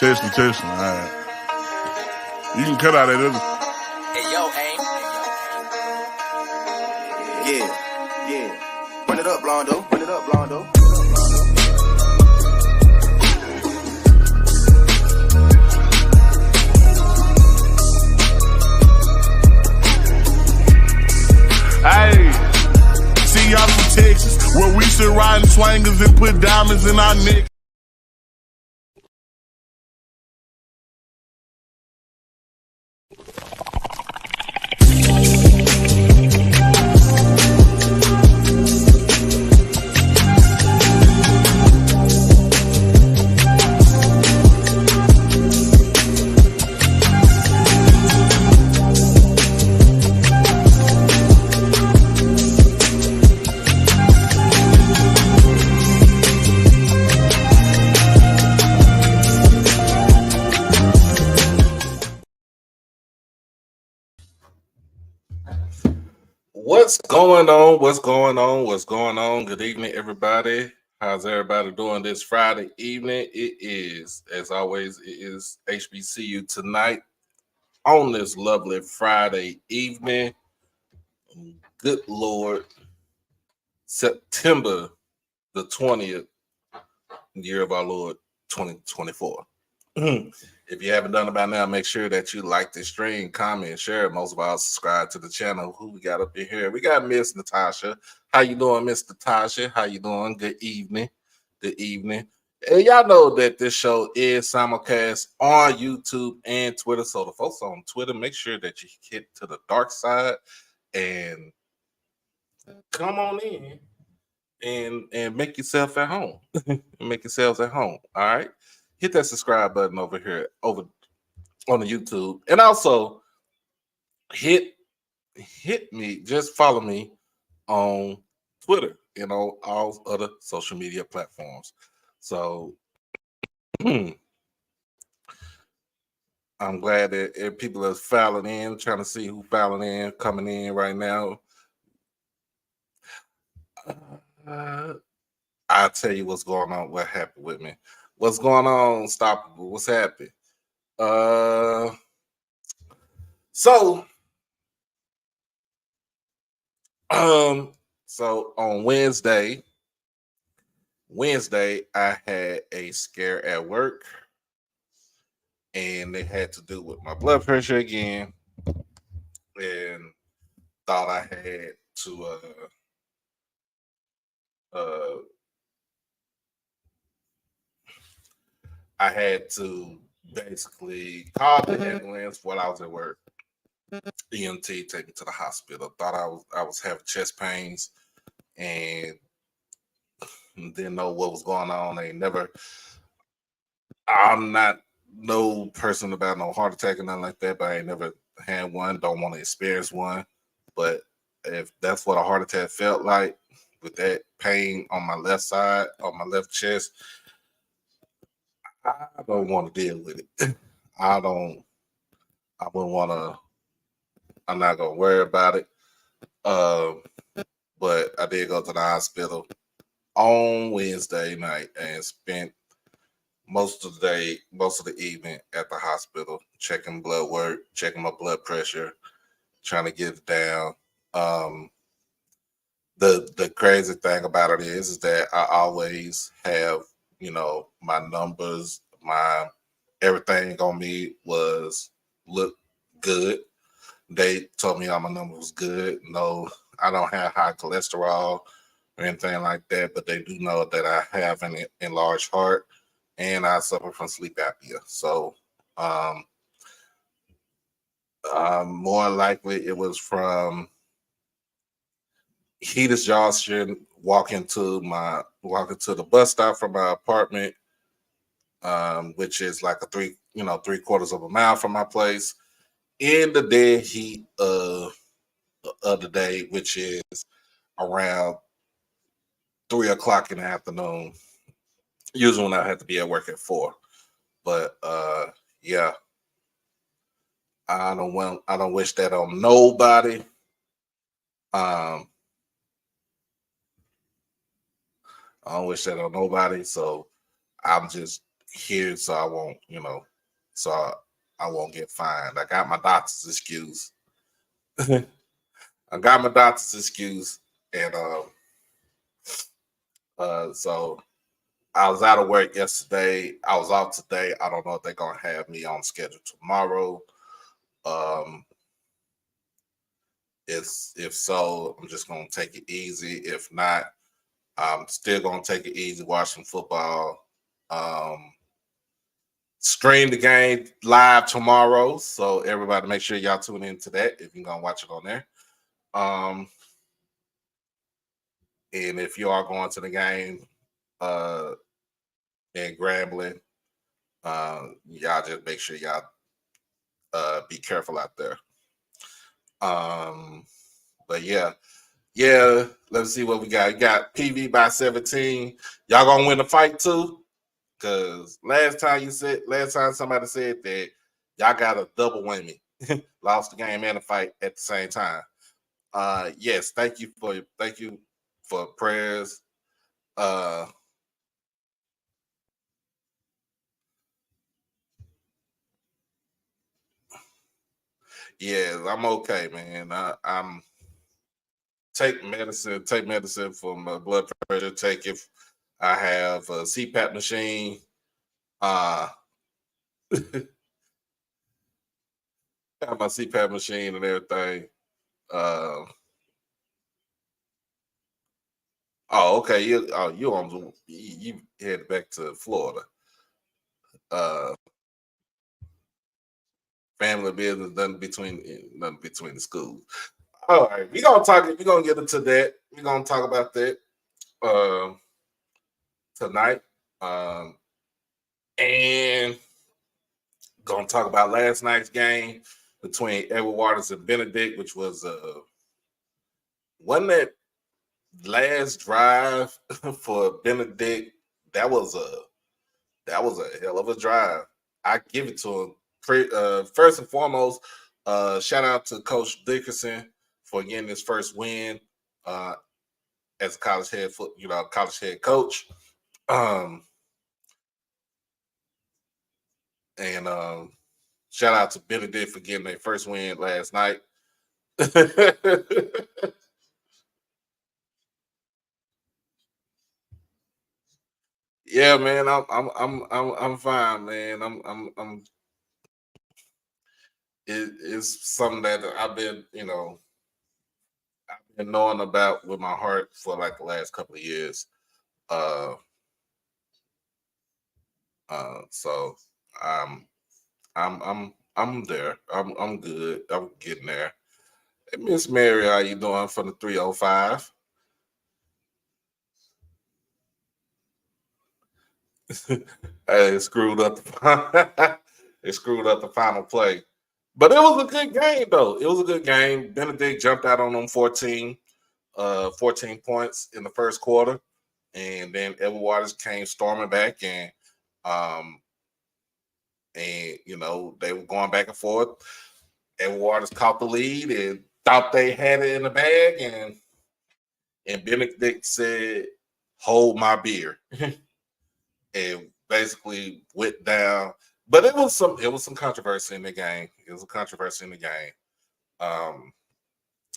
Testing. All right. You can cut out that other. Hey, yo, aim. Yeah. Run it up, Blondo. Hey, see y'all from Texas, where we should ride swangers and put diamonds in our neck. What's going on? Good evening, everybody. How's everybody doing this Friday evening? It is, as always, it is HBCU tonight on this lovely Friday evening. Good Lord, September the 20th, year of our Lord 2024. If you haven't done it by now, make sure that you like this stream, comment, share. Most of all, subscribe to the channel. Who we got up in here? We got Miss Natasha. How you doing, Miss Natasha? How you doing? Good evening. And y'all know that this show is simulcast on YouTube and Twitter. So the folks on Twitter, make sure that you get to the dark side and come on in and make yourself at home. Make yourselves at home. All right. Hit that subscribe button over here over on the YouTube, and also hit me. Just follow me on Twitter and on all other social media platforms. So I'm glad that people are filing in, trying to see who filing in, coming in right now. I'll tell you what's going on. What happened with me? What's going on, Stoppable? What's happening? So on Wednesday, I had a scare at work, and they had to do with my blood pressure again, and thought I had to basically call the ambulance while I was at work. EMT take me to the hospital. Thought I was having chest pains and didn't know what was going on. I'm not no person about no heart attack or nothing like that, but I ain't never had one. Don't want to experience one. But if that's what a heart attack felt like, with that pain on my left side, on my left chest, I don't want to deal with it. I wouldn't want to. I'm not gonna worry about it. But I did go to the hospital on Wednesday night and spent most of the evening at the hospital, checking blood work, checking my blood pressure, trying to get it down. The crazy thing about it is that I always have, my numbers, my everything on me look good. They told me all my numbers was good. No, I don't have high cholesterol or anything like that, but they do know that I have an enlarged heart and I suffer from sleep apnea. So more likely it was from heat exhaustion, walking to the bus stop from my apartment, which is like three-quarters of a mile from my place, in the dead heat of the day, which is around 3 o'clock in the afternoon. Usually when I have to be at work at 4. But yeah, I don't wish that on nobody. I don't wish that on nobody. So I'm just here, so I won't, so I won't get fined. I got my doctor's excuse. I got my doctor's excuse, and so I was out of work yesterday. I was off today. I don't know if they're gonna have me on schedule tomorrow. If so, I'm just gonna take it easy. If not, I'm still gonna take it easy watching football. Stream the game live tomorrow, so everybody make sure y'all tune into that if you're gonna watch it on there. And if you are going to the game in Grambling, y'all just make sure y'all be careful out there. But yeah, let's see what we got. We got PV by 17. Y'all gonna win the fight too? Because last time somebody said that y'all got a double whammy. Lost the game and the fight at the same time. Yes, thank you for prayers. Yeah, I'm okay, man. I'm take medicine for my blood pressure. Take if I have a CPAP machine. Got my CPAP machine and everything. Okay. You headed back to Florida. Family business, nothing between the schools. All right, we're gonna get into that. We're gonna talk about that tonight. And gonna talk about last night's game between Edward Waters and Benedict, which was wasn't that last drive for Benedict? That was a hell of a drive. I give it to him. First and foremost, shout out to Coach Dickerson for getting his first win as a college head coach. And shout out to Benedict for getting their first win last night. Yeah, man, I'm fine, man. It's something that I've been knowing about with my heart for like the last couple of years. So I'm there. I'm good. I'm getting there. Hey, Miss Mary, how you doing from the 305? It screwed up the final play. But it was a good game, though. It was a good game. Benedict jumped out on them 14 points in the first quarter. And then Edward Waters came storming back, and they were going back and forth. Edward Waters caught the lead and thought they had it in the bag, and Benedict said, "Hold my beer," and basically went down. But it was some controversy in the game. It was a controversy in the game. Now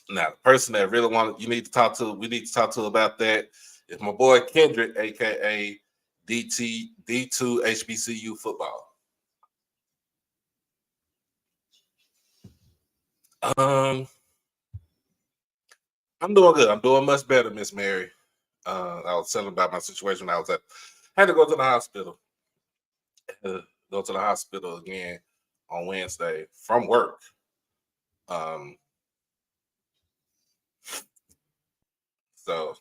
the person that really we need to talk to about that is my boy Kendrick, aka D2 HBCU football. I'm doing good. I'm doing much better, Miss Mary. I was telling about my situation. I had to go to the hospital. Go to the hospital again on Wednesday from work. So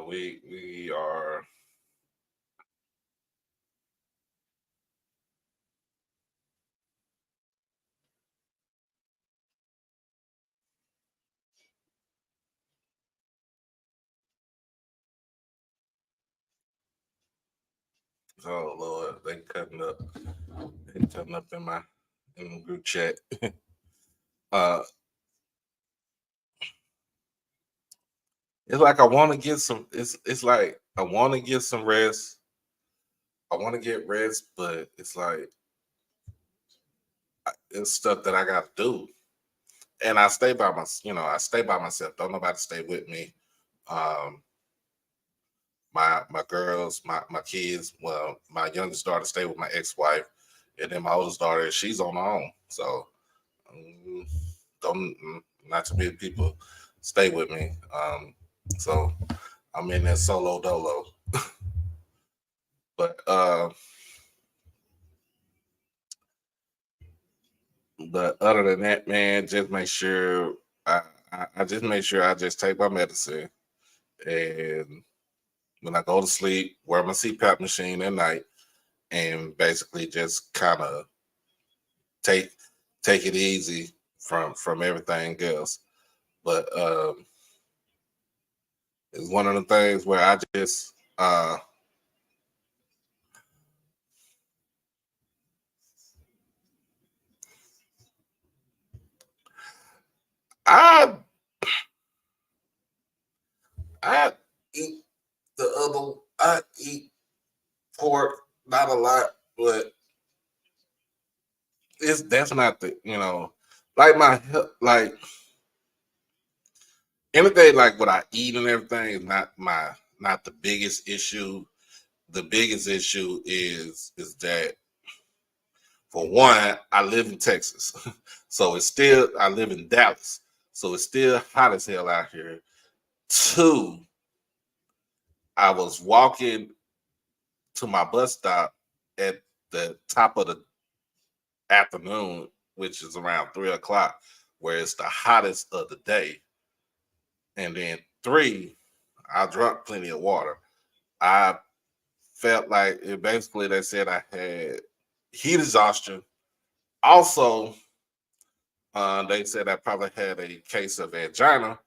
we are. Oh Lord, they cutting up in the group chat. it's like I want to get some. It's like I want to get some rest. I want to get rest, but it's like it's stuff that I got to do, and I stay by my. I stay by myself. Don't nobody stay with me. Um, my girls, my kids. Well, my youngest daughter stay with my ex-wife, and then my oldest daughter, she's on her own. So um, don't not too many people stay with me. So I'm in that solo dolo. But other than that, man, just make sure I just make sure I just take my medicine, and when I go to sleep, wear my CPAP machine at night, and basically just kind of take it easy from everything else. But it's one of the things where I just I I eat I eat pork, not a lot, but that's not the like like anything like what I eat and everything is not the biggest issue. The biggest issue is that, for one, I live in Texas, so I live in Dallas, so it's still hot as hell out here. Two, I was walking to my bus stop at the top of the afternoon, which is around 3 o'clock, where it's the hottest of the day. And then three, I drank plenty of water. I felt like basically they said I had heat exhaustion. Also, they said I probably had a case of angina,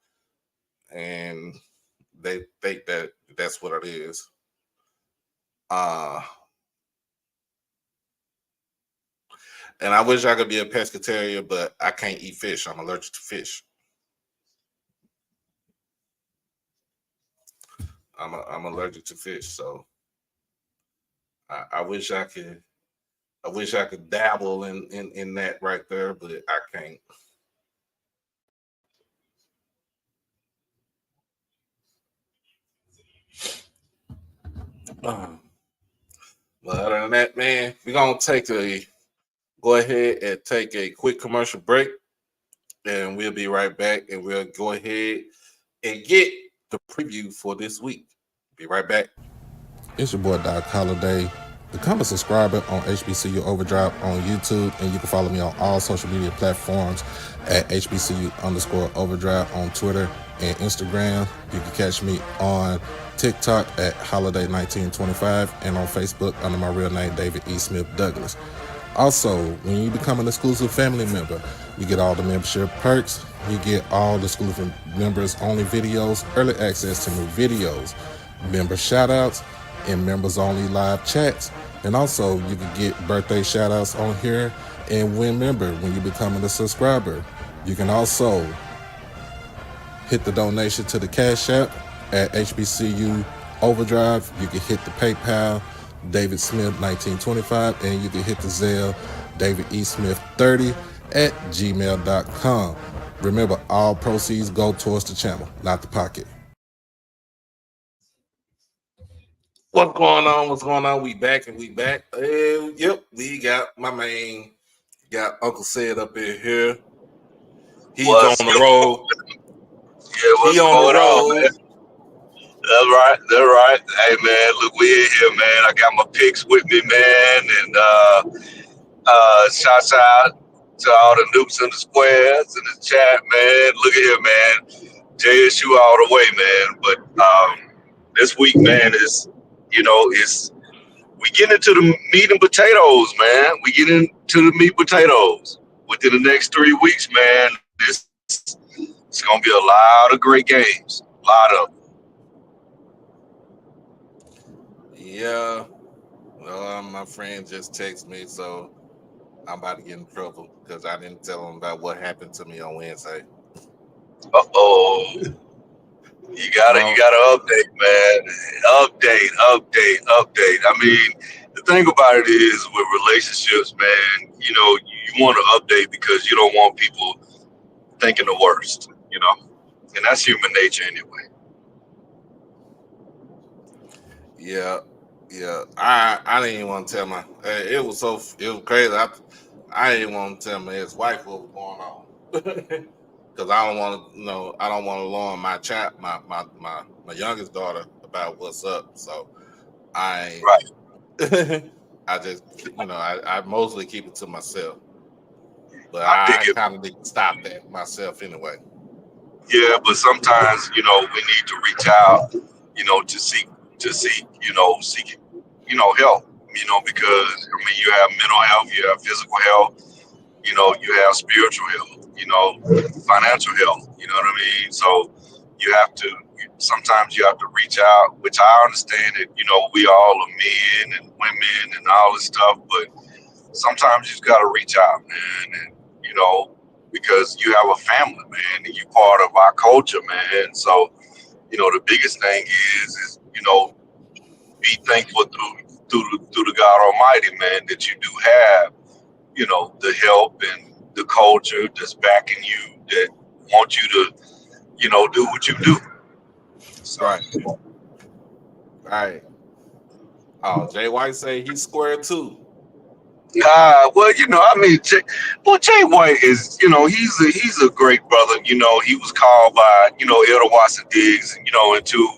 and they think that that's what it is. Uh, and I wish I could be a pescatarian, but I can't eat fish. I'm allergic to fish. I'm allergic to fish, so I wish I could. I wish I could dabble in that right there, but I can't. Uh, but other than that, man, we're gonna go ahead and take a quick commercial break, and we'll be right back, and we'll go ahead and get the preview for this week. Be right back. It's your boy Doc Holiday. Become a subscriber on HBCU Overdrive on YouTube, and you can follow me on all social media platforms at HBCU_Overdrive on Twitter and Instagram. You can catch me on TikTok at Holiday1925 and on Facebook under my real name, David E. Smith Douglas. Also, when you become an exclusive family member, you get all the membership perks. You get all the exclusive members only videos, early access to new videos, member shoutouts, and members only live chats. And also, you can get birthday shoutouts on here and win member when you become a subscriber. You can also hit the donation to the Cash App at HBCU Overdrive. You can hit the PayPal, David Smith 1925, and you can hit the Zelle, David E. Smith 30 at gmail.com. Remember, all proceeds go towards the channel, not the pocket. What's going on? What's going on? We back. Yep, we got my man, got Uncle Sid up in here. He's on the road. Yeah, what's going on, man? That's right. Hey, man, look, we in here, man. I got my picks with me, man, and shouts out to all the noobs in the squares in the chat, man. Look at here, man. JSU all the way, man. But this week, man, we get into the meat and potatoes, man. We get into the meat and potatoes. Within the next 3 weeks, man, it's gonna be a lot of great games. A lot of them. Yeah. Well, my friend just texted me, so I'm about to get in trouble because I didn't tell him about what happened to me on Wednesday. Uh-oh. You gotta update, man. Update. I mean, the thing about it is with relationships, man, you want to update because you don't want people thinking the worst, and that's human nature anyway. Yeah. I didn't even want to tell my. It was crazy. I didn't want to tell my ex-wife what was going on because I don't want to. I don't want to alarm my child, my youngest daughter about what's up. So I, Right. I just I mostly keep it to myself. But I I figure, kind of need to stop that myself anyway. yeah, but sometimes, we need to reach out, to seek, help, because I mean, you have mental health, you have physical health, you have spiritual health, financial health, you know what I mean? So sometimes you have to reach out, which I understand that, we all are men and women and all this stuff, but sometimes you just got to reach out, man. And, because you have a family, man, and you're part of our culture, man. So, the biggest thing is, be thankful through the God Almighty, man, that you do have, the help and the culture that's backing you, that want you to, do what you do. So, Right. Oh, Jay White say he's square too. well, I mean, Jay White is, he's a great brother. He was called by, Elder Watson Diggs, into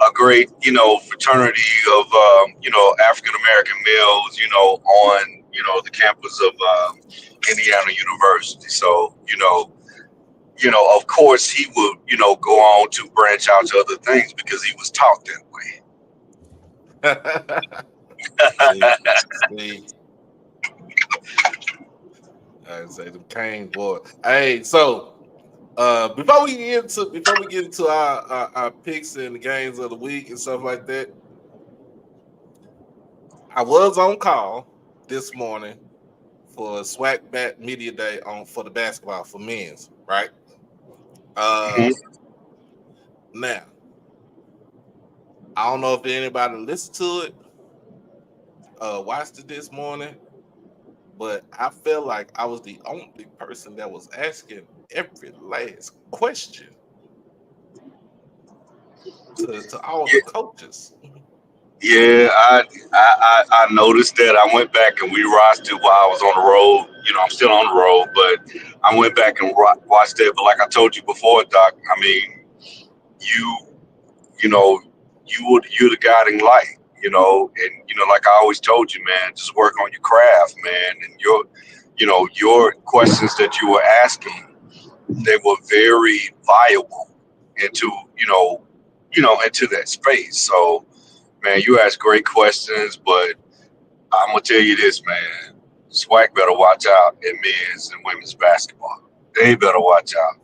a great, fraternity of, African American males, on, the campus of Indiana University. So, of course, he would, go on to branch out to other things because he was taught that way. See. I say them Kane boy. Hey, so before we get into our picks and the games of the week and stuff like that, I was on call this morning for SWAC Bat Media Day for the basketball for men's, right? Now, I don't know if anybody listened to it, watched it this morning, but I felt like I was the only person that was asking every last question to all the coaches. Yeah, I noticed that. I went back and we watched it while I was on the road. I'm still on the road, but I went back and watched it. But like I told you before, Doc, I mean, you you know, you're the guiding light. And like I always told you, man, just work on your craft, man, and your questions that you were asking, they were very viable into into that space. So, man, you ask great questions, but I'm gonna tell you this, man. SWAC better watch out in men's and women's basketball. They better watch out.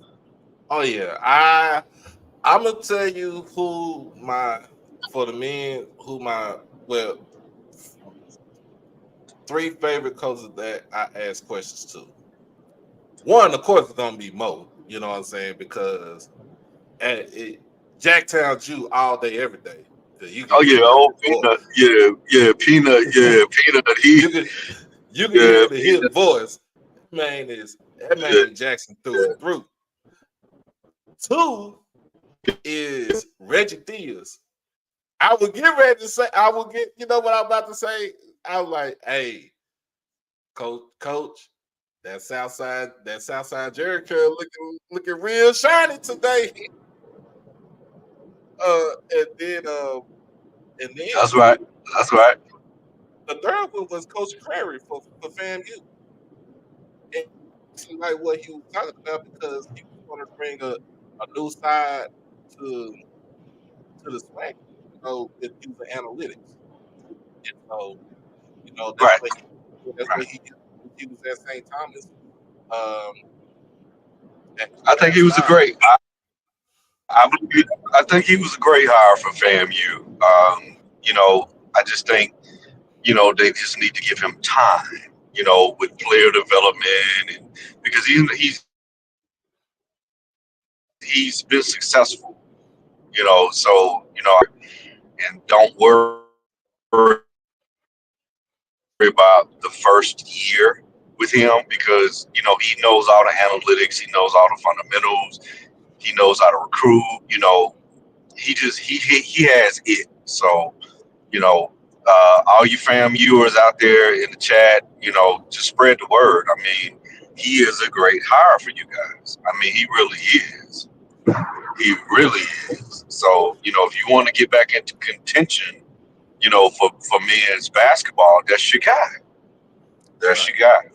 Oh yeah, I'm gonna tell you for the men well, three favorite coaches that I ask questions to. One, of course, is gonna be Mo. You know what I'm saying? Because Jacktown Jew all day, every day. You can Oh yeah, hear oh his voice. Peanut, Peanut. You can Yeah, hear his voice. That man is Jackson through and through. Two is Reggie Theus. I would get ready to say, you know what I'm about to say? I was like, hey, coach, that Southside Jerry curl looking real shiny today. And then that's right. That's right. the third one was Coach Prairie for FAMU. And like what he was talking about because he was going to bring a new side to the SWAC, with using analytics. And so, Right. that's what he was at St. Thomas. I think he was a great. I think he was a great hire for FAMU. I just think they just need to give him time. With player development, and because he's been successful. So and don't worry about the first year with him because he knows all the analytics, he knows all the fundamentals, he knows how to recruit. He has it. So all you fam viewers out there in the chat, just spread the word. I mean, he is a great hire for you guys. I mean, he really is. He really is. So if you want to get back into contention, for men's basketball, that's your guy. That's your guy.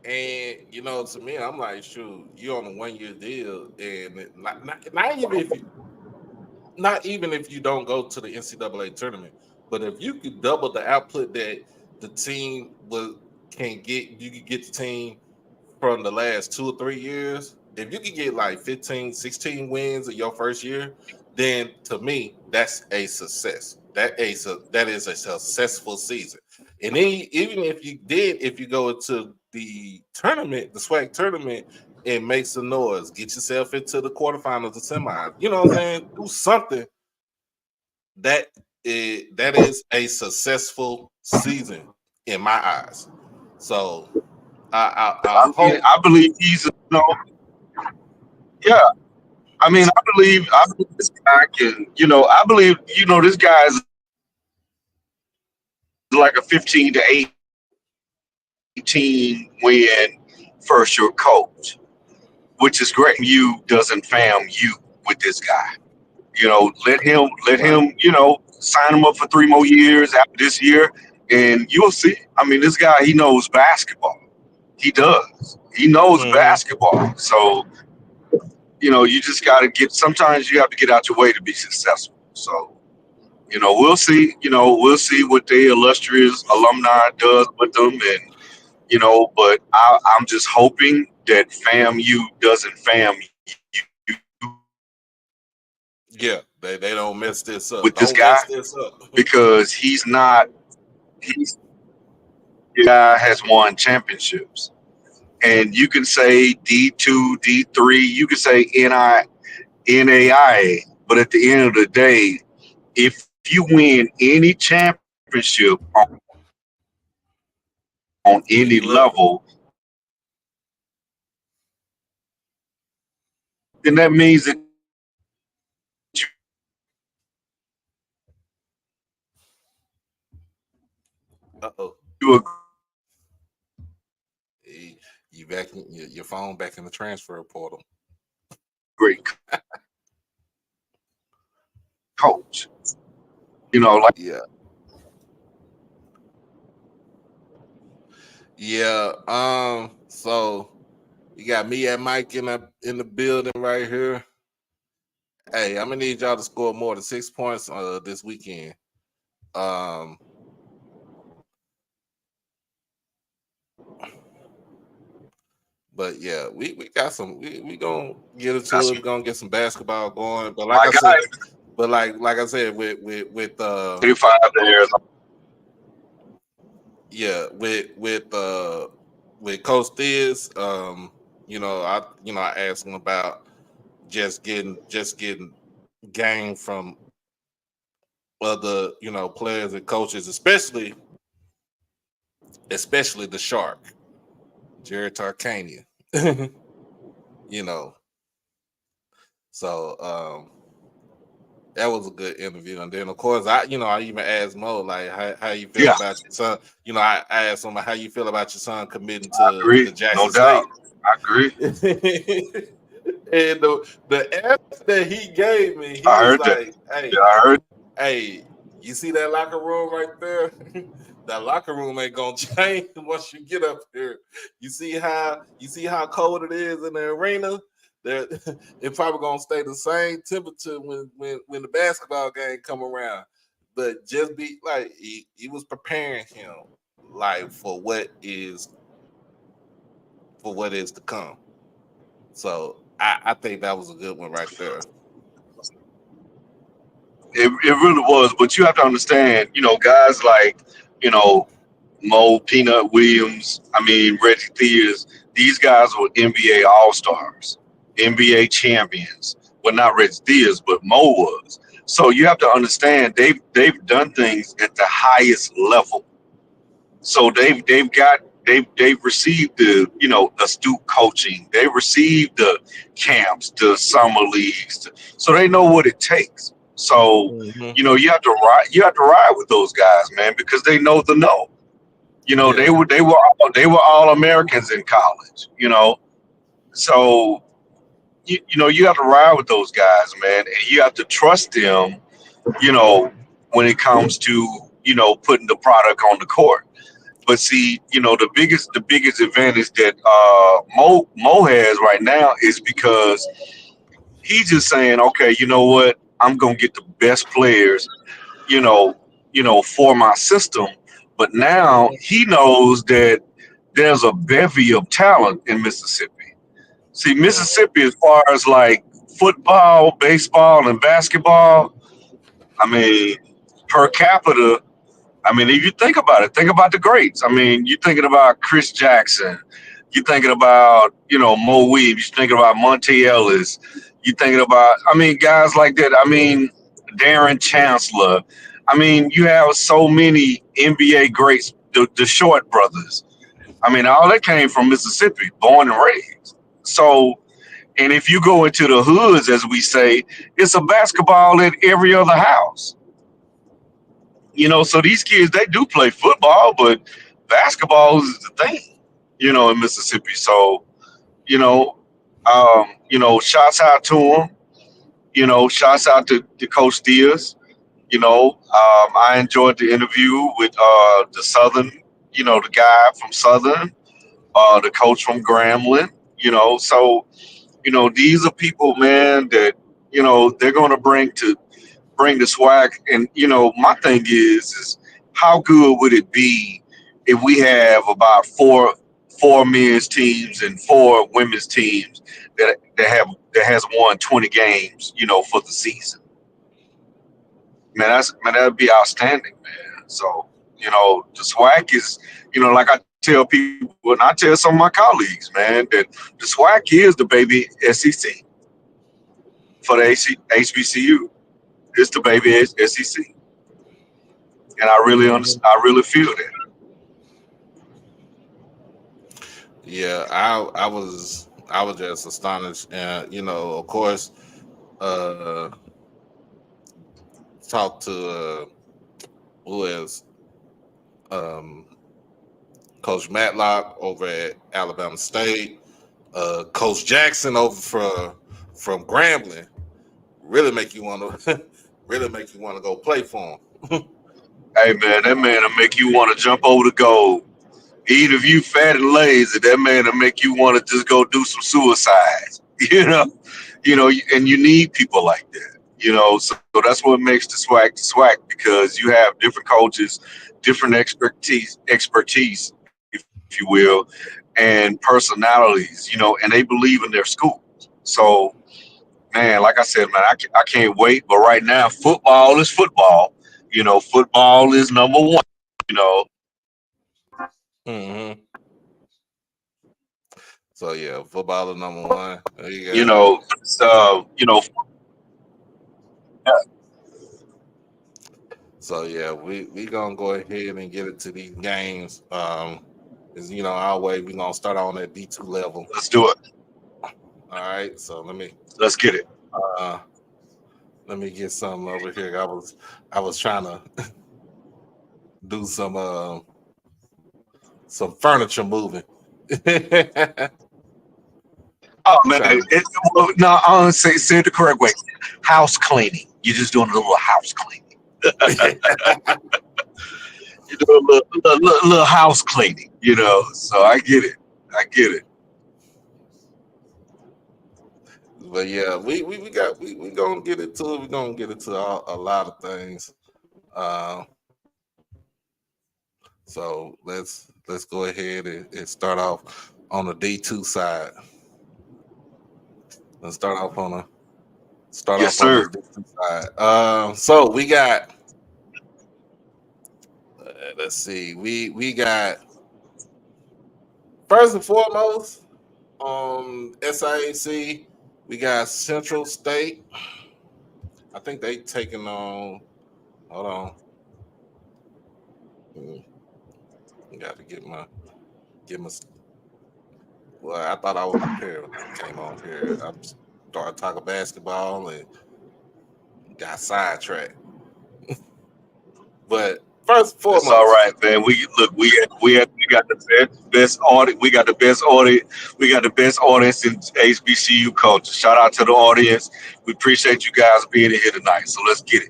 And to me, I'm like, shoot, you're on a 1-year deal, and not even if you don't go to the NCAA tournament, but if you could double the output that the team can get, you could get the team from the last 2 or 3 years. If you could get like 15, 16 wins in your first year, then to me, that's a success. That is a successful season. And then even if you go into the tournament, the SWAC tournament, and make some noise, get yourself into the quarterfinals, the semis, you know what I'm saying? Do something that is a successful season in my eyes. So I hope. I believe he's yeah. I mean, I believe this guy can. I believe this guy is like a 15 to 18 win first year coach, which is great. You doesn't fam you with this guy. Let him sign him up for 3 more years after this year, and you'll see. I mean, this guy, he knows basketball. He does. He knows basketball. So you just got to sometimes you have to get out your way to be successful. So we'll see. We'll see what the illustrious alumni does with them, and but I'm just hoping that FAMU doesn't fam you Yeah, they don't mess this up. with this guy because he's guy has won championships. And you can say D2, D3, you can say NAIA, but at the end of the day, if you win any championship on any level, then that means that you back your phone back in the transfer portal. Great coach. So you got me and Mike in the building right here. Hey, I'm gonna need y'all to score more than 6 points this weekend. But yeah, we got some. We gonna get into it. We're gonna get some basketball going. But like I said, with 35 years. Yeah, with Coach Thiz, I asked him about just getting game from other players and coaches, especially the Shark, Jared Tarkanian. So that was a good interview. And then of course I even asked Mo like how you feel about your son. I asked him how you feel about your son committing to Jackson State. I agree. And the answer that he gave me, he was like, hey, you see that locker room right there? That locker room ain't gonna change once you get up here. You see how cold it is in the arena? It's probably gonna stay the same temperature when the basketball game come around. But just be like he was preparing him like for what is to come. So I think that was a good one right there. It really was, but you have to understand, guys like, Mo Peanut Williams, Reggie Theers, these guys were NBA All-Stars, NBA champions, well, not Rich Diaz, but Mo was. So you have to understand they've done things at the highest level. So they've received the astute coaching. They received the camps, the summer leagues. So they know what it takes. So you have to ride with those guys, man, because they know the no. They were all Americans in college. So you have to ride with those guys, man, and you have to trust them. When it comes to putting the product on the court. But see, the biggest advantage that Mo has right now is because he's just saying, okay, you know what, I'm gonna get the best players, for my system. But now he knows that there's a bevy of talent in Mississippi. See, Mississippi, as far as like football, baseball, and basketball, I mean, per capita, I mean, if you think about it, think about the greats. I mean, you're thinking about Chris Jackson. You're thinking about, Mo Williams. You're thinking about Monte Ellis. You're thinking about, I mean, guys like that. I mean, Darren Chancellor. I mean, you have so many NBA greats, the Short brothers. I mean, all that came from Mississippi, born and raised. So, and if you go into the hoods, as we say, it's a basketball in every other house. So these kids, they do play football, but basketball is the thing, in Mississippi. So, shouts out to them. Shouts out to Coach Diaz. I enjoyed the interview with the Southern, the guy from Southern, the coach from Grambling. So these are people, man, that they're going to bring the SWAC. And my thing is how good would it be if we have about four men's teams and four women's teams that has won 20 games, for the season? Man, that'd be outstanding, man. So, the SWAC is, like I tell people, and I tell some of my colleagues, man, that the SWAC is the baby SEC for the HBCU. It's the baby SEC. And I really understand. I really feel that. Yeah, I was just astonished, and of course, talked to who is Coach Matlock over at Alabama State, Coach Jackson over from Grambling. Really make you want to go play for him. Hey man, that man will make you want to jump over the goal. Even if you fat and lazy, that man will make you want to just go do some suicides. And you need people like that. So that's what makes the SWAC because you have different coaches, different expertise, if you will, and personalities. And they believe in their schools. So, man, like I said, man, I can't wait. But right now, football is football. Football is number one. Mm-hmm. So yeah, football is number one. There you go. So yeah, we gonna go ahead and get into these games. Is our way. We gonna start on that D2 level. Let's do it. All right. So let's get it. Let me get something over here. I was trying to do some furniture moving. Oh man, no, say it the correct way. House cleaning. You're just doing a little house cleaning. You're doing a little house cleaning, So I get it. But yeah, we gonna get into it. We're gonna get into a lot of things. So let's go ahead and start off on the D2 side. Let's start off on the D2 side. So we got. Let's see. We got first and foremost, SIAC We got Central State. I think they taking on. Hold on. Got to get my. Well, I thought I was prepared when I came on here. I started talking basketball and got sidetracked. But first and foremost, it's all right, man. We got the best audit. We got the best audit. We got the best audience in HBCU culture. Shout out to the audience. We appreciate you guys being here tonight. So let's get it.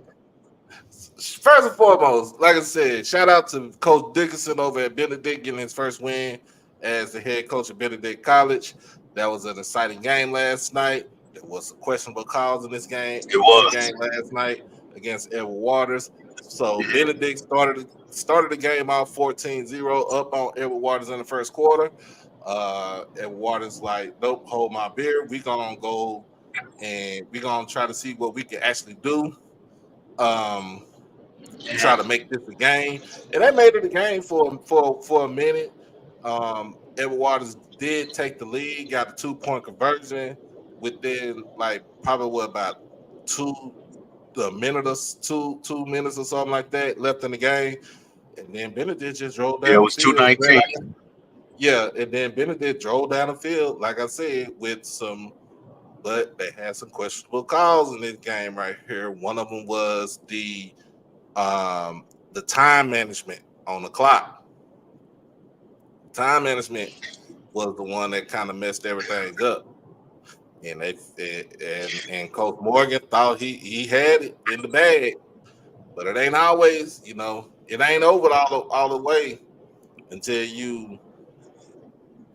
First and foremost, like I said, shout out to Coach Dickinson over at Benedict getting his first win as the head coach of Benedict College. That was an exciting game last night. There was some questionable calls in this game. It was. In the game last night against Edward Waters. So Benedict started the game out 14-0 up on Edward Waters in the first quarter. Edward Waters like, nope, hold my beer. We gonna go and we gonna try to see what we can actually do. Try to make this a game, and they made it a game for a minute. Edward Waters did take the lead, got a 2-point conversion within like probably about 2 minutes or something like that left in the game, and then Benedict just drove down. Yeah, it was 2:19. Yeah, and then Benedict drove down the field, like I said, with some. But they had some questionable calls in this game right here. One of them was the time management on the clock. Time management was the one that kind of messed everything up. And and Coach Morgan thought he had it in the bag, but it ain't always, it ain't over all the way until you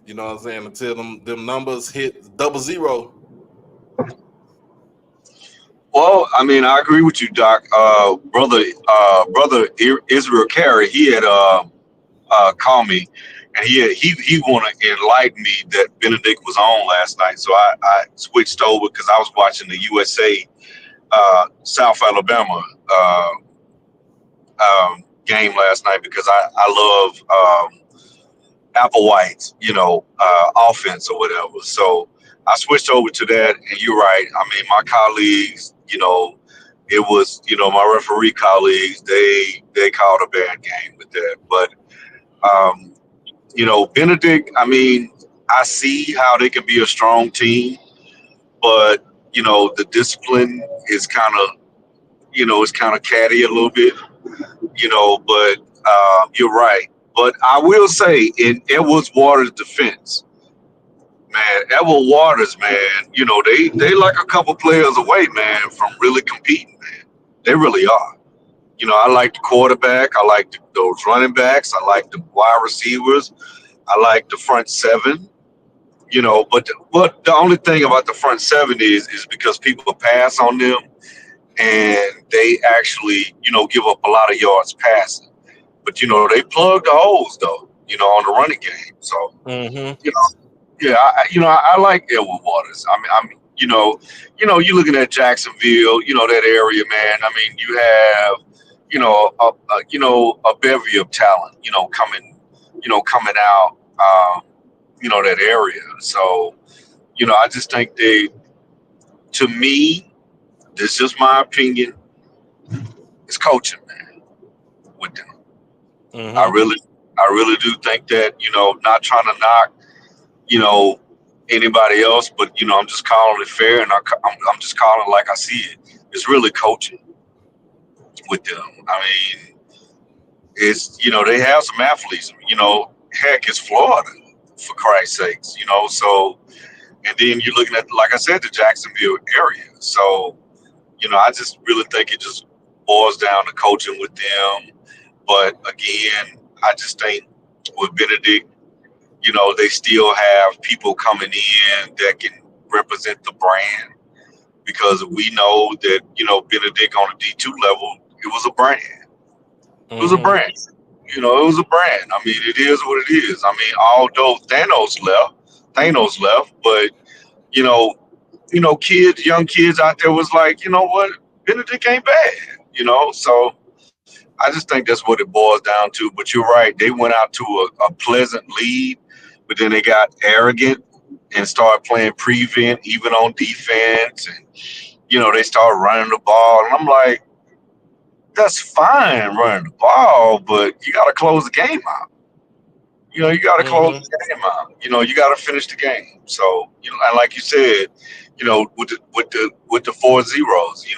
know what I'm saying, until them numbers hit 00. Well, I mean, I agree with you, Doc. Brother Israel Carey, he had called me, and he want to enlighten me that Benedict was on last night. So I switched over because I was watching the USA South Alabama game last night because I love Applewhite's offense or whatever. So I switched over to that, and you're right. I mean, my colleagues, it was, my referee colleagues, they called a bad game with that. But, Benedict, I mean, I see how they can be a strong team, but, the discipline is kind of, it's kind of catty a little bit, but you're right. But I will say, in Edward Waters' defense, man, Edward Waters, man, they like a couple players away, man, from really competing, man. They really are. I like the quarterback. I like those running backs. I like the wide receivers. I like the front seven. But the only thing about the front seven is because people pass on them, and they actually, give up a lot of yards passing. But they plug the holes though, on the running game. So yeah, I like Edward Waters. I mean, you're looking at Jacksonville, that area, man. I mean, you have, a bevy of talent, coming out, that area. So, I just think to me, this is just my opinion, it's coaching, man, with them. I really do think that, not trying to knock, anybody else, but I'm just calling it fair, and I'm just calling it like I see it. It's really coaching with them. I mean, it's they have some athletes. Heck, it's Florida, for Christ's sakes. So, and then you're looking at, like I said, the Jacksonville area. So, I just really think it just boils down to coaching with them. But again, I just think with Benedict, they still have people coming in that can represent the brand, because we know that, Benedict on the D2 level, it was a brand. It was a brand. It was a brand. I mean, it is what it is. I mean, although Thanos left, but, young kids out there was like, what, Benedict ain't bad, so I just think that's what it boils down to. But you're right. They went out to a pleasant lead, but then they got arrogant and start playing prevent even on defense, and they start running the ball, and I'm like, that's fine running the ball, but you got to close the game out. You got to close the game out. You got to finish the game. So, and like you said, with the 4 zeros, and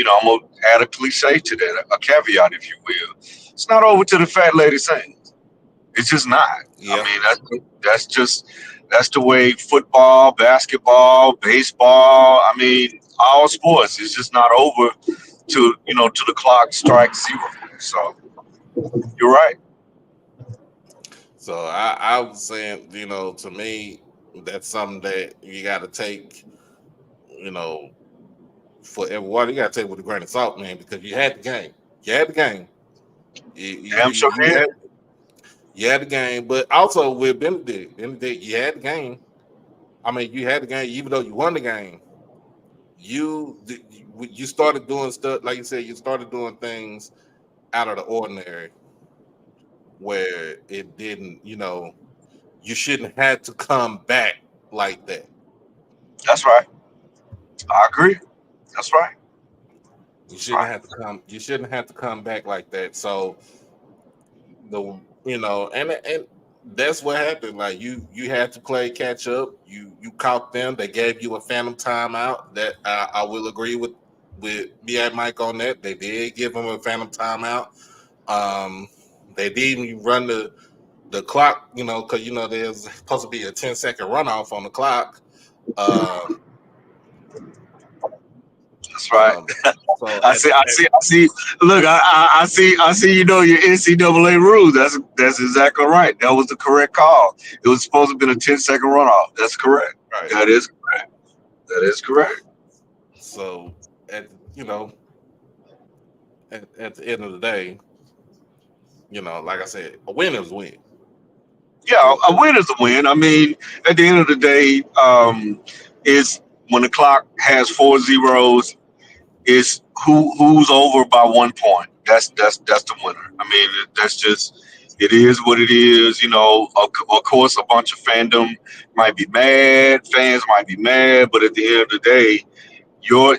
I'm gonna add a cliche to that, a caveat, if you will. It's not over to the fat lady sings. It's just not. Yeah. I mean, that's the way football, basketball, baseball. I mean, all sports. It's just not over to the clock strikes 0. So you're right. So I was saying, to me, that's something that you got to take, for everyone. You got to take with a grain of salt, man, because you had the game. You had the game. Damn sure did. You had the game, but also with Benedict, you had the game. I mean, you had the game, even though you won the game. You started doing stuff, like you said, you started doing things out of the ordinary where it didn't, you shouldn't have to come back like that. That's right. I agree. That's right. You shouldn't have to come back like that. So and that's what happened. Like you had to play catch up. You caught them. They gave you a phantom timeout. That I will agree with me and Mike on that. They did give them a phantom timeout. They didn't even run the clock, because there's supposed to be a 10-second runoff on the clock. That's right. So I see. Look, I see. Your NCAA rules. That's exactly right. That was the correct call. It was supposed to have been a 10-second runoff. That's correct. Right. That is correct. So at the end of the day, like I said, a win is a win. Yeah, a win is a win. I mean, at the end of the day, is when the clock has 4 zeros, is who's over by 1 point. That's the winner. I mean, that's just, it is what it is. Of course, a bunch of fandom might be mad, fans might be mad, but at the end of the day, your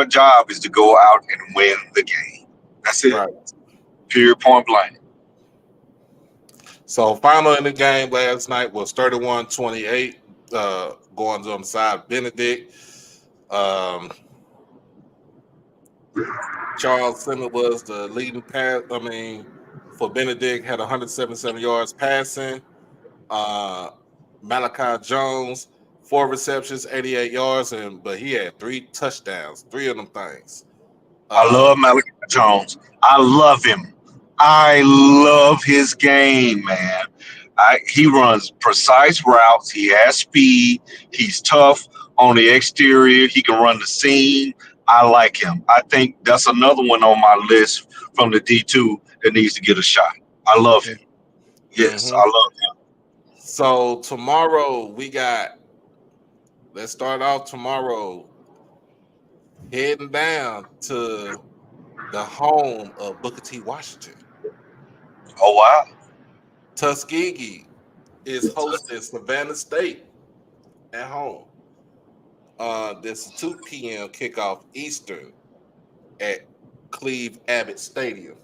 job is to go out and win the game. That's it. Right. Period. Point blank. So final in the game last night was 31-28, going to the side of Benedict. Charles Simmons was the leading pass. I mean, for Benedict, had 177 yards passing. Malachi Jones, 4 receptions, 88 yards, but he had 3 touchdowns, 3 of them things. I love Malachi Jones. I love him. I love his game, man. He runs precise routes. He has speed. He's tough on the exterior. He can run the seam. I like him. I think that's another one on my list from the D2 that needs to get a shot. I love him. Yes, I love him. So tomorrow let's start off tomorrow heading down to the home of Booker T. Washington. Oh, wow. Tuskegee is hosting Savannah State at home. This is 2 p.m. kickoff Eastern at Cleve Abbott Stadium.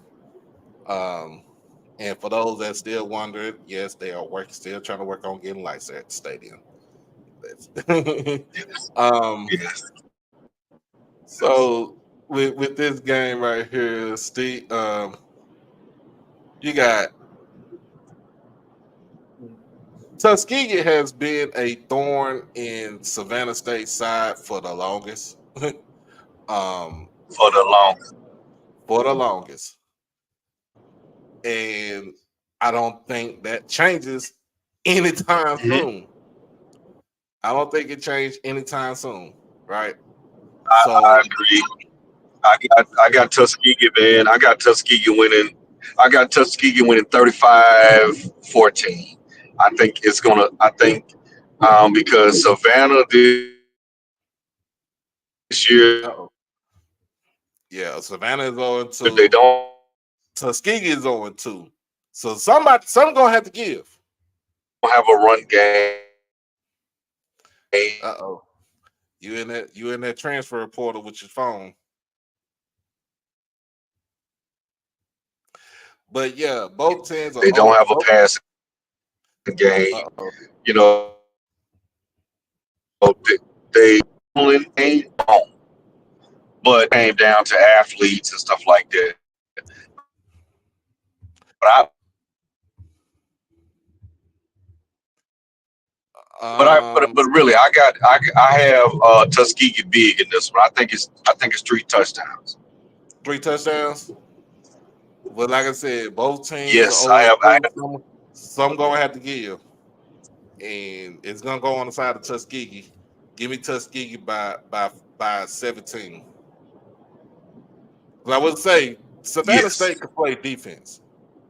And for those that still wondering, yes, they are still trying to work on getting lights at the stadium. Yes. So with this game right here, Steve, you got Tuskegee has been a thorn in Savannah State's side for the longest. For the longest. And I don't think that changes anytime soon. I don't think it changed anytime soon, right? I agree. I got Tuskegee, man. I got Tuskegee winning 35-14. I think it's gonna. Because Savannah this year. Yeah, Savannah is 0-2. They don't. Tuskegee is 0-2. So something gonna have to give. Have a run game. Uh-oh. You in that transfer portal with your phone. But yeah, both teams are They don't have a passing game. Uh-oh. You know, they ain't on, but came down to athletes and stuff like that. But really, I have Tuskegee big in this one. I think it's 3 touchdowns. 3 touchdowns. But like I said, both teams Yes, are I have. Some gonna have to give, and it's gonna go on the side of Tuskegee. Give me Tuskegee by 17. I would say Savannah State can play defense.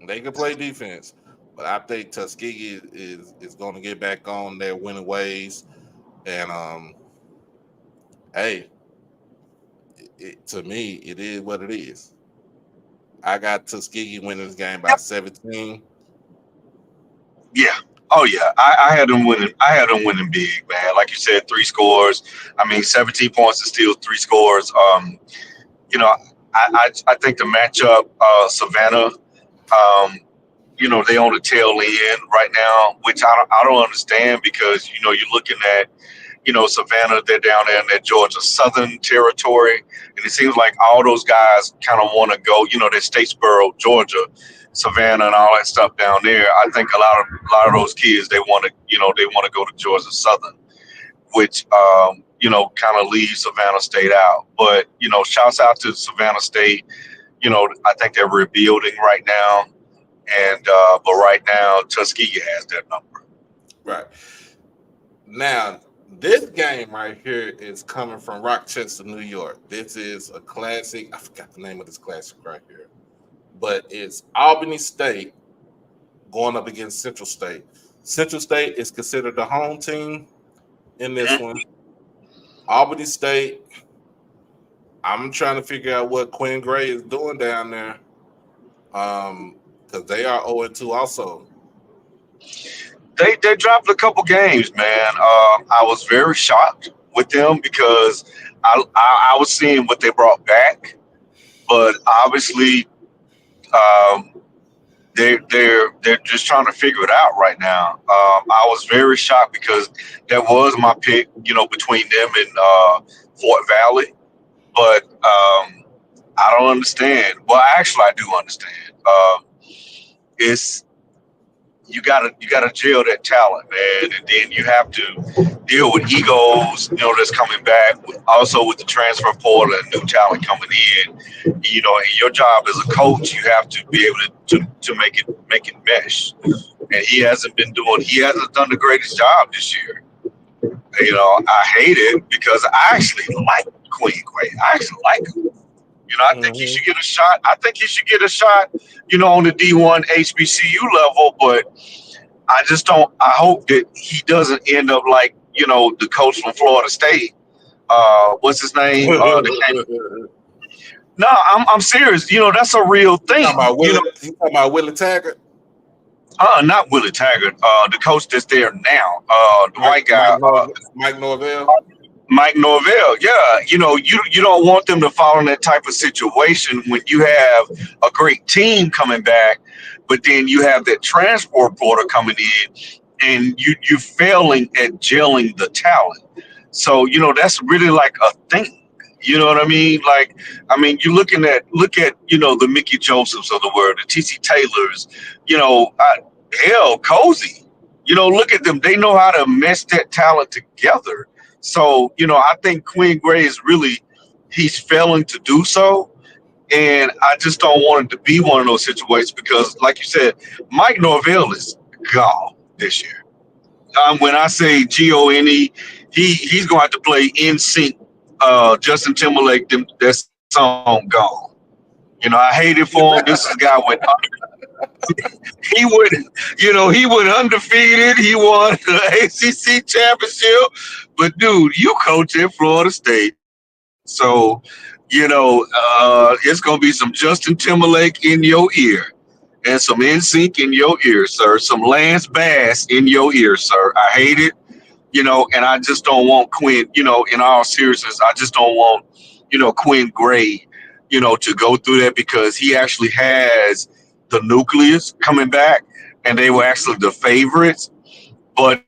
They can play defense, but I think Tuskegee is going to get back on their winning ways. And hey, to me, it is what it is. I got Tuskegee winning this game by 17. Yeah. Oh yeah. I had them winning. I had them winning big, man. Like you said, 3 scores. I mean, 17 points is still 3 scores. You know, I think the matchup, Savannah, you know, they on the tail end right now, which I don't understand because, you know, you're looking at, you know, Savannah, they're down there in that Georgia Southern territory. And it seems like all those guys kind of want to go, you know, they're Statesboro, Georgia, Savannah and all that stuff down there. I think a lot of those kids, they want to go to Georgia Southern, which, you know, kind of leaves Savannah State out. But, you know, shouts out to Savannah State. You know, I think they're rebuilding right now. And but right now, Tuskegee has that number. Right. Now, this game right here is coming from Rochester, New York. This is a classic. I forgot the name of this classic right here. But it's Albany State going up against Central State. Central State is considered the home team in this one. Albany State, I'm trying to figure out what Quinn Gray is doing down there. Because they are 0-2 also. They dropped a couple games, man. I was very shocked with them because I was seeing what they brought back, but obviously they're just trying to figure it out right now. I was very shocked because that was my pick, you know, between them and Fort Valley, but I don't understand. Well, actually, I do understand. It's you gotta jail that talent, man, and then you have to deal with egos, you know, that's coming back. Also with the transfer portal and new talent coming in, you know, and your job as a coach, you have to be able to make it mesh. And he hasn't done the greatest job this year. You know, I hate it because I actually like Queen Quay. I actually like him. You know, I think he should get a shot. I think he should get a shot, you know, on the D1 HBCU level, but I just don't. I hope that he doesn't end up like, you know, the coach from Florida State. What's his name? No, I'm serious. You know, that's a real thing. You talking about Willie Taggart? Not Willie Taggart. The coach that's there now. The white guy. Mike Norvell. Mike Norvell, yeah. You know, you don't want them to fall in that type of situation when you have a great team coming back, but then you have that transport porter coming in and you're failing at gelling the talent. So, you know, that's really like a thing. You know what I mean? Like, I mean, you're look at, you know, the Mickey Josephs of the world, the TC Taylors, you know, hell, Cozy. You know, look at them. They know how to mesh that talent together. So, you know, I think Quinn Gray he's failing to do so. And I just don't want it to be one of those situations because, like you said, Mike Norvell is gone this year. When I say G-O-N-E, he's going to have to play in sync. Justin Timberlake, that song Gone. You know, I hate it for him. This guy went he went undefeated. He won the ACC championship. But dude, you coach at Florida State, so you know it's gonna be some Justin Timberlake in your ear, and some NSYNC in your ear, sir. Some Lance Bass in your ear, sir. I hate it. and I just don't want Quinn, in all seriousness, I just don't want, Quinn Gray, to go through that, because he actually has the nucleus coming back and they were actually the favorites, but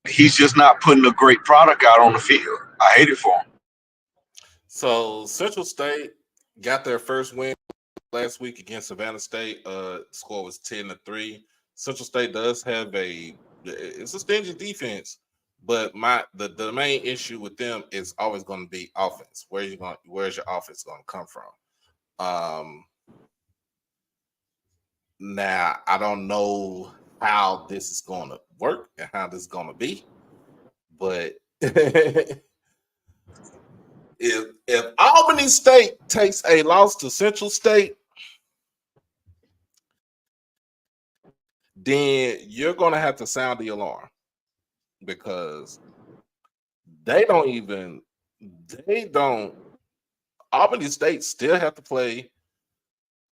he's just not putting a great product out on the field. I hate it for him. So Central State got their first win last week against Savannah State. Score was 10-3. Central State does have it's a stingy defense, but the main issue with them is always going to be offense. Where's your offense going to come from? Now I don't know how this is going to work and how this is going to be, but if Albany State takes a loss to Central State, then you're going to have to sound the alarm, because Albany State still have to play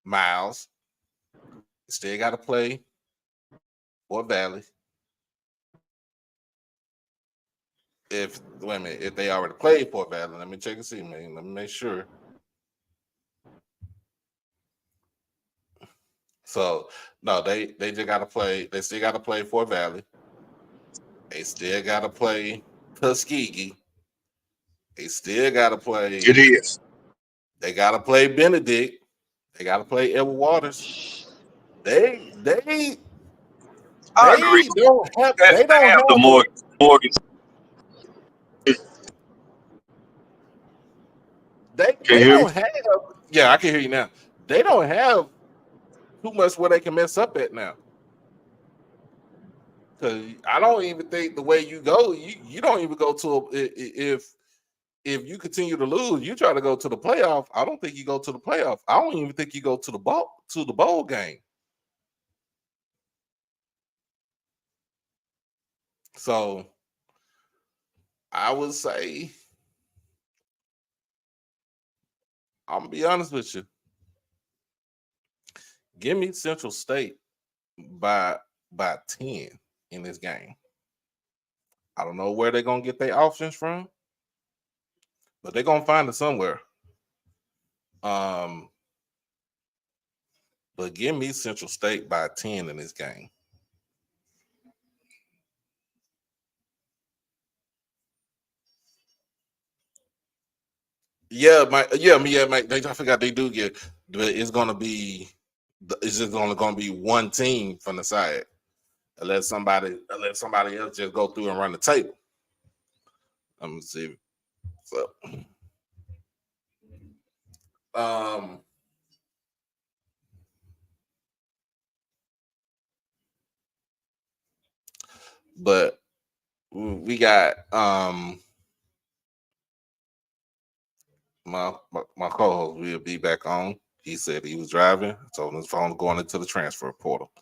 Miles, still got to play Fort Valley. If they already played Fort Valley, let me check and see, man. Let me make sure. So no, they just got to play. They still got to play Fort Valley. They still got to play Tuskegee. They still got to play. It is. They got to play Benedict. They got to play Edward Waters. They agree. don't have the Morgan. They don't have. Yeah, I can hear you now. They don't have too much where they can mess up at now. Because I don't even think the way you go, you don't even go to if you continue to lose, you try to go to the playoff. I don't think you go to the playoff. I don't even think you go to the bowl game. So I would say, I'm gonna be honest with you. Give me Central State by 10 in this game. I don't know where they're gonna get their options from, but they're gonna find it somewhere. But give me Central State by 10 in this game. Mike. I forgot they do get, but it's just gonna be one team from the side, unless somebody else just go through and run the table. Let me see. So, but we got my co-host will be back on. He said he was driving, so his phone going into the transfer portal.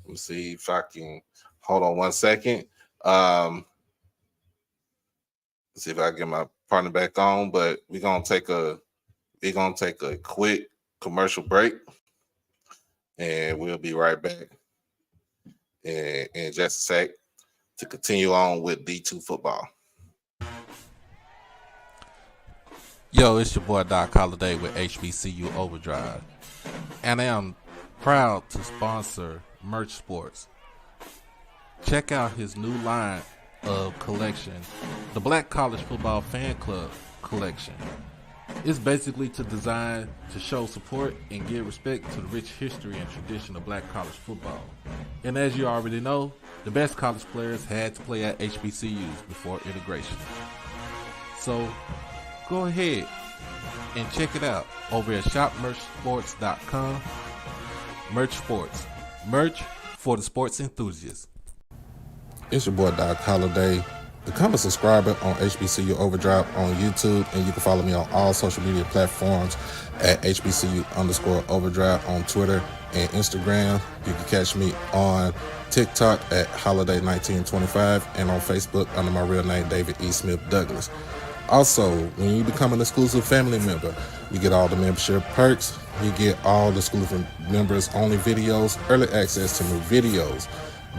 Let me see if I can hold on 1 second. See if I can get my partner back on, but we're gonna take a quick commercial break, and we'll be right back in just a sec to continue on with D2 football. Yo, it's your boy Doc Holliday with HBCU Overdrive, and I am proud to sponsor Merch Sports. Check out his new line of collection, the Black College Football Fan Club collection. It's basically designed to show support and give respect to the rich history and tradition of black college football. And as you already know, the best college players had to play at HBCUs before integration. So go ahead and check it out over at shopmerchsports.com. Merch Sports. Merch for the sports enthusiasts. It's your boy Doc Holliday. Become a subscriber on HBCU Overdrive on YouTube, and you can follow me on all social media platforms at HBCU_Overdrive on Twitter and Instagram. You can catch me on TikTok at Holiday1925 and on Facebook under my real name, David E. Smith Douglas. Also, when you become an exclusive family member, you get all the membership perks. You get all the exclusive members only videos, early access to new videos,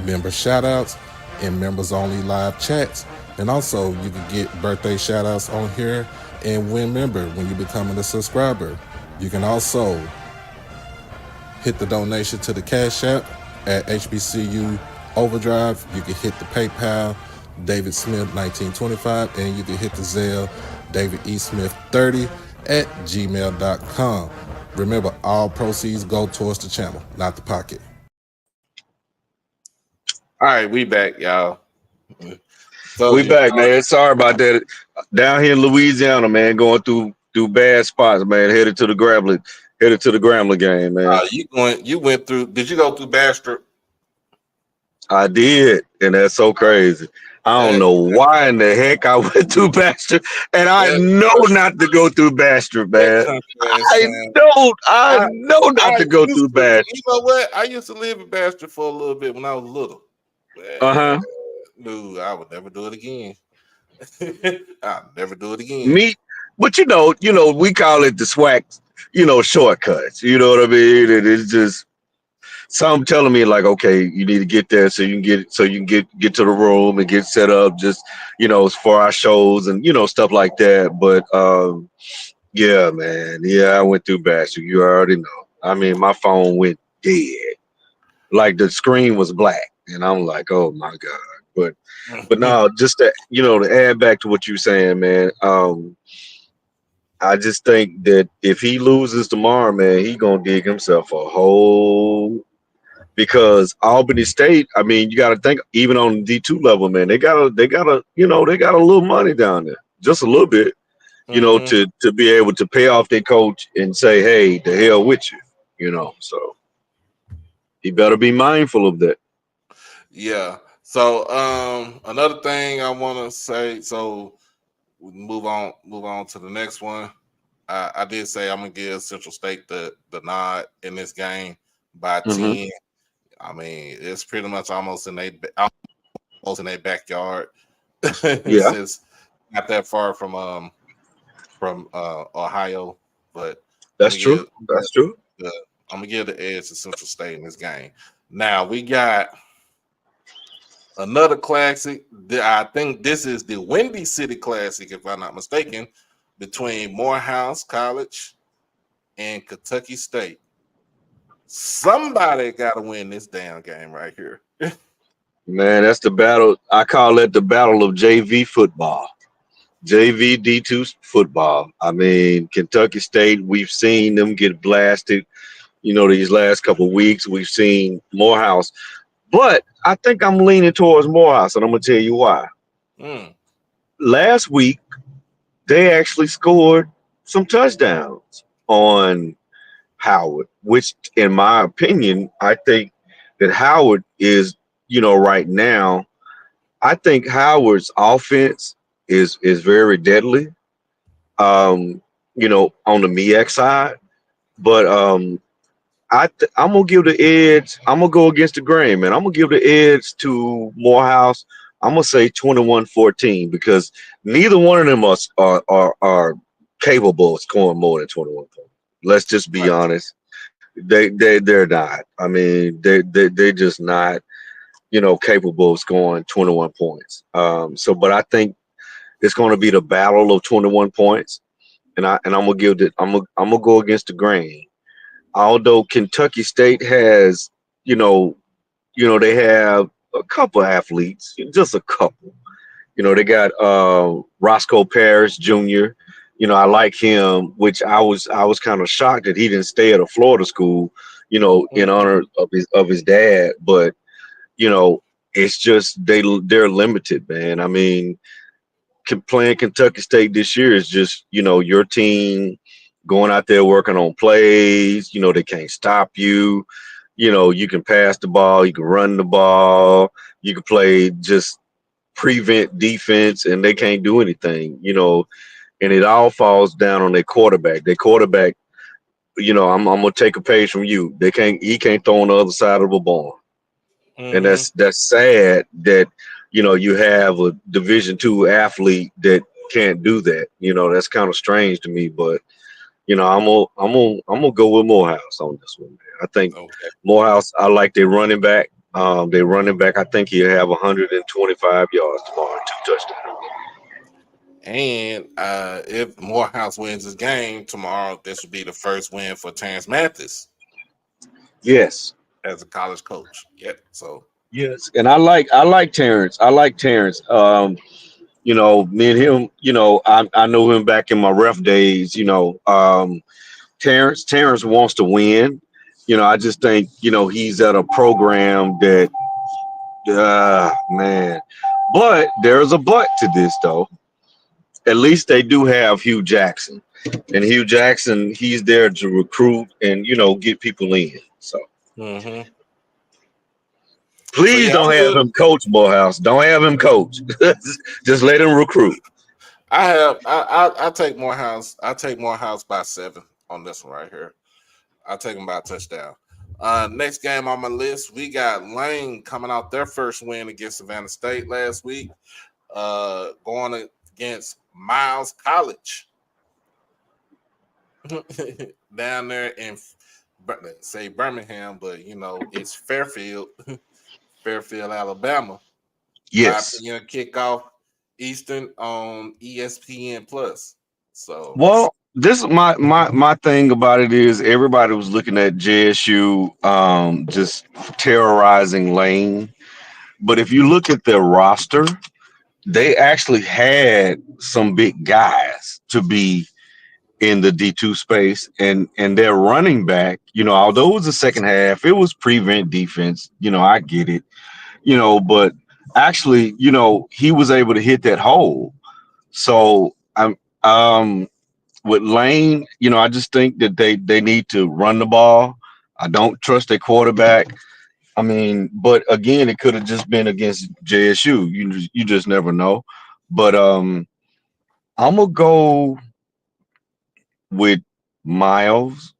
member shout outs, and members only live chats. And also you can get birthday shout outs on here and win member when you becoming a subscriber. You can also hit the donation to the Cash App at HBCU Overdrive. You can hit the PayPal, David Smith 1925, and you can hit the Zelle, David E. Smith 30 at gmail.com. Remember, all proceeds go towards the channel, not the pocket. All right, we back, y'all. So we back, man. Sorry about that. Down here in Louisiana, man, going through bad spots, man. Headed to the Grambling game, man. You went through. Did you go through Bastrop? I did, and that's so crazy. I don't know why in the heck I went through Bastrop, and I know not to go through Bastrop, man. I know not to go through Bastrop. You know what? I used to live in Bastrop for a little bit when I was little. No, I would never do it again. I'll never do it again. But you know, we call it the SWAC, shortcuts. You know what I mean? And it's just some telling me like, okay, you need to get there so you can get to the room and get set up just, for our shows and stuff like that. But yeah, man, I went through Bastrop. You already know. I mean, my phone went dead, like the screen was black, and I'm like, oh my god. But no, just to add back to what you're saying, man. I just think that if he loses tomorrow, man, he gonna dig himself a hole. Because Albany State, I mean, you got to think even on the D2 level, man, they got a little money down there, just a little bit, to be able to pay off their coach and say, hey, the hell with you, So he better be mindful of that. Yeah. So another thing I want to say, so we move on to the next one. I did say I'm gonna give Central State the nod in this game by 10. I mean, it's pretty much almost in their backyard. Yeah, It's not that far from Ohio, but that's true. That's true. I'm gonna give the edge to Central State in this game. Now we got another classic. I think this is the Windy City Classic, if I'm not mistaken, between Morehouse College and Kentucky State. Somebody got to win this damn game right here. Man, that's the battle. I call it the battle of JV football. JV D2 football. I mean, Kentucky State, we've seen them get blasted, these last couple of weeks. We've seen Morehouse. But I think I'm leaning towards Morehouse, and I'm going to tell you why. Last week, they actually scored some touchdowns on Howard, which in my opinion, I think that Howard is, right now, I think Howard's offense is very deadly, on the MEAC side. But I'm going to give the edge. I'm going to go against the grain, man. I'm going to give the edge to Morehouse. I'm going to say 21-14 because neither one of them are capable of scoring more than 21 points. Let's just be honest. They're not. I mean, they're just not, capable of scoring 21 points. But I think it's going to be the battle of 21 points, and I'm gonna go against the grain. Although Kentucky State has, they have a couple athletes, just a couple. They got Roscoe Parrish Jr. I like him, which I was kind of shocked that he didn't stay at a Florida school, in honor of his dad. But it's just they're limited, man. I mean, playing Kentucky State this year is just your team going out there working on plays. They can't stop you. You can pass the ball, you can run the ball, you can play just prevent defense, and they can't do anything. And it all falls down on their quarterback. Their quarterback, I'm gonna take a page from you. He can't throw on the other side of the ball. And that's sad that you have a Division II athlete that can't do that. That's kind of strange to me, but I'm gonna go with Morehouse on this one, man. I think Morehouse, I like their running back. They running back. I think he'll have 125 yards tomorrow, 2 touchdowns. And if Morehouse wins this game tomorrow, this would be the first win for Terrence Mathis Yes. as a college coach. Yep. So Yes. And I like Terrence. I like Terrence. Me and him, I know him back in my ref days, Terrence wants to win. I just think, he's at a program that man. But there's a but to this though. At least they do have Hugh Jackson. And Hugh Jackson, he's there to recruit and get people in. So mm-hmm. please don't have him coach Morehouse. Don't have him coach. Just let him recruit. I take Morehouse. I take Morehouse by 7 on this one right here. I'll take him by a touchdown. Next game on my list, we got Lane coming out their first win against Savannah State last week, going against Miles College down there in say Birmingham, but it's Fairfield, Alabama. Yes. 5 p.m. kickoff Eastern on ESPN Plus. So this is my thing about it is everybody was looking at JSU just terrorizing Lane. But if you look at their roster, they actually had some big guys to be in the D2 space, and their running back, although it was the second half, it was prevent defense, I get it, but actually, he was able to hit that hole. So I'm with Lane, I just think that they need to run the ball. I don't trust their quarterback. I mean, but again, it could have just been against JSU. You just never know. But I'm gonna go with Miles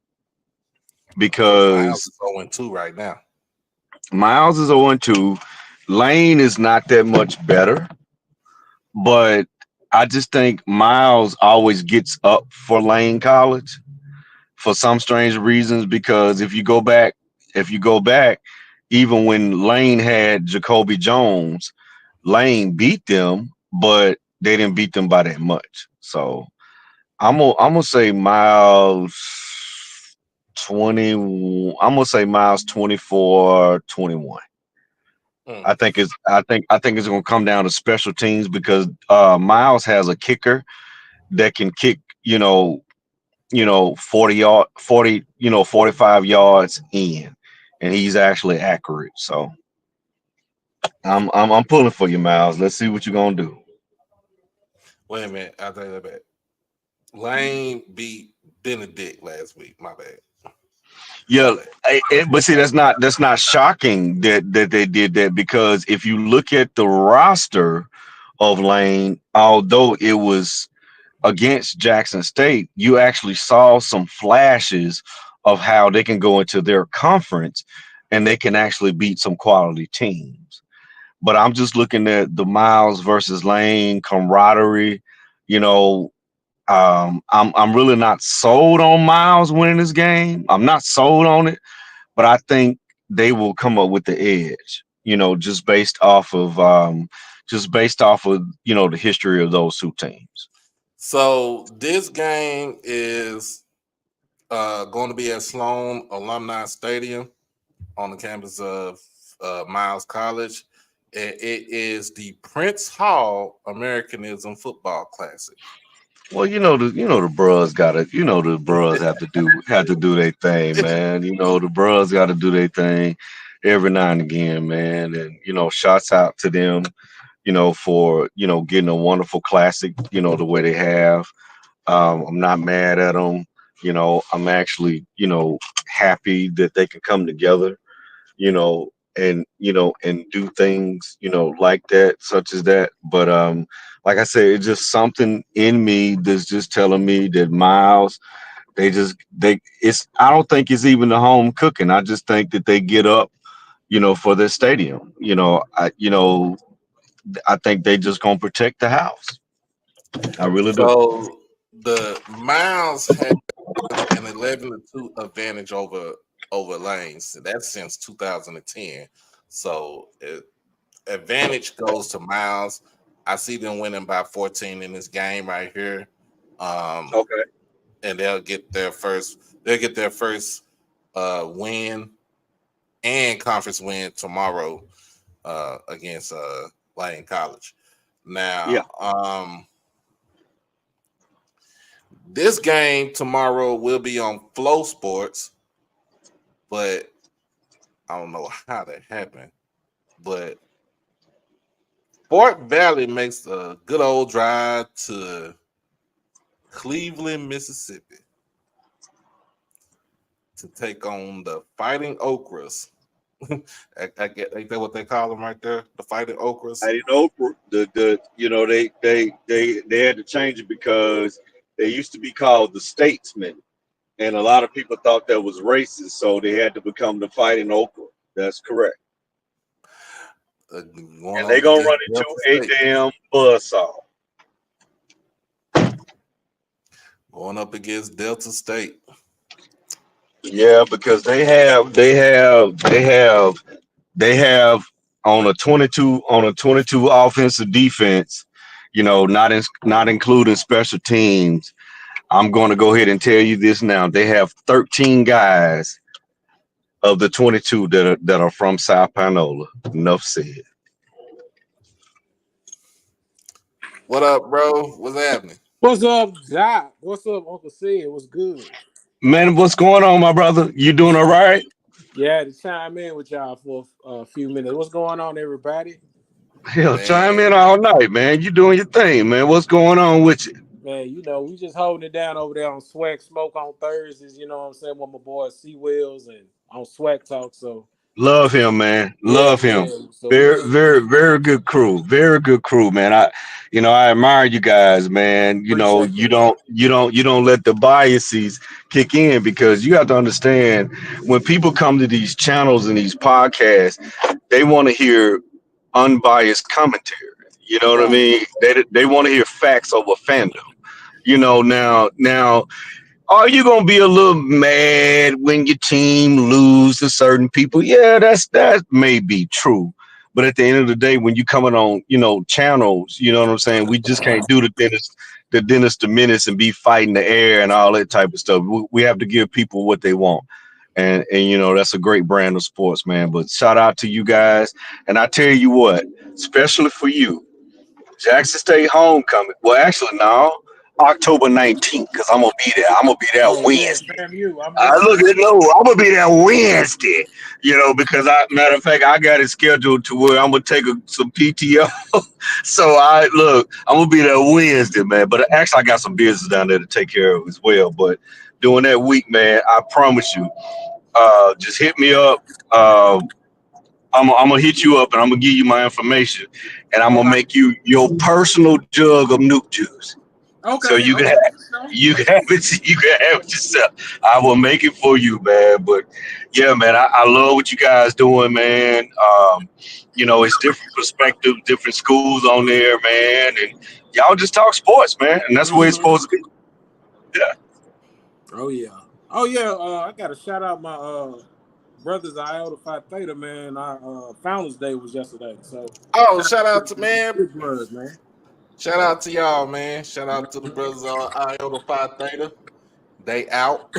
because Miles is 0-2 right now. Miles is 0-2. Lane is not that much better, but I just think Miles always gets up for Lane College for some strange reasons. Because if you go back, even when Lane had Jacoby Jones, Lane beat them, but they didn't beat them by that much. So I'm gonna say Miles 20. I'm gonna say Miles 24-21. I think it's gonna come down to special teams because Miles has a kicker that can kick 45 yards in, and he's actually accurate. So I'm pulling for you, Miles. Let's see what you're gonna do. Wait a minute, I'll take that back. Lane beat Benedict last week. My bad. Yeah, but see, that's not shocking that they did that, because if you look at the roster of Lane, although it was against Jackson State, you actually saw some flashes of how they can go into their conference and they can actually beat some quality teams. But I'm just looking at the Miles versus Lane camaraderie. I'm really not sold on Miles winning this game. I'm not sold on it, but I think they will come up with the edge. Just based off of the history of those two teams. So this game is going to be at Sloan Alumni Stadium on the campus of Miles College. And it is the Prince Hall Americanism Football Classic. Well, the bros have to do their thing, man. The bros got to do their thing every now and again, man. And shouts out to them, for getting a wonderful classic, the way they have. I'm not mad at them. I'm actually happy that they can come together, and do things, like that, such as that. But like I said, it's just something in me that's just telling me that Miles, I don't think it's even the home cooking. I just think that they get up, for their stadium. I think they just gonna protect the house. I really do. So the Miles has an 11-2 advantage over Lanes. That's since 2010. So advantage goes to Miles. I see them winning by 14 in this game right here. Okay. And they'll get their first win and conference win tomorrow against Lane College. Now, this game tomorrow will be on Flow Sports, but I don't know how that happened. But Fort Valley makes a good old drive to Cleveland, Mississippi to take on the Fighting Okras. I get, ain't that what they call them right there? The Fighting Okras. Fighting Okra. They had to change it because they used to be called the Statesmen, and a lot of people thought that was racist, so they had to become the Fighting Okra. That's correct. And they're gonna run into a damn buzzsaw. Going up against Delta State. Yeah, because they have on a 22 offensive defense, not including special teams. I'm going to go ahead and tell you this now. They have 13 guys of the 22 that are from South Panola. Enough said. What up, bro? What's happening? What's up, Doc? What's up, Uncle Sid? What's good? Man, what's going on, my brother? You doing all right? Yeah, to chime in with y'all for a few minutes. What's going on, everybody? Hell, chime in all night, man. You doing your thing, man. What's going on with you? Man, we just holding it down over there on SWAC Smoke on Thursdays, you know what I'm saying, with my boy C-Wells and on SWAC Talk. So love him, man. Love him. Yeah. So very good crew. Very good crew, man. I admire you guys, man. You don't let the biases kick in, because you have to understand, when people come to these channels and these podcasts, they want to hear unbiased commentary. You know what I mean? They want to hear facts over fandom. Now, are you gonna be a little mad when your team lose to certain people? Yeah, that may be true. But at the end of the day, when you coming on, channels, you know what I'm saying? We just can't do the Dennis the Menace and be fighting the air and all that type of stuff. We have to give people what they want. And that's a great brand of sports, man. But shout out to you guys. And I tell you what, especially for you, Jackson State homecoming. Well, actually, no, October 19th, because I'm gonna be there. I'm gonna be there Wednesday. I'm gonna be there Wednesday. Because matter of fact, I got it scheduled to where I'm gonna take some PTO. So I'm gonna be there Wednesday, man. But actually, I got some business down there to take care of as well. But during that week, man, I promise you, just hit me up. I'm gonna hit you up and I'm gonna give you my information, and I'm gonna make you your personal jug of nuke juice. Okay. So you can have it yourself. I will make it for you, man. But yeah, man, I love what you guys doing, man. It's different perspectives, different schools on there, man, and y'all just talk sports, man, and that's where it's supposed to be. Yeah. Oh yeah. I gotta shout out my brothers Iota Phi Theta, man. Our Founders Day was yesterday. So shout out to man. Brothers, man. Shout out to y'all, man. Shout out to the brothers on Iota Phi Theta. They out.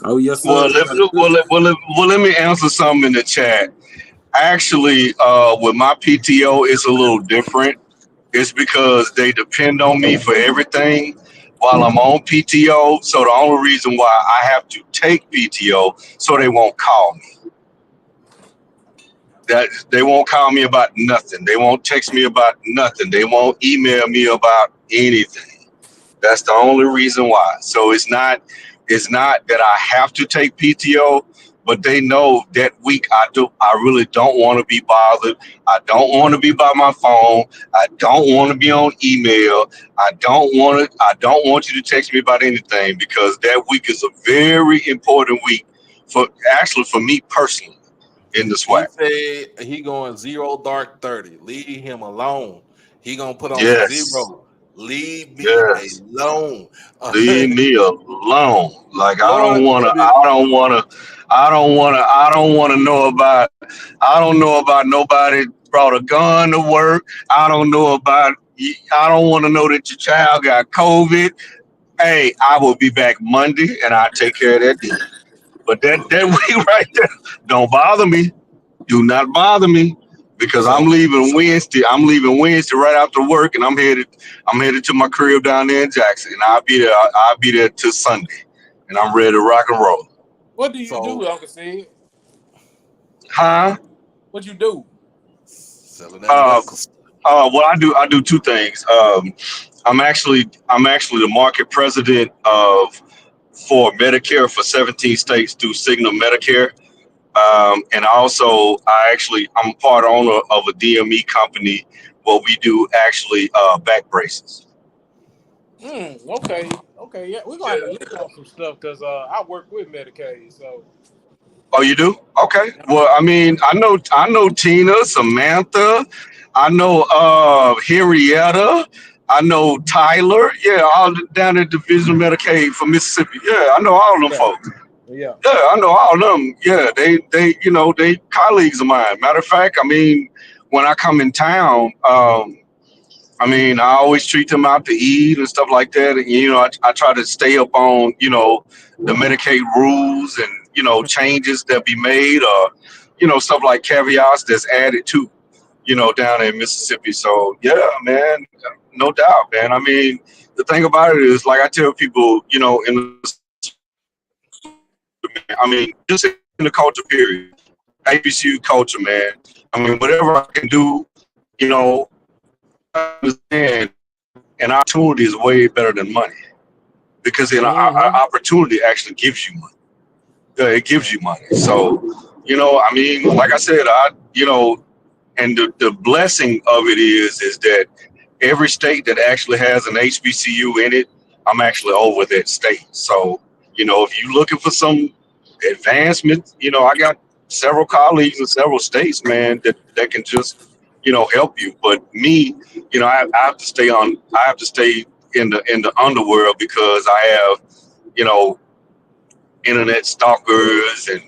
Oh yes, sir. Let me answer something in the chat. Actually, with my PTO, it's a little different. It's because they depend on me for everything while I'm on PTO. So the only reason why I have to take PTO, so they won't call me. That they won't call me about nothing. They won't text me about nothing. They won't email me about anything. That's the only reason why. So it's not that I have to take PTO, but they know that week I really don't want to be bothered. I don't want to be by my phone. I don't want to be on email. I don't want you to text me about anything, because that week is a very important week for me personally. In the SWAC. He said he going 0 dark 30. Leave him alone. He gonna put on 0. Leave me alone. Leave me alone. Like I don't wanna I don't want to know about. I don't know about nobody brought a gun to work. I don't know about. I don't want to know that your child got COVID. Hey, I will be back Monday, and I'll take care of that deal. But that week right there, don't bother me. Do not bother me because I'm So leaving Wednesday. I'm leaving Wednesday right after work, and I'm headed to my crib down there in Jackson, and I'll be there. I'll be there till Sunday, and I'm ready to rock and roll. What do you so do, Uncle Sid? Huh? What you do? selling that Uh, medical stuff. well, I do two things. I'm actually the market president for Medicare for 17 states through Cigna Medicare. And also, I'm part owner of a DME company where we do actually back braces. Okay. Yeah, we're gonna have to link on some stuff because I work with Medicaid, so Oh, you do? Okay. Well, I mean, I know Tina, Samantha, I know Henrietta, I know Tyler. Yeah, all down at Division of Medicaid for Mississippi. Yeah, I know all of them yeah, folks. yeah. Yeah, I know all of them. Yeah, they colleagues of mine. Matter of fact, I mean, when I come in town, I mean, I always treat them out to eat and stuff like that. And, I try to stay up on, the Medicaid rules and, changes that be made or, stuff like caveats that's added to, down in Mississippi. So, yeah, man, no doubt, man. I mean, the thing about it is, like I tell people, just in the culture period, HBCU culture, man. I mean, whatever I can do, you know, I understand an opportunity is way better than money because an opportunity actually gives you money. It gives you money. So, I mean, like I said, and the blessing of it is that every state that actually has an HBCU in it, I'm actually over that state. So, if you're looking for some advancement, I got several colleagues in several states, man, that can just, help you. But me, I have to stay in the underworld because I have, internet stalkers and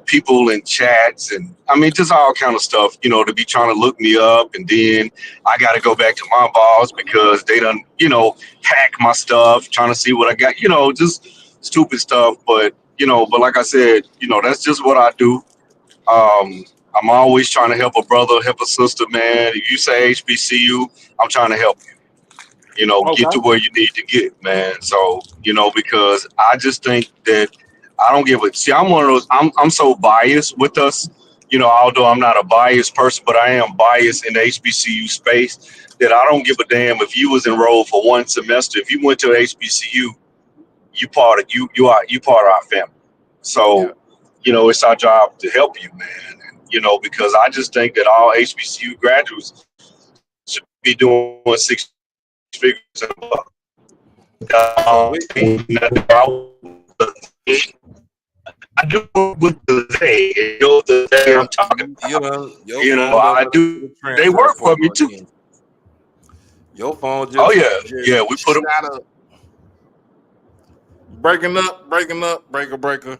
people in chats and I mean just all kind of stuff, to be trying to look me up, and then I got to go back to my boss because they done, hack my stuff, trying to see what I got, just stupid stuff. But but like I said, that's just what I do. I'm always trying to help a brother, help a sister, man. If you say HBCU, I'm trying to help you, get to Okay. where you need to get, man. So, because I just think that I don't give a see, I'm one of those I'm so biased with us, although I'm not a biased person, but I am biased in the HBCU space that I don't give a damn if you was enrolled for one semester. If you went to HBCU, you part of our family. Yeah. So, it's our job to help you, man. And, because I just think that all HBCU graduates should be doing 6 figures and above. So we I do with the they. The they I'm talking about. your phone I never do. They transfer work for me forward too. again. Your phone just Oh yeah. We put them. shot up. Breaking up, breaker.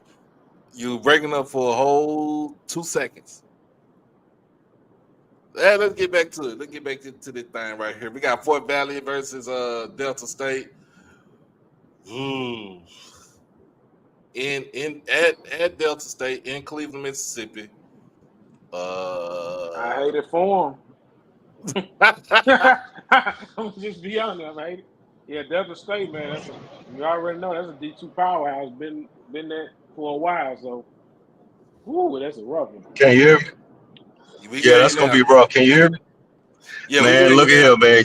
You breaking up for a whole 2 seconds. Let's get back to it. Let's get back to this thing right here. We got Fort Valley versus Delta State. At Delta State in Cleveland, Mississippi. I hate it for him. I'm just be honest, I hate it. Yeah, Delta State, man. You already know that's a D2 powerhouse. Been there for a while, so that's a rough one. Can you hear me? We Yeah, hear you that's gonna now. be rough. Can you hear me? Yeah, we Man, hear look you at now. here, man.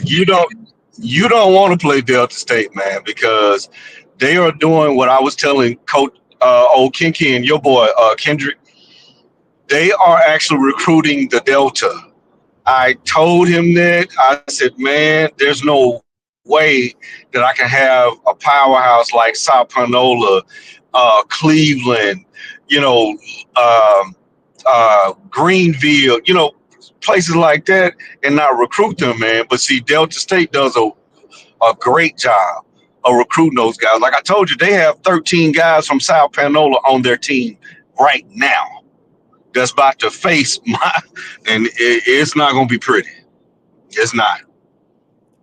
You don't want to play Delta State, man, because they are doing what I was telling Coach old Kinky and your boy Kendrick. They are actually recruiting the Delta. I told him that. I said, man, there's no way that I can have a powerhouse like South Panola, Cleveland, you know, Greenville, places like that, and not recruit them, man. But see, Delta State does a great job of recruiting those guys. Like I told you, they have 13 guys from South Panola on their team right now that's about to face and it's not going to be pretty. It's not.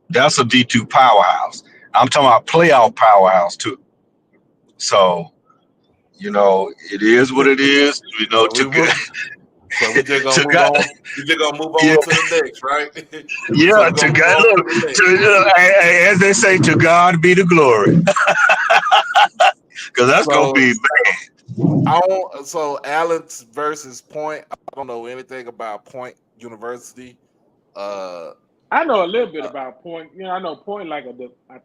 That's a D2 powerhouse. I'm talking about playoff powerhouse too. So, it is what it is. So we just gonna move on. We just gonna move on to the next, right? Yeah, to God, as they say, to God be the glory. Because that's gonna be bad. So Allen versus Point. I don't know anything about Point University. I know a little bit about Point. I know Point I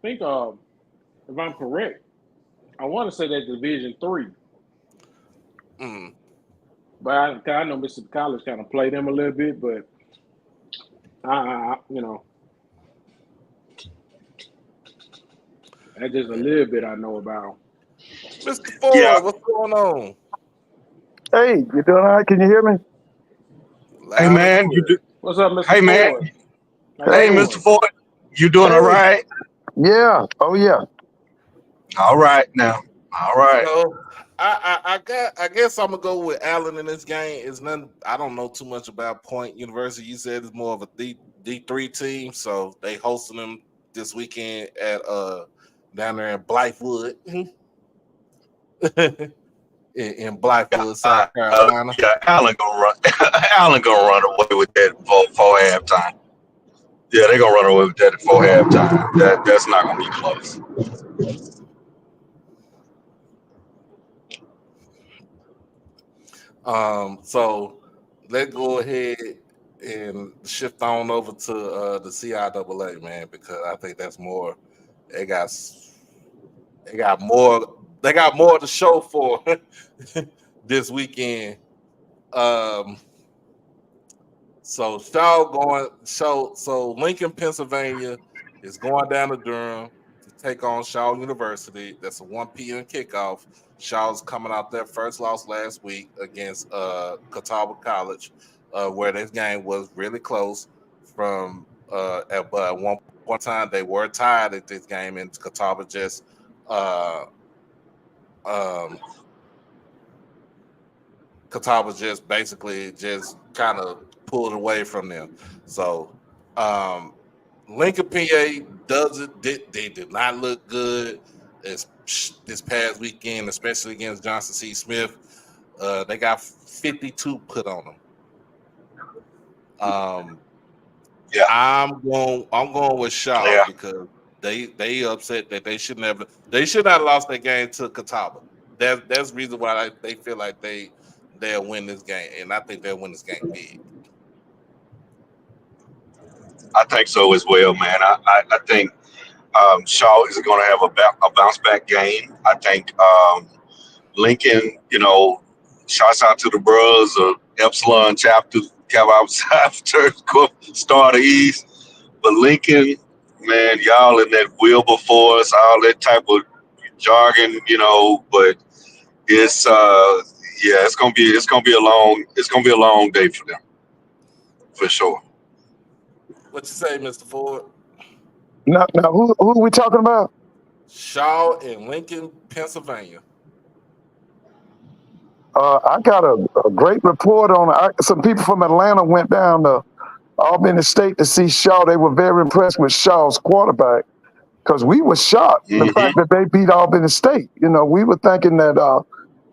think if I'm correct, I want to say that's Division III. But I know Mississippi College kind of played them a little bit, but that's just a little bit I know about. Mr. Ford, what's going on? Hey, you doing all right? Can you hear me? Hey, man. What's up, Mr. Hey, Ford? man. Hey, Mr. Ford. You doing all right? Yeah. Oh, yeah. All right now. All right. I guess I'm gonna go with Allen in this game. I don't know too much about Point University. You said it's more of a D3 team, so they hosting them this weekend at down there in Blythewood. in Blythewood, South Carolina. Yeah, Allen gonna run. Allen gonna run away with that before halftime. Yeah, they're gonna run away with that before halftime. That's not gonna be close. So let's go ahead and shift on over to the CIAA, man, because I think that's more. They got more to show for this weekend. So Lincoln, Pennsylvania is going down to Durham to take on Shaw University. That's a 1 p.m. kickoff. Shaw's coming out their first loss last week against Catawba College, where this game was really close. At one point in time, they were tied at this game, and Catawba just basically kind of pulled away from them. So Lincoln, PA they did not look good this past weekend, especially against Johnson C. Smith. They got 52 put on them. Yeah, I'm going with Shaw because they upset that they should not have lost that game to Catawba. That's the reason why they feel like they'll win this game, and I think they'll win this game big. I think so as well, man. I think Shaw is going to have a bounce back game. I think Lincoln, shouts out to the Bros of Epsilon chapter, Star of the East. But Lincoln, man, y'all in that Wilberforce, all that type of jargon, but it's it's gonna be a long day for them, for sure. What you say, Mr. Ford? Now who are we talking about? Shaw in Lincoln, Pennsylvania. I got a great report on some people from Atlanta went down to Albany State to see Shaw. They were very impressed with Shaw's quarterback because we were shocked the fact that they beat Albany State. We were thinking that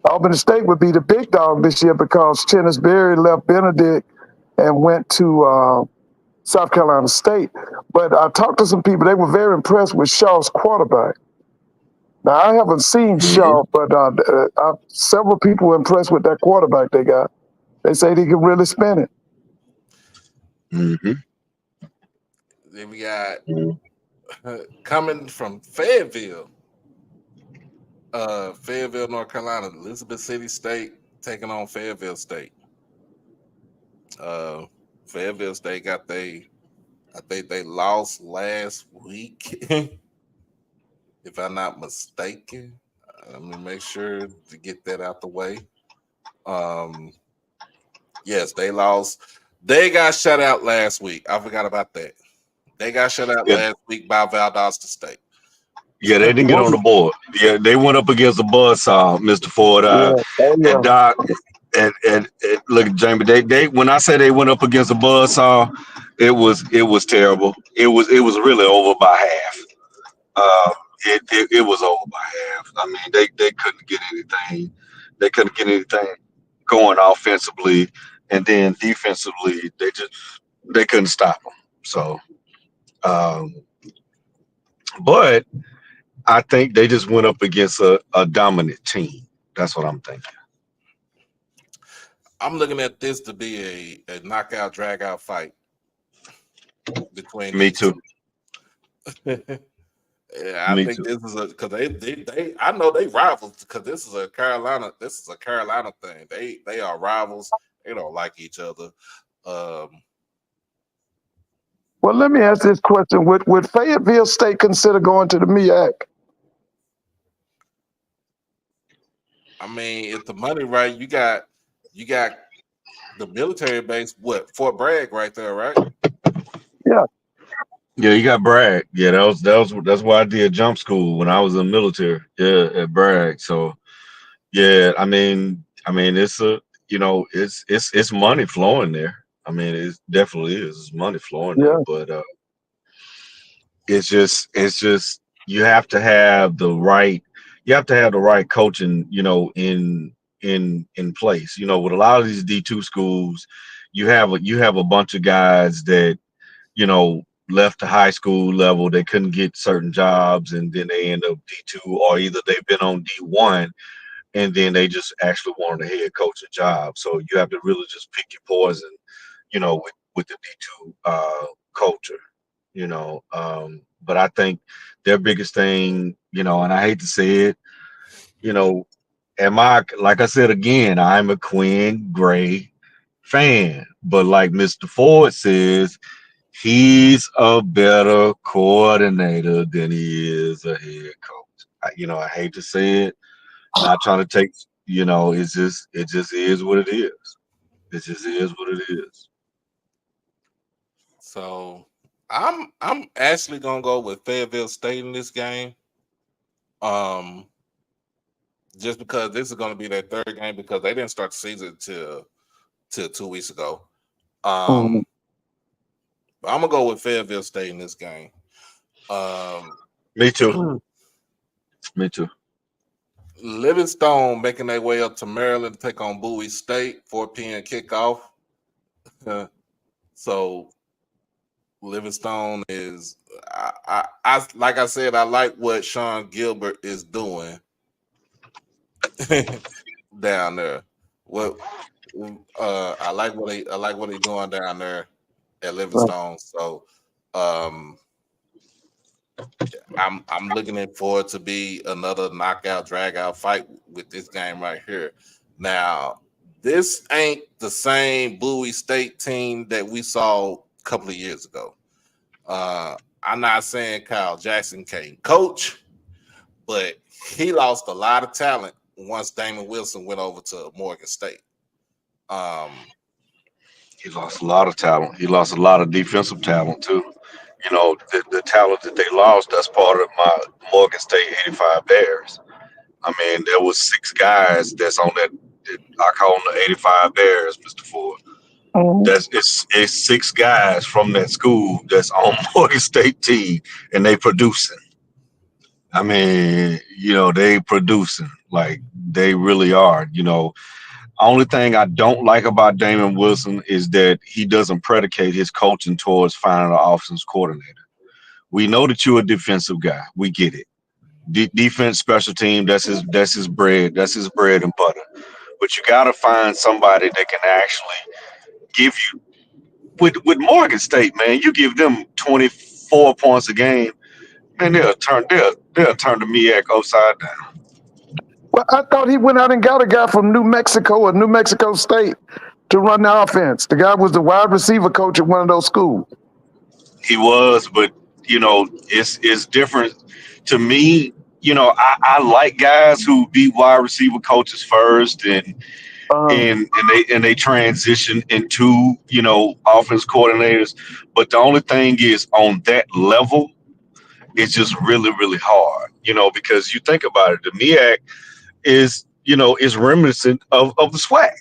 Albany State would be the big dog this year because Chennis Berry left Benedict and went to South Carolina State. But I talked to some people. They were very impressed with Shaw's quarterback. Now, I haven't seen Shaw, but several people were impressed with that quarterback they got. They say he can really spin it. Mm-hmm. Then we got coming from Fayetteville, North Carolina, Elizabeth City State taking on Fayetteville State. Fayetteville State I think they lost last week. If I'm not mistaken, let me make sure to get that out the way. Yes, they lost. They got shut out last week. I forgot about that. They got shut out last week by Valdosta State. Yeah, they didn't get on the board. Yeah, they went up against the buzzsaw, Mr. Ford. Yeah. Oh And yeah. Doc, and look, Jamie, they when I say they went up against the buzzsaw, it was terrible. It was really over by half. Uh, it was over by half. I mean, they couldn't get anything. They couldn't get anything going offensively, and then defensively, they couldn't stop them. So, um, but I think they just went up against a dominant team. That's what I'm thinking. I'm looking at this to be a knockout, drag out fight between Me these too. two. Yeah, I Me think too. this is a because they I know they rivals because this is a Carolina thing. They are rivals. They don't like each other. Um, Well, let me ask this question: Would Fayetteville State consider going to the MEAC? I mean, if the money right, you got the military base. What Fort Bragg right there, right? Yeah. Yeah, you got Bragg. Yeah, that's why I did jump school when I was in the military. Yeah, at Bragg. So yeah, I mean, it's money flowing there. I mean, it definitely is. It's money flowing there, Yeah. but it's just you have to have the right coaching, in place. With a lot of these D2 schools, you have a bunch of guys that you know, left the high school level, they couldn't get certain jobs, and then they end up D2, or either they've been on D1, and then they just actually wanted a head coaching job. So you have to really just pick your poison, with the D2 culture, But I think their biggest thing, and I hate to say it, you know, like I said again, I'm a Quinn Gray fan, but like Mr. Ford says, he's a better coordinator than he is a head coach. I hate to say it. Not trying to take, it just is what it is. It just is what it is. So I'm actually gonna go with Fayetteville State in this game. Um, just because this is gonna be their third game because they didn't start the season till 2 weeks ago. Mhm. But I'm gonna go with Fayetteville State in this game. Me too. Me too. Livingstone making their way up to Maryland to take on Bowie State, 4 p.m. kickoff. So Livingstone is, I like I said, I like what Sean Gilbert is doing down there. What I like what he doing down there at Livingstone. So I'm looking forward to be another knockout, drag out fight with this game right here. Now, this ain't the same Bowie State team that we saw a couple of years ago. I'm not saying Kyle Jackson can't coach, but he lost a lot of talent once Damon Wilson went over to Morgan State. He lost a lot of talent. He lost a lot of defensive talent too. The talent that they lost, that's part of my Morgan State 85 Bears. I mean, there was 6 guys that's on that I call them the 85 Bears, Mr. Ford. Mhm. It's 6 guys from that school that's on Morgan State team, and they producing. I mean, they producing like they really are. Only thing I don't like about Damon Wilson is that he doesn't predicate his coaching towards finding an offense coordinator. We know that you're a defensive guy. We get it. Defense, special team, that's his bread. That's his bread and butter. But you got to find somebody that can actually give you. With Morgan State, man, you give them 24 points a game, man, they'll turn the MEAC upside down. Well, I thought he went out and got a guy from New Mexico or New Mexico State to run the offense. The guy was the wide receiver coach at one of those schools. He was, but it's different to me. I like guys who be wide receiver coaches first, and Um, and they transition into offense coordinators. But the only thing is, on that level, it's just really, really hard, because you think about it, the MEAC is reminiscent of the SWAC,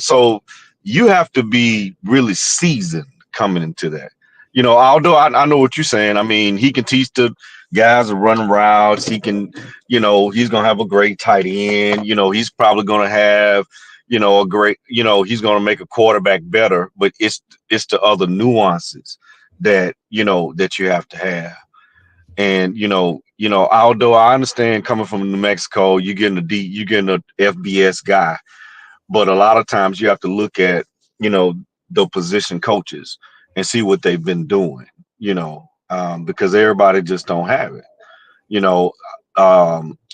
so you have to be really seasoned coming into that. Although I know what you're saying. I mean, he can teach the guys to run routes. He can, he's gonna have a great tight end. He's probably gonna have, a great, he's gonna make a quarterback better. But it's the other nuances that that you have to have. And although I understand coming from New Mexico, you're getting a FBS guy, but a lot of times you have to look at the position coaches and see what they've been doing, because everybody just don't have it. you know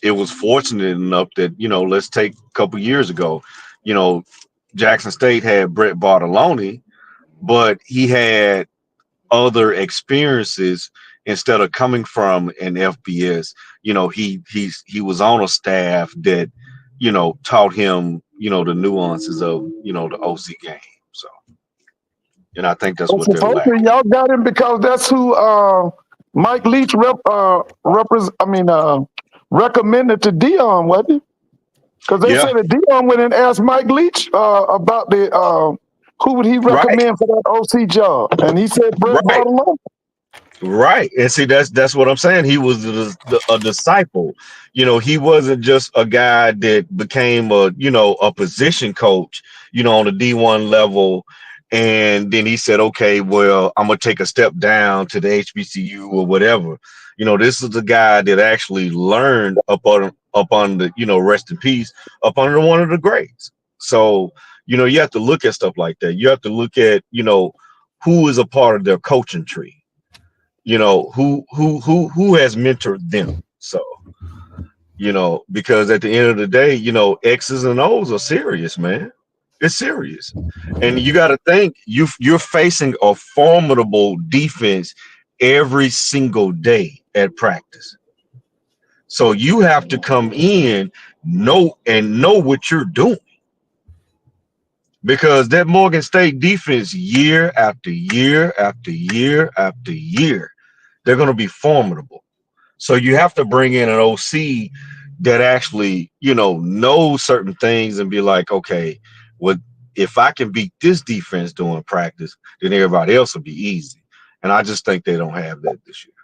it was fortunate enough that let's take a couple years ago, Jackson State had Brett Bartoloni, but he had other experiences. Instead of coming from an FBS, he was on a staff that taught him the nuances of the OC game. So, and I think that's Well, what they're supposedly lacking. y'all got him because that's who Mike Leach recommended to Dion, wasn't it? Because they Yeah, said that Dion went and asked Mike Leach about who would he right, recommend for that OC job, and he said Brett right. Bartolone. Right. And see, that's what I'm saying. He was a disciple. He wasn't just a guy that became a position coach, on the D1 level. And then he said, okay, well, I'm going to take a step down to the HBCU or whatever. This is the guy that actually learned up on the, rest in peace, up under one of the greats. So, you have to look at stuff like that. You have to look at, who is a part of their coaching tree, who has mentored them. So because at the end of the day, X's and O's are serious, man. It's serious. And you got to think you're facing a formidable defense every single day at practice. So you have to come in, know what you're doing, because that Morgan State defense, year after year after year after year, they're going to be formidable. So you have to bring in an OC that actually, knows certain things and be like, okay, well, if I can beat this defense during practice, then everybody else will be easy. And I just think they don't have that this year.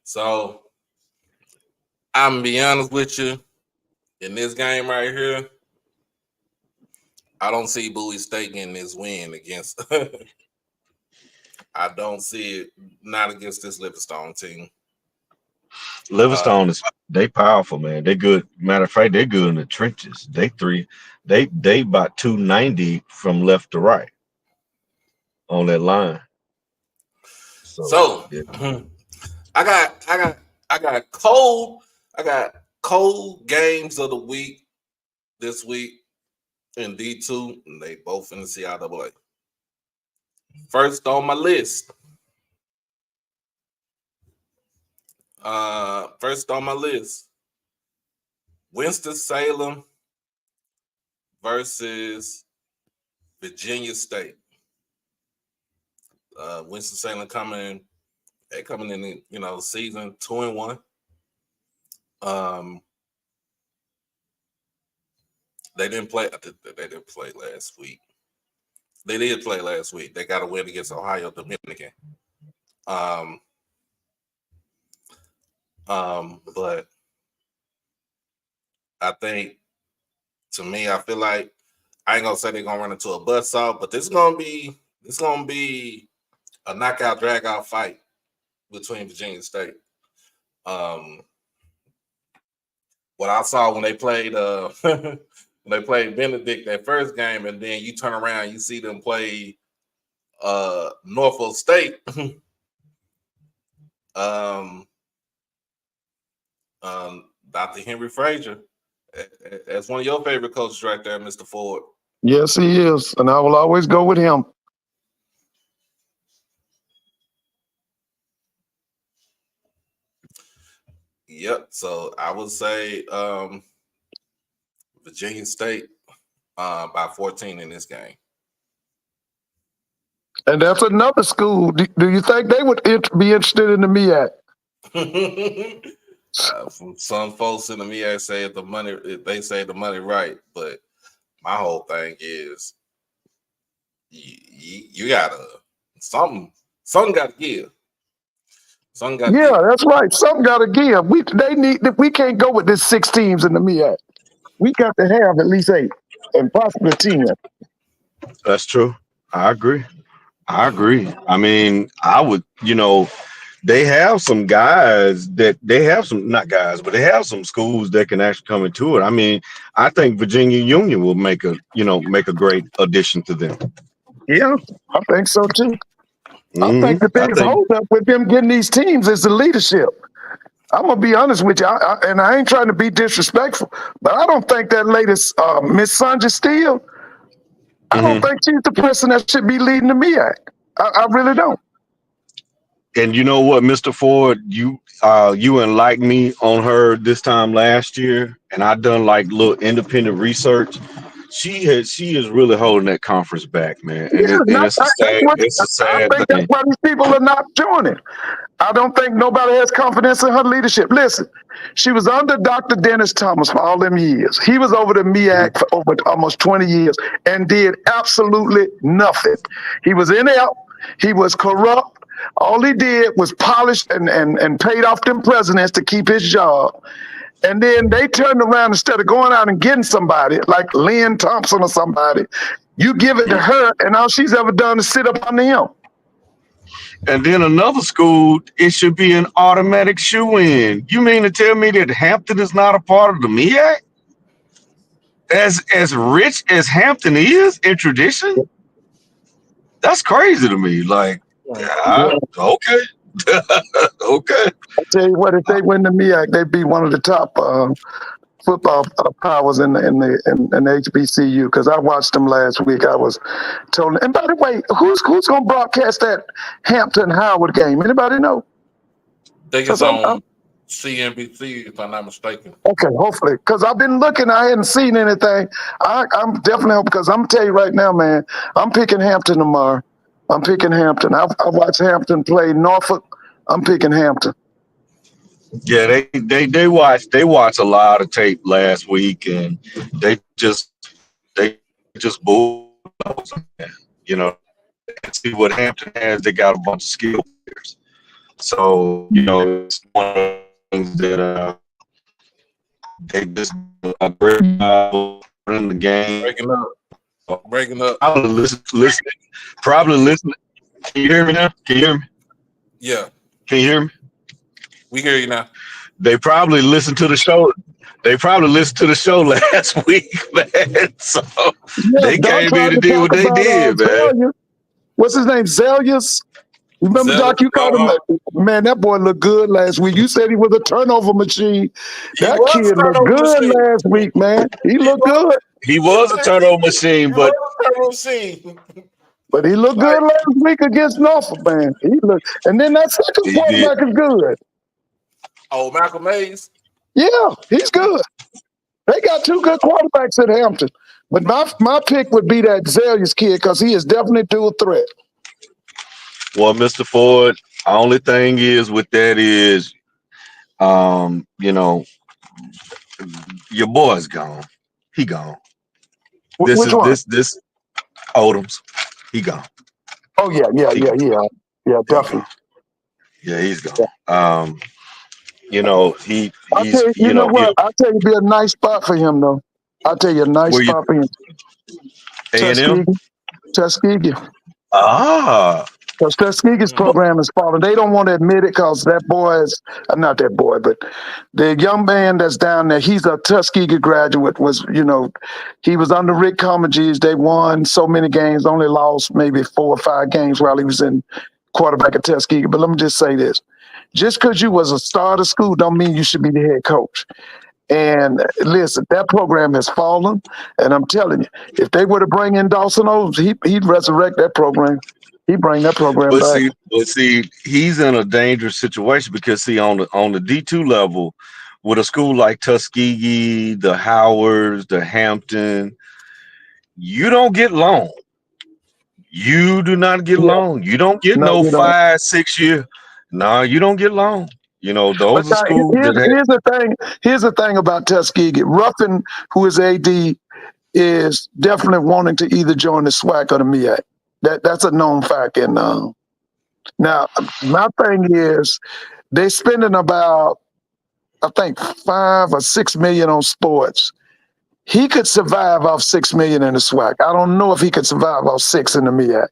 So I'm gonna be honest with you. In this game right here, I don't see Bowie State getting this win against. I don't see it, not against this Livingstone team. Livingstone they powerful, man. They good. Matter of fact, they're good in the trenches. They about 290 from left to right on that line. So yeah. I got cold games of the week this week in D2, and they both in the CIAA. First on my list. Winston-Salem versus Virginia State. Winston-Salem coming in the season 2-1. They didn't play last week. They did play last week. They got a win against Ohio Dominican. But I think, to me, I feel like I ain't gonna say they're gonna run into a buzzsaw, but this is gonna be a knockout, drag out fight between Virginia State. What I saw when they played when they played Benedict that first game, and then you turn around, you see them play Norfolk State. Dr. Henry Frazier, that's one of your favorite coaches right there, Mr. Ford. Yes, he is, and I will always go with him. Yep. So I would say Virginia State by 14 in this game. And that's another school. Do you think they would be interested in the MEAC? From some folks in the MEAC say the money, they say the money right, but my whole thing is you gotta something gotta give. Something gotta give. That's right. Something gotta give. We can't go with this 6 teams in the MEAC. We got to have at least 8 and possibly 10. That's true. I agree. I mean, I would, they have some guys that they have some, not guys, but they have some schools that can actually come into it. I mean, I think Virginia Union will make a great addition to them. Yeah, I think so too. I think the biggest holdup with them getting these teams is the leadership. I'm gonna be honest with you, and I ain't trying to be disrespectful, but I don't think that latest Miss Sonja Steele, I don't think she's the person that should be leading the MEAC. I really don't. And you know what, Mr. Ford, you enlightened me on her this time last year, and I done like little independent research. She is really holding that conference back, man. And it's a sad I think that's why these people are not joining. I don't think nobody has confidence in her leadership. Listen, she was under Dr. Dennis Thomas for all them years. He was over the MEAC for over almost 20 years and did absolutely nothing. He was inept. He was corrupt. All he did was polish and paid off them presidents to keep his job. And then they turned around, instead of going out and getting somebody like Lynn Thompson or somebody, you give it to her, and all she's ever done is sit up under him. And then another school, it should be an automatic shoe-in. You mean to tell me that Hampton is not a part of the MEAC? As rich as Hampton is in tradition? That's crazy to me. Like, okay. Okay. I tell you what, if they win the MEAC, they'd be one of the top football powers in the HBCU. Because I watched them last week. I was told. And by the way, who's going to broadcast that Hampton Howard game? Anybody know? I think it's on CNBC, if I'm not mistaken. Okay, hopefully, because I've been looking. I hadn't seen anything. I'm definitely, because I'm telling you right now, man, I'm picking Hampton tomorrow. I'm picking Hampton. I watched Hampton play Norfolk. I'm picking Hampton. Yeah, they watched a lot of tape last week, and they just bulldozed, see what Hampton has. They got a bunch of skilled players, so it's one of the things that they just a great job in the game. Breaking up. Probably listening. Can you hear me now? Can you hear me? Yeah. Can you hear me? We hear you now. They probably listened to the show. Last week, man. So they came in to do what they did, man. What's his name? Zelius? Remember, Doc, you called him, man, that boy looked good last week. You said he was a turnover machine. That kid looked good last week, man. He looked good. He was a turnover machine, but he looked good last week against Norfolk, man. He looked, and then that second quarterback is good. Oh, Malcolm Mays? Yeah, he's good. They got 2 good quarterbacks at Hampton. But my pick would be that Zelius kid, because he is definitely dual threat. Well, Mr. Ford, only thing is with that is, your boy's gone. He gone. This Odoms. He gone. Oh yeah, definitely. Yeah, he's gone. He's I'll tell you, it'd be a nice spot for him, though. I'll tell you, a nice spot for him. A&M? Tuskegee. Because Tuskegee's program is falling. They don't want to admit it because that boy is, not that boy, but the young man that's down there, he's a Tuskegee graduate, he was under Rick Comagese. They won so many games, only lost maybe 4 or 5 games while he was in quarterback at Tuskegee. But let me just say this. Just because you was a star of school don't mean you should be the head coach. And listen, that program has fallen. And I'm telling you, if they were to bring in Dawson Owens, he'd resurrect that program. He bring that program back. See, he's in a dangerous situation because on the D2 level, with a school like Tuskegee, the Howards, the Hampton, you don't get long. You do not get Yeah. loan. You don't get No, no you don't. 5-6 year. No, you don't get loan. You know, But those are now, schools that have, here's the thing. Here's the thing about Tuskegee. Ruffin, who is AD, is definitely wanting to either join the SWAC or the MEAC. That's a known fact. And now, my thing is, they're spending about, I think, 5 or 6 million on sports. He could survive off 6 million in the SWAC. I don't know if he could survive off 6 in the MEAC.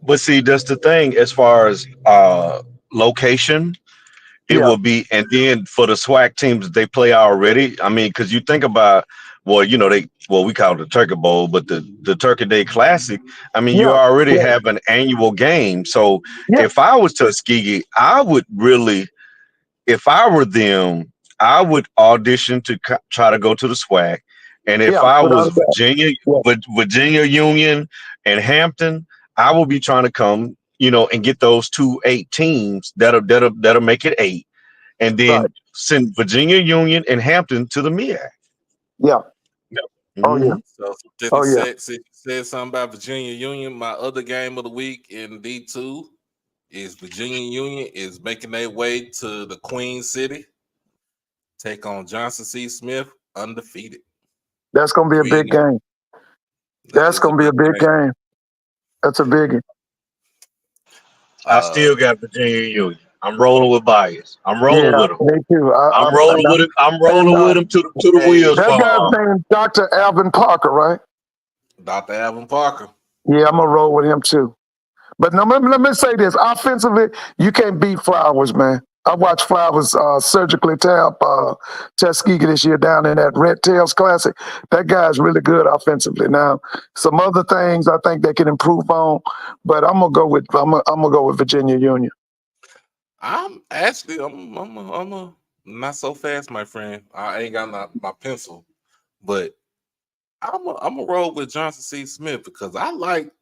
but see, that's the thing as far as location. It Yeah, will be, and then for the SWAC teams that they play already. I mean, because you think about, well, you know, we call it the Turkey Bowl, but the Turkey Day Classic. I mean, you yeah, already yeah, have an annual game. So yeah, if I was Tuskegee, I would really, if I were them, I would audition to try to go to the SWAC. And if yeah, I without was a doubt. Yeah, Virginia Union and Hampton, I would be trying to come, you know, and get those 2 8 teams that'll make it 8, and right. then send Virginia Union and Hampton to the MEAC. Yeah. Oh, yeah. Mhm. So since Oh, yeah. you said something about Virginia Union, my other game of the week in D2 is Virginia Union is making their way to the Queen City, take on Johnson C. Smith, undefeated. That's going to be a big 3-0. game. That That's is a going to be a big big game. game. That's a biggie. I still got Virginia Union. I'm rolling with bias. I'm rolling Yeah, with them. me too. I'm rolling with it. I'm And rolling with them to the Hey, wheels that fall guy's off. named Dr. Alvin Parker, right? Dr. Alvin Parker. Yeah, I'm going to roll with him too. But no, let me say this. Offensively, you can't beat Flowers, man. I watched Flowers surgically tap Tuskegee this year down in that Red Tails Classic. That guy's really good offensively. Now, some other things I think they can improve on, but I'm gonna go with Virginia Union. I'm actually I'm not so fast, my friend. I ain't got my pencil, but I'm a roll with Johnson C. Smith because I like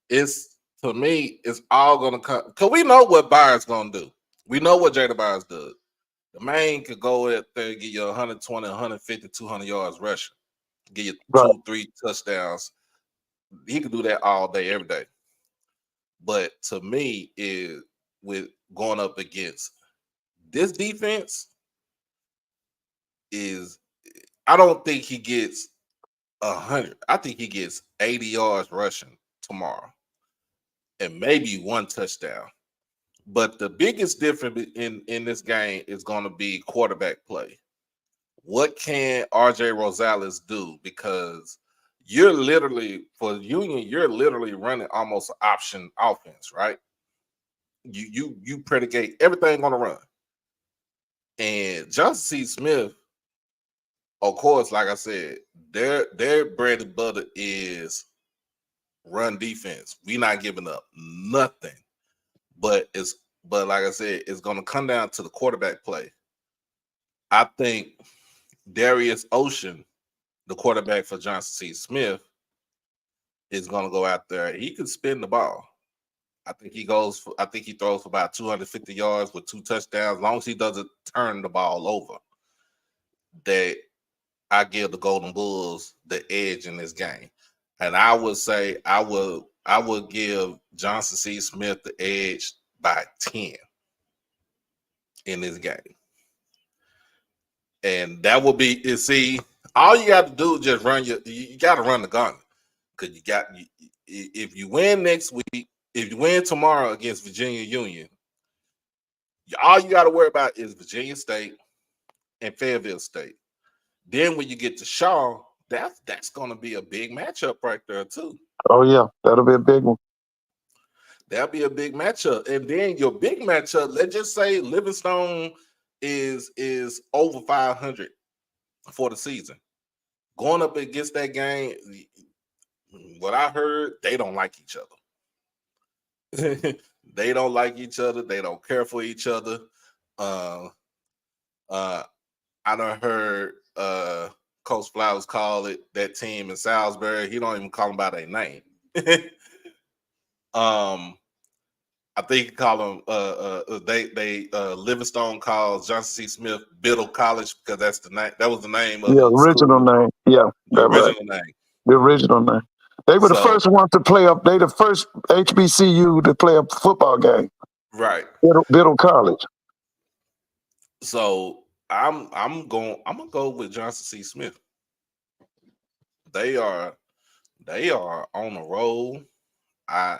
it's to me it's all gonna come because we know what Byers gonna do. We know what Jada Byers does. The man could go out there and get you 120, 150, 200 yards rushing, get you Right. 2-3 touchdowns. He could do that all day, every day. But to me, is with going up against this defense is I don't think he gets 100. I think he gets 80 yards rushing tomorrow and maybe one touchdown. But the biggest difference in this game is going to be quarterback play. What can RJ Rosales do? Because you're literally for Union, you're literally running almost an option offense, right? You predicate everything on the run. And Johnson C. Smith, of course, like I said, their bread and butter is run defense. We not giving up nothing. But like I said, it's gonna come down to the quarterback play. I think Darius Ocean, the quarterback for Johnson C. Smith, is gonna go out there. He can spin the ball. I think he throws for about 250 yards with 2 touchdowns, as long as he doesn't turn the ball over. That I give the Golden Bulls the edge in this game. And I would say I would give Johnson C. Smith the edge by 10 in this game. And that will be all you got to do is just you got to run the gauntlet. Because if you win next week, if you win tomorrow against Virginia Union, all you got to worry about is Virginia State and Fayetteville State. Then when you get to Shaw, that's going to be a big matchup right there too. Oh yeah, that'll be a big one. That'll be a big matchup. And then your big matchup, let's just say Livingstone is over 500 for the season. Going up against that game, what I heard, they don't like each other. They don't like each other. They don't care for each other. I done heard Coach Flowers call it that team in Salisbury. He don't even call them by their name. I think he call them Livingstone calls Johnson C. Smith Biddle College because that's the name. That was the name of Yeah, the original school. name. Yeah, The that's right. original name. The original name. They were the So first ones to play up. They the first HBCU to play a football game. right. Biddle College. So I'm gonna go with Johnson C. Smith. They are on a roll. I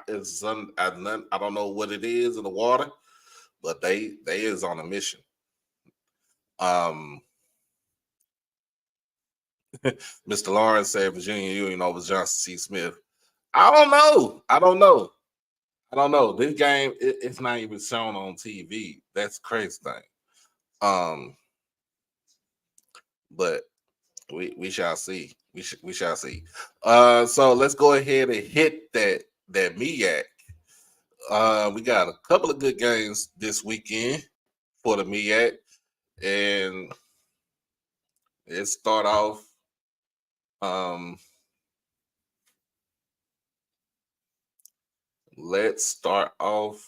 it's some I don't know what it is in the water, but they is on a mission. Mr. Lawrence said Virginia Union over Johnson C. Smith. I don't know. This game, it's not even shown on TV. That's the crazy thing. But we shall see. We shall see. So let's go ahead and hit that MEAC. We got a couple of good games this weekend for the MEAC, and let's start off. Let's start off.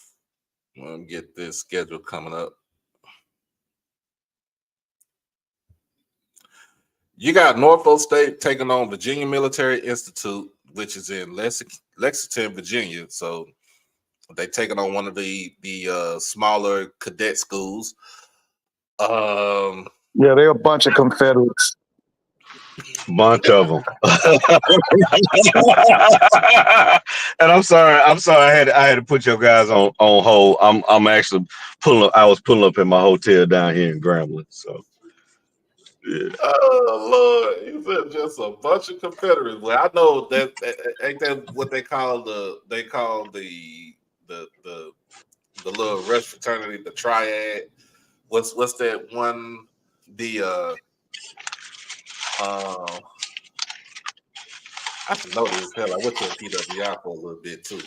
Let me get this schedule coming up. You got Norfolk State taking on Virginia Military Institute, which is in Lexington, Virginia. So they taking on one of the smaller cadet schools. Yeah, they're a bunch of Confederates. Bunch of them. And I'm sorry. I had to put your guys on hold. I'm actually I was pulling up in my hotel down here in Grambling. So yeah. Oh Lord, you said just a bunch of Confederates. Well, I know that ain't that what they call the little rush fraternity, the triad. What's that one? I should know this. Hell, I went to a PWI for a little bit too.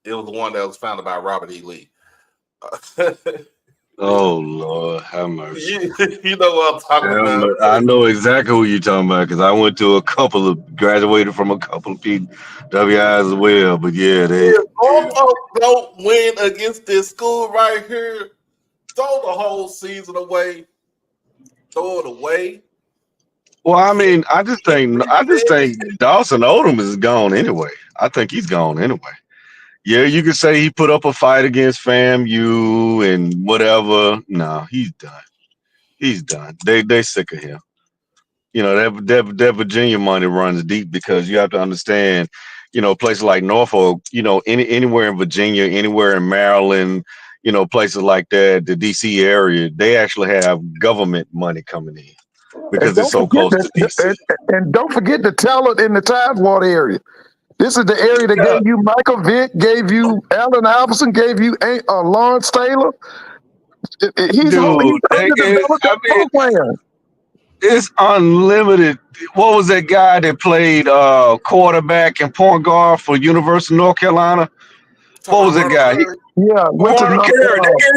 It was the one that was founded by Robert E. Lee. Oh Lord, have mercy. You know what I'm talking about. I know exactly who you're talking about because I went to graduated from a couple of PWIs as well. But yeah, If Norfolk don't win against this school right here, throw the whole season away. Throw it away. Well, I mean, I just think Dawson Odom is gone anyway. I think he's gone anyway. Yeah, you could say he put up a fight against FAMU and whatever. No, he's done. He's done. They sick of him. You know, that Virginia money runs deep because you have to understand, places like Norfolk, anywhere in Virginia, anywhere in Maryland, places like that, the DC area, they actually have government money coming in because it's so close to DC. And don't forget the talent in the Tidewater area. This is the area that gave you Michael Vick, gave you Allen Iverson, gave you Lawrence Taylor. He's underdeveloped program. It's unlimited. What was that guy that played quarterback and point guard for University of North Carolina? What was that guy? They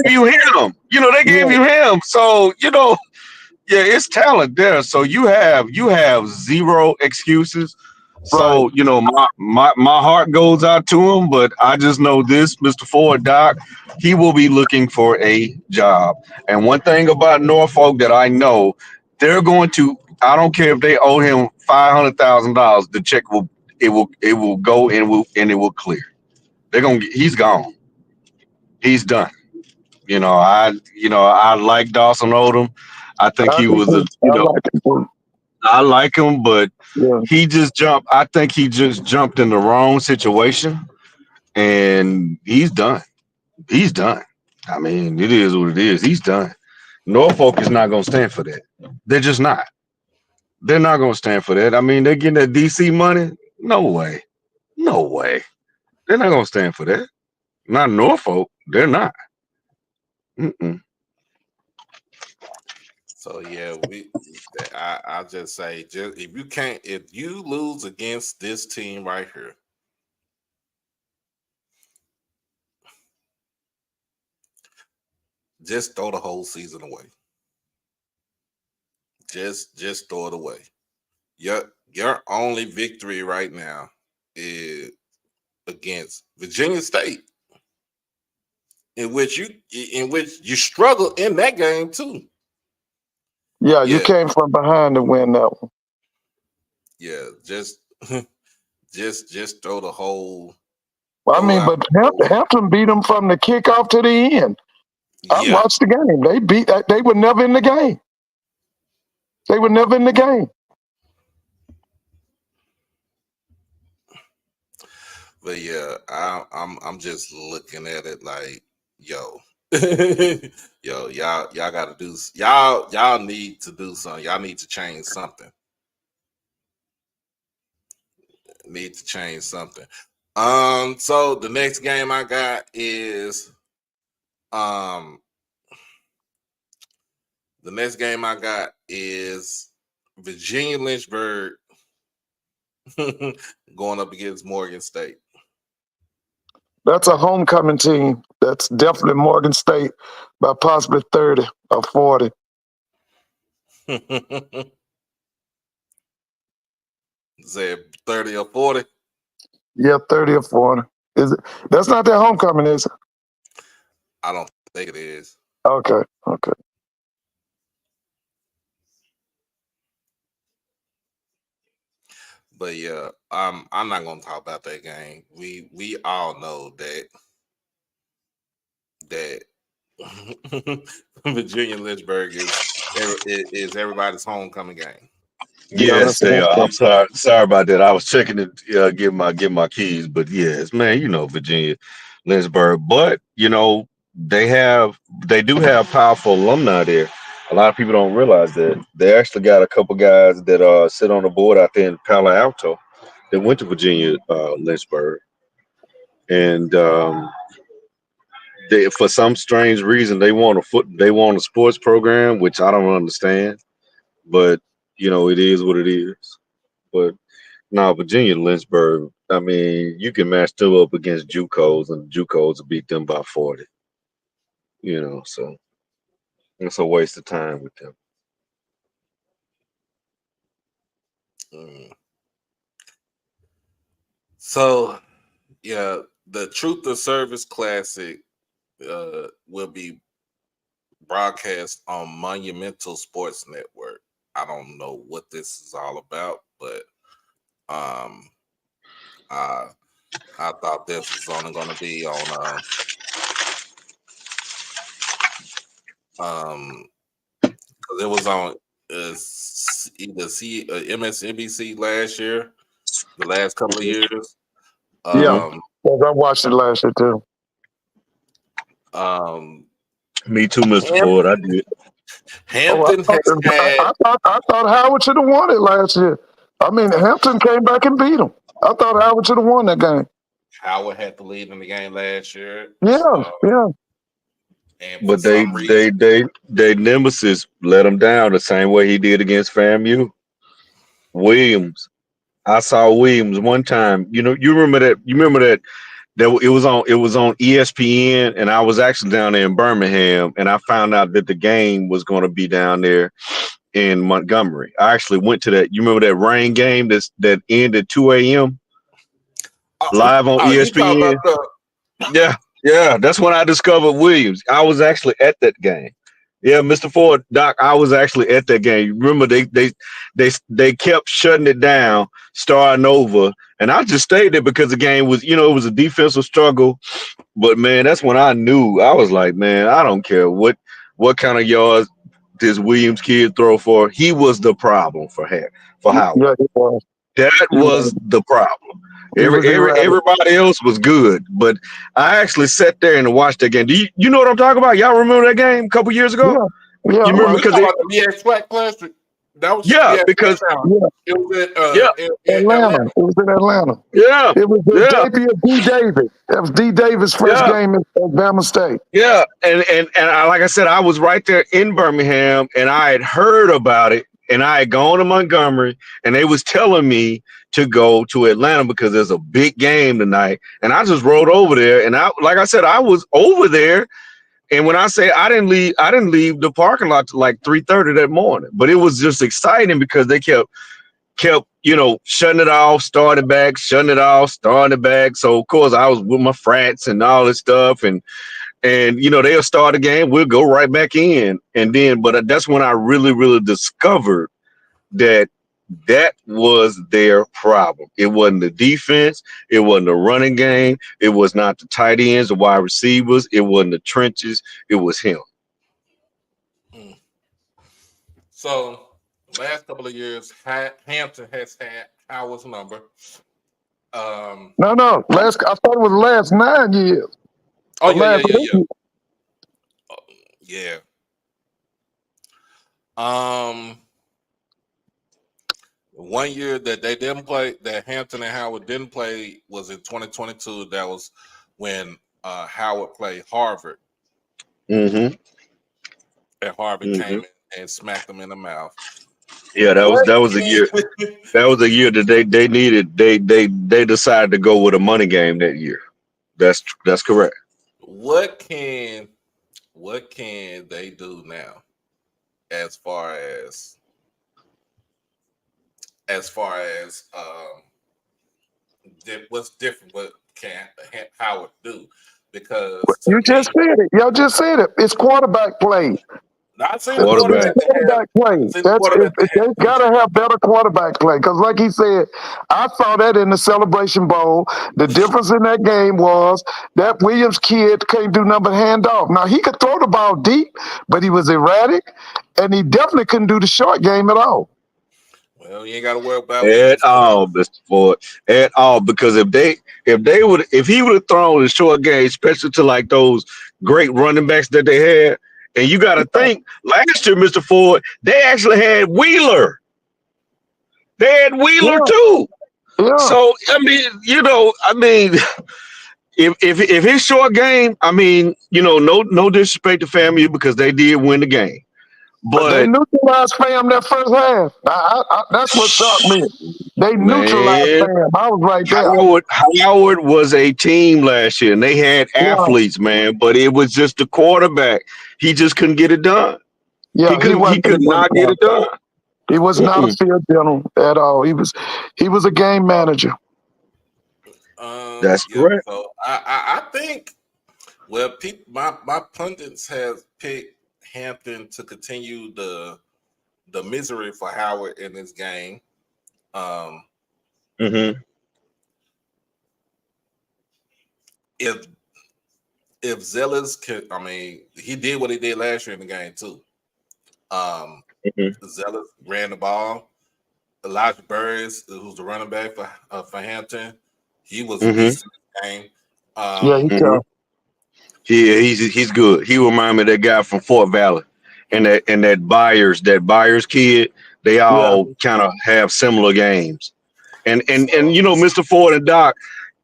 gave you him. They gave you him. So, it's talent there. So you have zero excuses. So, my heart goes out to him, but I just know this, Mr. Ford, Doc, he will be looking for a job. And one thing about Norfolk that I know, they're going to, I don't care if they owe him $500,000, the check will go and it will clear. He's gone. He's done. I like Dawson Odom. I think he was I like him, but he just jumped. I think he just jumped in the wrong situation, and he's done. He's done. I mean, it is what it is. He's done. Norfolk is not going to stand for that. They're just not. They're not going to stand for that. I mean, they're getting that DC money. No way. No way. They're not going to stand for that. Not Norfolk. They're not. Mm-mm. So yeah, I just say, if you lose against this team right here, just throw the whole season away. Just throw it away. Your only victory right now is against Virginia State, in which you struggle in that game too. Yeah, you Yeah, came from behind to win that one. yeah. Just just throw the whole Well, I throw mean, out. but Hampton beat them from the kickoff to the end. I Yeah, watched the game. They were never in the game. They were never in the game. but yeah, I'm just looking at it like, yo, yo, y'all got to do y'all need to do something. Y'all need to change something. Need to change something. So the next game I got is the next game I got is Virginia Lynchburg going up against Morgan State. That's a homecoming team. That's definitely Morgan State by possibly 30 or 40. Say 30 or 40. Yeah, 30 or 40. Is it? That's not their homecoming, is it? I don't think it is. Okay. But yeah, I'm not gonna talk about that game. We all know that Virginia Lynchburg is everybody's homecoming game. Yeah, Yes, that's a they are. I'm homecoming. sorry about that. I was checking to get my keys, but yes, man, Virginia, Lynchburg. But they do have powerful alumni there. A lot of people don't realize that they actually got a couple guys that sit on the board out there in Palo Alto that went to Virginia, Lynchburg, and they, for some strange reason, they want a sports program, which I don't understand. But it is what it is. But no, Virginia Lynchburg, I mean, you can match them up against JUCOs, and JUCOs will beat them by 40. So it's a waste of time with them. Mm. So yeah, the Truth or Service Classic will be broadcast on Monumental Sports Network. I don't know what this is all about, but I thought this was only going to be on because it was on either MSNBC last year, the last couple of years. Yeah, I watched it last year too. Me too, Mr. Ford. I did. Hampton has had. I thought Howard should have won it last year. I mean, Hampton came back and beat them. I thought Howard should have won that game. Howard had the lead in the game last year. Yeah. And But for some reason, they nemesis let him down the same way he did against FAMU. Williams. I saw Williams one time. You remember that? It was on ESPN, and I was actually down there in Birmingham, and I found out that the game was going to be down there in Montgomery. I actually went to that. You remember that rain game that ended 2 a.m. live on ESPN? Yeah. That's when I discovered Williams. I was actually at that game. Yeah, Mr. Ford, Doc, I was actually at that game. Remember, they kept shutting it down, starting over, and I just stayed there because the game was, it was a defensive struggle. But man, that's when I knew. I was like, man, I don't care what kind of yards this Williams kid throw for. He was the problem for Howard. Yeah, it was. That was the problem. Everybody else was good, but I actually sat there and watched that game. Do you know what I'm talking about? Y'all remember that game a couple years ago? Yeah. you remember because the MEAC SWAC Classic? That was because it was in Atlanta. It was in Atlanta. Yeah, it was the debut of D. Davis. That was D. Davis' first game at Bama State. Yeah, and like I said, I was right there in Birmingham, and I had heard about it, and I had gone to Montgomery, and they was telling me to go to Atlanta because there's a big game tonight, and I just rode over there, and like I said, I was over there. And when I say I didn't leave the parking lot till like 3:30 that morning. But it was just exciting because they kept shutting it off, starting back, shutting it off, starting it back. So of course I was with my frats and all this stuff, and And they'll start a game, we'll go right back in, and then. But that's when I really discovered that was their problem. It wasn't the defense, it wasn't the running game, it was not the tight ends, the wide receivers, it wasn't the trenches, it was him. So, last couple of years, Hampton has had Howard's number. No. I thought it was the last 9 years. Oh, yeah. One year that they didn't play, that Hampton and Howard didn't play, was in 2022. That was when Howard played Harvard. Mm-hmm. And Harvard came in and smacked them in the mouth. Yeah, that was a year. That was a year that they needed. They decided to go with a money game that year. That's correct. What can they do now, as far as what's different? What can Howard do? Because you just said it. Y'all just said it. It's quarterback play. Not saying quarterback play. They gotta have better quarterback play. Because, like he said, I saw that in the Celebration Bowl. The difference in that game was that Williams kid can't do nothing but hand off. Now he could throw the ball deep, but he was erratic, and he definitely couldn't do the short game at all. Well, you ain't got to worry about at all, Mr. Ford, at all. Because if he would have thrown the short game, especially to like those great running backs that they had. And you got to think, last year, Mr. Ford, they actually had Wheeler. They had Wheeler too. Yeah. So if his short game, no disrespect to FAMU because they did win the game, but they neutralized FAM that first half. That's what shocked me. They neutralized FAM. I was right there. Howard was a team last year, and they had athletes, man. But it was just the quarterback. He just couldn't get it done. Yeah, he could not get it done. He was not a field general at all. He was a game manager. That's correct. So I think, my pundits have picked Hampton to continue the misery for Howard in this game. If Zealous could, he did what he did last year in the game too. Zealous ran the ball. Elijah Burris, who's the running back for Hampton, he was a decent game. He's good. He reminded me of that guy from Fort Valley, and that Byers kid. They all kind of have similar games, and Mr. Ford and Doc.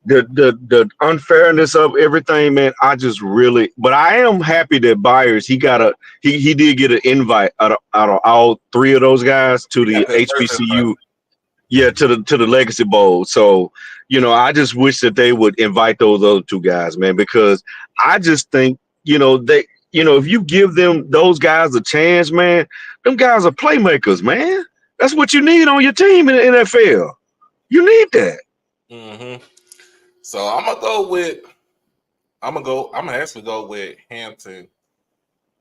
The unfairness of everything, man. But I am happy that Byers he did get an invite out of all three of those guys to the HBCU, to the Legacy Bowl. So I just wish that they would invite those other two guys, man, because I just think if you give those guys a chance, man, them guys are playmakers, man. That's what you need on your team in the NFL. You need that. So I'm gonna actually go with Hampton.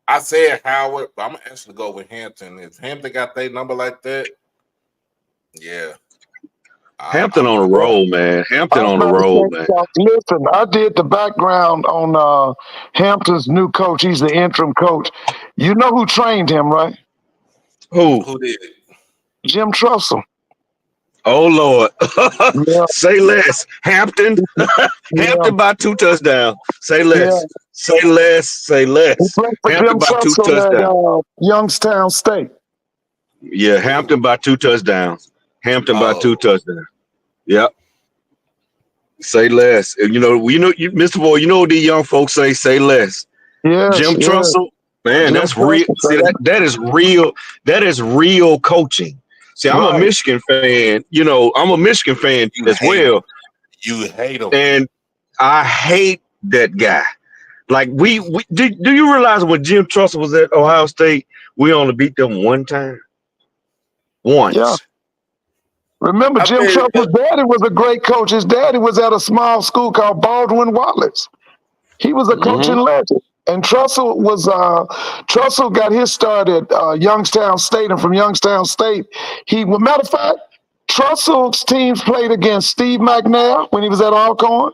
I said Howard, but I'm gonna actually go with Hampton. If Hampton got their number like that, yeah. Hampton on a roll, man. Hampton on a roll, man. Listen, I did the background on Hampton's new coach. He's the interim coach. You know who trained him, right? Who did it? Jim Trussell. Oh Lord. Say less. Hampton. Hampton by 2 touchdowns. Say less. Say less. Say less. Hampton by 2 touchdowns. Youngstown State. Yeah, Hampton by 2 touchdowns. Hampton by 2 touchdowns. Yep. Say less. Mr. Boy, you know what these young folks say? Say less. Yeah. Jim Trussell, man, that's real. See, that is real. That is real coaching. See, I'm a Michigan fan. I'm a Michigan fan as well. You hate him, and I hate that guy. Like do you realize when Jim Trussell was at Ohio State, we only beat them one time. Once. Yeah. Remember, Jim Trussell's daddy was a great coach. His daddy was at a small school called Baldwin Wallace. He was a coaching legend. And Trussell got his start at Youngstown State, and from Youngstown State, matter of fact, Trussell's teams played against Steve McNair when he was at Alcorn.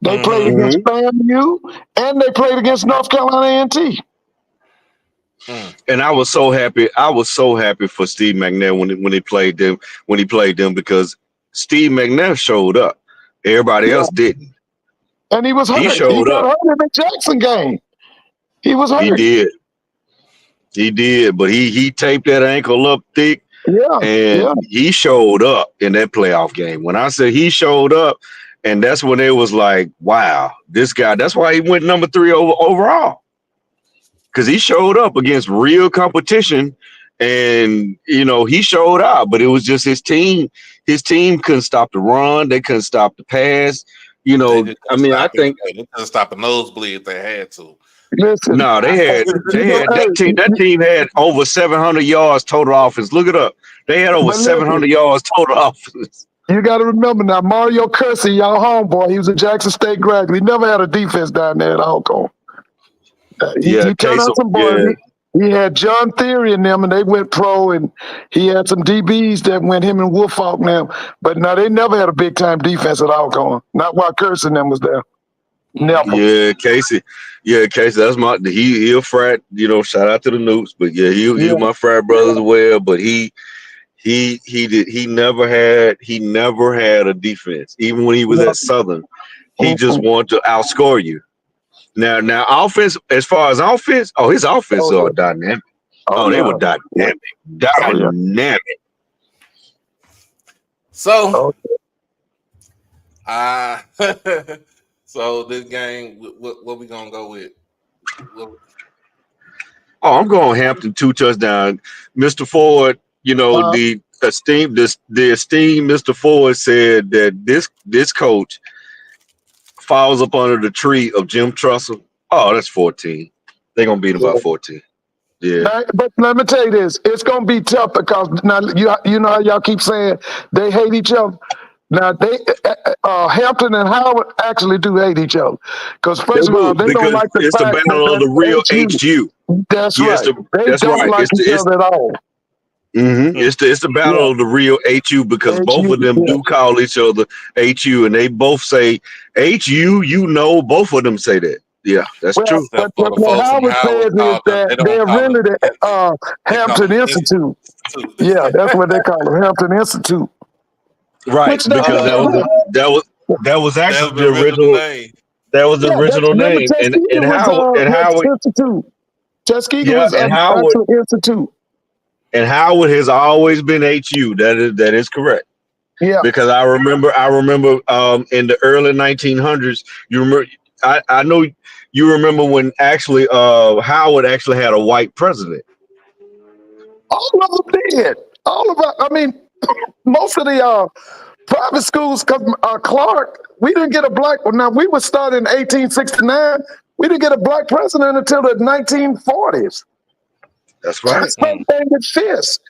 They played against FAMU, and they played against North Carolina A&T. And I was so happy. I was so happy for Steve McNair when he played them. When he played them, because Steve McNair showed up. Everybody else didn't. And he was hurt. He showed got up. hurt in the Jackson game. He was hurt. He did. But he taped that ankle up thick. Yeah. And he showed up in that playoff game. When I said he showed up, and that's when it was like, wow, this guy. That's why he went number 3 overall. Because he showed up against real competition, and he showed out, but it was just his team. His team couldn't stop the run. They couldn't stop the pass. I think they couldn't stop a nosebleed if they had to. Listen, no, they had that team. That team had over 700 yards total offense. Look it up. They had over 700 yards total offense. You got to remember now, Mario Kersey, y'all homeboy, he was a Jackson State graduate. He never had a defense down there at Alcorn. He turned out some boys. He had John Theory in them, and they went pro, and he had some DBs that went him and Woolfolk now. But no, they never had a big-time defense at Alcorn. Not while Kersey and them was there. Never. Yeah, Casey. That's he a frat. Shout out to the Newts, but he was my frat brother as well. But he never had a defense. Even when he was at Southern, he just wanted to outscore you. Now offense, as far as offense, his offense are dynamic. They were dynamic. Dynamic. So so this game, what we gonna go with? I'm going Hampton 2 touchdowns. Mr. Ford, the esteemed Mr. Ford said that this coach falls up under the tree of Jim Trussell. Oh, that's 14. They're gonna beat him by 14. Yeah. But let me tell you this: it's gonna be tough because now you know how y'all keep saying they hate each other. Now Hampton and Howard actually do hate each other because first of all they don't like the it's fact the battle of the real HU. That's right. They don't like each other at all. It's the battle of the real HU because both of them do call each other HU, and they both say HU. Both of them say that. Yeah, that's true. What Howard says is that they're really the Hampton Institute. Yeah, that's what they call it, Hampton Institute. Right, because that was actually the original name. That was the original name, and Howard Institute. Tuskegee was Howard Institute. And Howard has always been HU. That is correct. Yeah. Because I remember in the early 1900s, you remember I know you remember when actually Howard actually had a white president. All of them did. Most of the private schools, because Clark, we didn't get a black one. Now we were started in 1869. We didn't get a black president until the 1940s. That's right. Same thing with Fisk.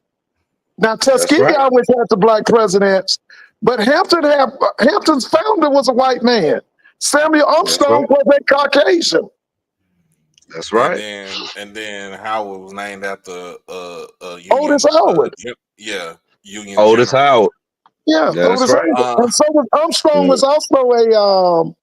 Now Tuskegee always had the black presidents, but Hampton's founder was a white man. Samuel Armstrong was a Caucasian. That's right. And then Howard was named after Otis Howard. Union. Otis Howard. Yeah, that's right. And so was Armstrong was also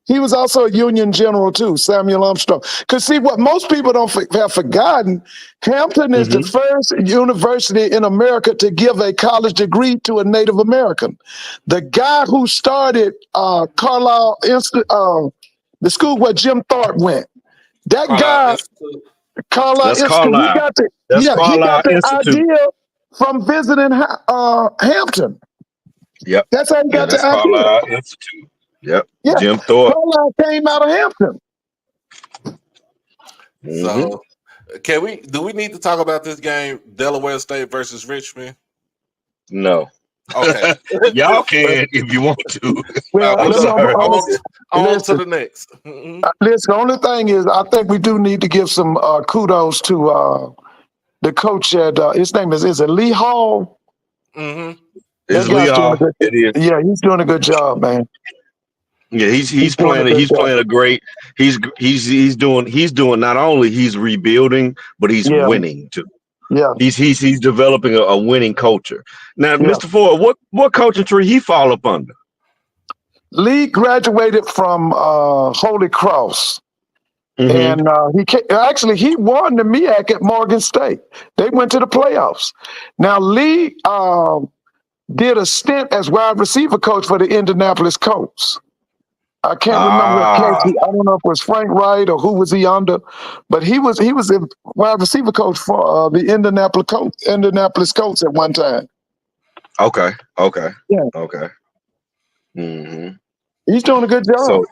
he was also a Union general too, Samuel Armstrong. Because see, what most people have forgotten, Hampton is the first university in America to give a college degree to a Native American. The guy who started Carlisle Institute, the school where Jim Thorpe went, that guy, Carlisle Institute, he got the idea from visiting Hampton. Yep. That's how he got the idea. Carlisle Institute. Yep. Yeah. Jim Thorpe. Carlisle came out of Hampton. So, do we need to talk about this game, Delaware State versus Richmond? No. Okay. Y'all can if you want to. Well, on to the next. Listen, the only thing is, I think we do need to give some kudos to the coach at his name is it Lee Hall? It's Lee Hall. Yeah, he's doing a good job, man. Yeah, he's doing a playing good he's job. playing a great he's doing not only he's rebuilding, but he's Yeah, winning too. yeah, He's developing a winning culture. Now, yeah. Mr. Ford, what coaching tree he fall up under? Lee graduated from Holy Cross. Mm-hmm. And he won the MEAC at Morgan State. They went to the playoffs. Now Lee did a stint as wide receiver coach for the Indianapolis Colts. I can't remember what coach. Ah, I don't know if it was Frank Wright or who was he under, but he was a wide receiver coach for the Indianapolis Colts at one time. okay. Yeah, Okay. Mm-hmm. he's doing a good job. So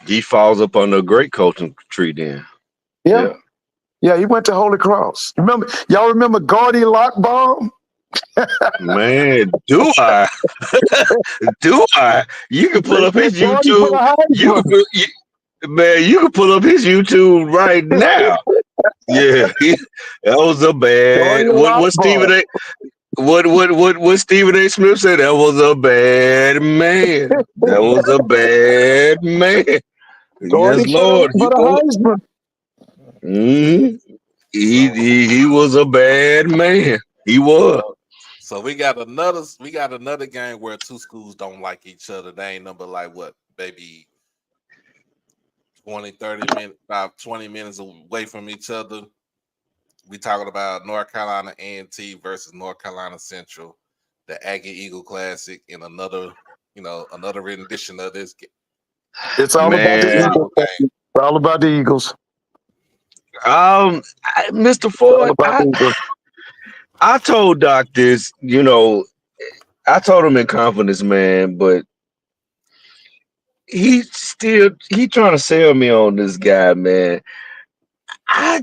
he falls up under a great coaching tree then. Yeah. Yeah, he went to Holy Cross. Y'all remember Gordy Lockbaum? Man, do I? Do I? You can pull up his Gordy for YouTube. the Heisman. You can pull up his YouTube right now. Yeah, that was a bad. Gordy What Stephen Lockbaum. A. What Stephen A. Smith said? That was a bad man. That was a bad man. Gordy Yes, Lord. for the Heisman. Mm-hmm. He was a bad man. He was. So we got another game where two schools don't like each other. They ain't number like what, maybe 20, 30 minutes, about 20 minutes away from each other. We talking about North Carolina A&T versus North Carolina Central, the Aggie Eagle Classic, in another rendition of this game. It's all about the Eagles. It's all about the Eagles. Mr. It's all Ford, about the Eagles. I told Doc this, I told him in confidence, man, but he trying to sell me on this guy, man. I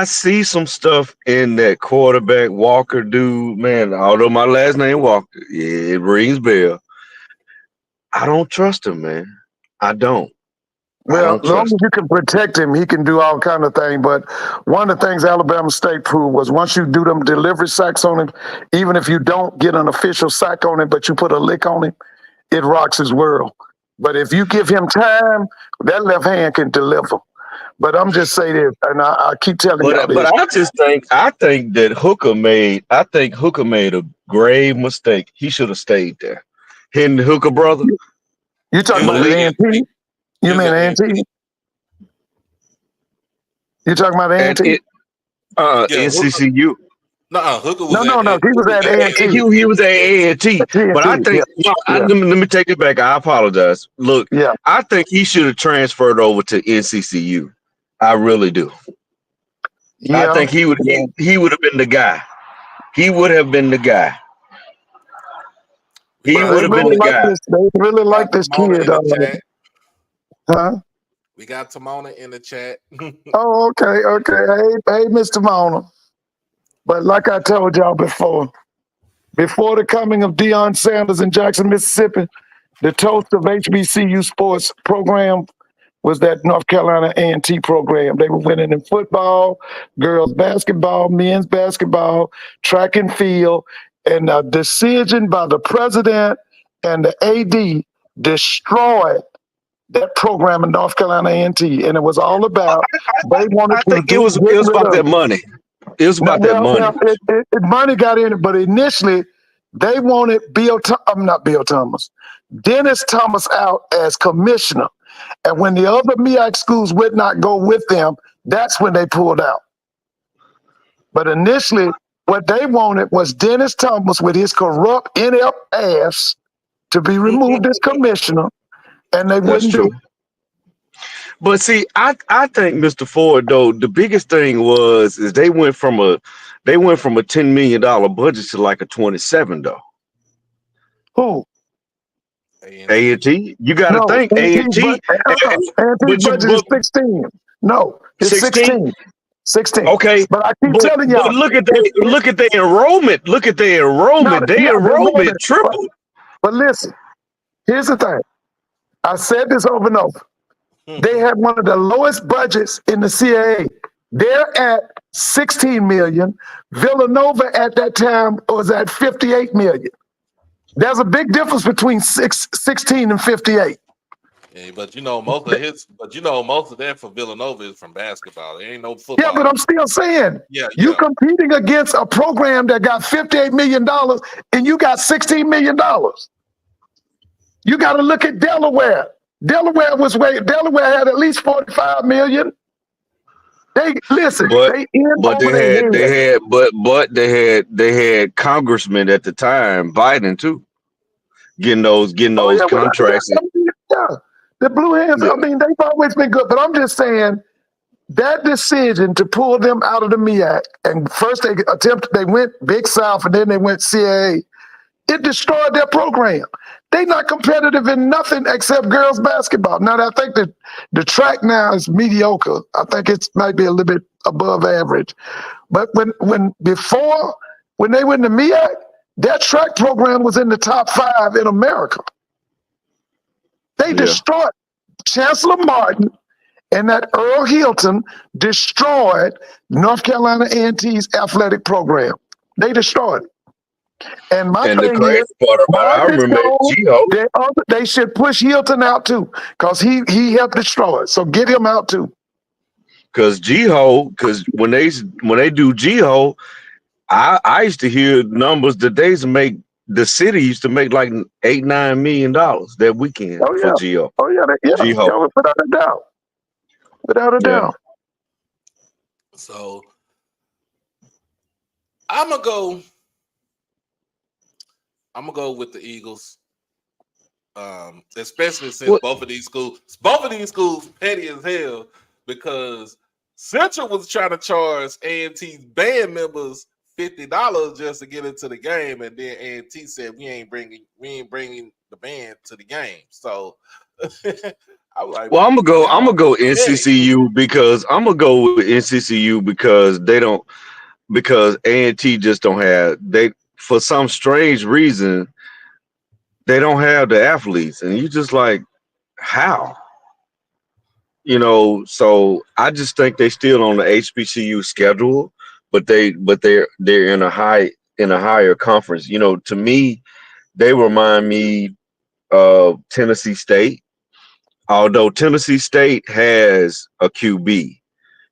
see some stuff in that quarterback Walker dude, man. Although my last name Walker, yeah, it rings bell. I don't trust him, man. I don't. Well, as long as you can protect him, he can do all kind of things. But one of the things Alabama State proved was once you do them delivery sacks on him, even if you don't get an official sack on him, but you put a lick on him, it rocks his world. But if you give him time, that left hand can deliver. But I'm just saying this, and I keep telling you this. But I think that Hooker made a grave mistake. He should have stayed there. Him and the Hooker brother. You talking about A&T? You mean A&T? You talking about A&T? NCCU. Hooker was no. He was at A&T. He was at A&T. But I think let me take it back. I apologize. Look, I think he should have transferred over to NCCU. I really do. I think he would have been the guy. He would have been the guy. He would have been the guy. They really like this kid. Huh? We got Timona in the chat. Oh, okay. Hey, Mr. Mona. But like I told y'all before the coming of Deion Sanders in Jackson, Mississippi, the toast of HBCU sports program was that North Carolina A&T program. They were winning in football, girls basketball, men's basketball, track and field, and a decision by the president and the AD destroyed that program in North Carolina A&T, and it was all about they wanted. I think it was about that money. It was about that money. Money got in it, but initially they wanted Dennis Thomas out as commissioner, and when the other MEAC schools would not go with them, that's when they pulled out. But initially, what they wanted was Dennis Thomas with his corrupt NF ass to be removed as commissioner. And they wouldn't do. But see, I think Mr. Ford, though, the biggest thing is they went from a $10 million budget to like a 27 though. Who? A&T. You got to think A&T. budget is 16. No, it's 16. 16. Okay, but I keep telling y'all. But look at their enrollment. Look at their enrollment. Their enrollment tripled. But listen, here's the thing. I said this over and over. They had one of the lowest budgets in the CIAA. They're at 16 million. Villanova at that time was at 58 million. There's a big difference between 16 and 58. Yeah, but most of that for Villanova is from basketball. There ain't no football. Yeah, but I'm still saying, you competing against a program that got $58 million and you got $16 million. You got to look at Delaware. Delaware had at least 45 million. They had congressmen at the time, Biden too, getting those contracts. The Blue Hens, I mean, they've always been good, but I'm just saying that decision to pull them out of the MEAC, and first they went Big South and then they went CIAA, it destroyed their program. They're not competitive in nothing except girls basketball. Now, I think that the track now is mediocre. I think it might be a little bit above average. But when they went to MEAC, their track program was in the top 5 in America. They destroyed Chancellor Martin and that Earl Hilton destroyed North Carolina A&T's athletic program. They destroyed it. And the crazy part about it, I remember Gio. They should push Hilton out too, because he helped destroy it. So get him out too. Because when they do Gio, I used to hear numbers that the city used to make like $8-9 million that weekend for Gio. Oh yeah, Gio. Without a doubt. So I'm gonna go with the Eagles, especially since both of these schools petty as hell, because Central was trying to charge A&T's band members $50 just to get into the game, and then A&T said we ain't bringing the band to the game. So I was like, well, I'm gonna go NCCU because A&T just don't have for some strange reason, they don't have the athletes, and you just like, how? So I just think they still on the HBCU schedule, but they're in a higher conference. To me, they remind me of Tennessee State. Although Tennessee State has a QB,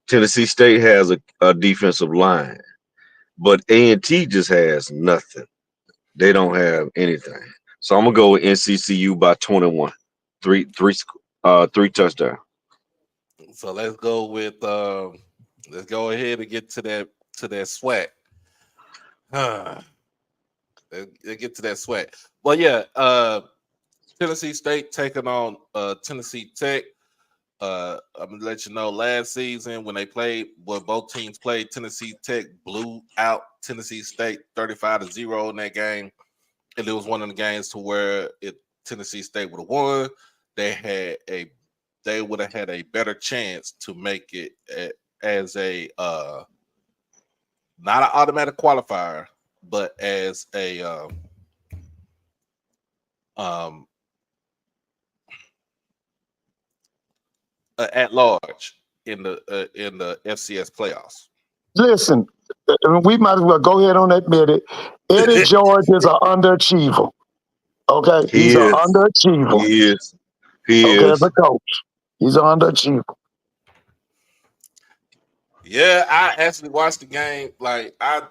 Tennessee State has a defensive line, but A&T just has nothing. They don't have anything. So I'm gonna go with NCCU by 21, three touchdowns. So let's go with let's go ahead and get to that SWAC. Let's get to that SWAC. Well, yeah, Tennessee State taking on Tennessee Tech. I'm gonna let you know, last season when both teams played, Tennessee Tech blew out Tennessee State 35-0 in that game, and it was one of the games to where Tennessee State would have won. They would have had a better chance to make it as a not an automatic qualifier, but as a at large in the FCS playoffs. Listen, we might as well go ahead and admit it. Eddie George is an underachiever. Okay, he's an underachiever. He is. As a coach, he's an underachiever. Yeah, I actually watched the game. Like I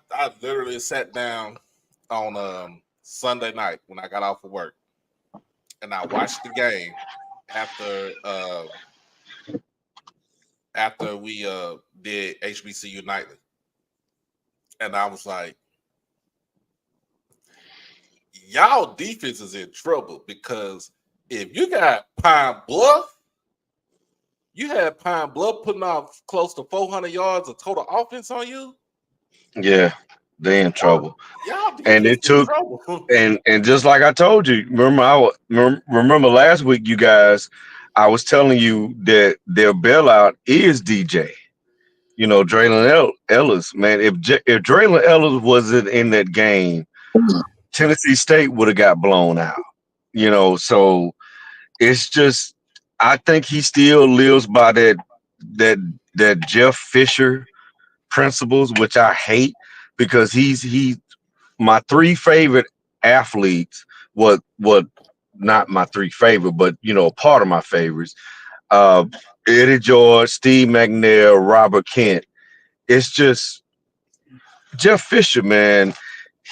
literally sat down on Sunday night when I got off of work, and I watched the game after we did HBCU Nightly. And I was like, y'all defense is in trouble, because if you got Pine Bluff, you had Pine Bluff putting off close to 400 yards of total offense on you. Yeah, they in trouble. And it took and just like I told you, remember last week, you guys, I was telling you that their bailout is DJ. Draylon Ellis, man. If Draylon Ellis wasn't in that game, Tennessee State would have got blown out. So it's just, I think he still lives by that Jeff Fisher principles, which I hate, because he's my 3 favorite athletes what not my three favorite, but part of my favorites. Eddie George, Steve McNair, Robert Kent. It's just Jeff Fisher, man.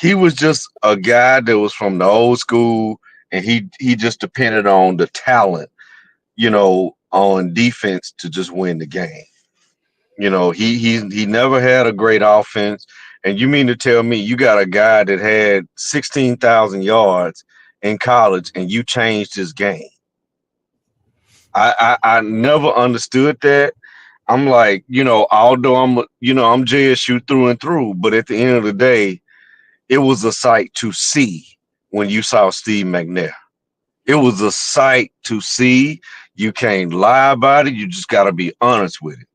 He was just a guy that was from the old school, and he just depended on the talent, on defense to just win the game. He never had a great offense. And you mean to tell me you got a guy that had 16,000 yards in college and you changed his game? I never understood that. I'm like, although I'm JSU through and through, but at the end of the day, it was a sight to see when you saw Steve McNair. It was a sight to see. You can't lie about it. You just got to be honest with it.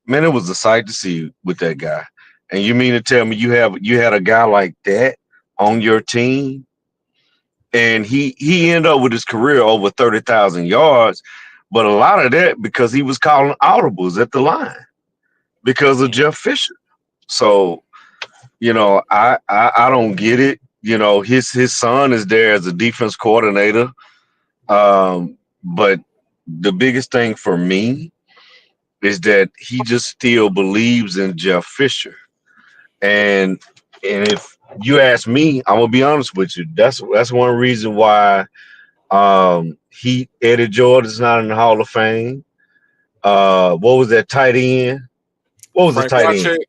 Man, it was a sight to see with that guy. And you mean to tell me you had a guy like that on your team, and he ended up with his career over 30,000 yards, but a lot of that because he was calling audibles at the line because of Jeff Fisher. So, I don't get it. His son is there as a defense coordinator. But the biggest thing for me is that he just still believes in Jeff Fisher. And if you ask me, I'm gonna be honest with you. That's one reason why Eddie George is not in the Hall of Fame. What was that tight end? What was the Frank tight end?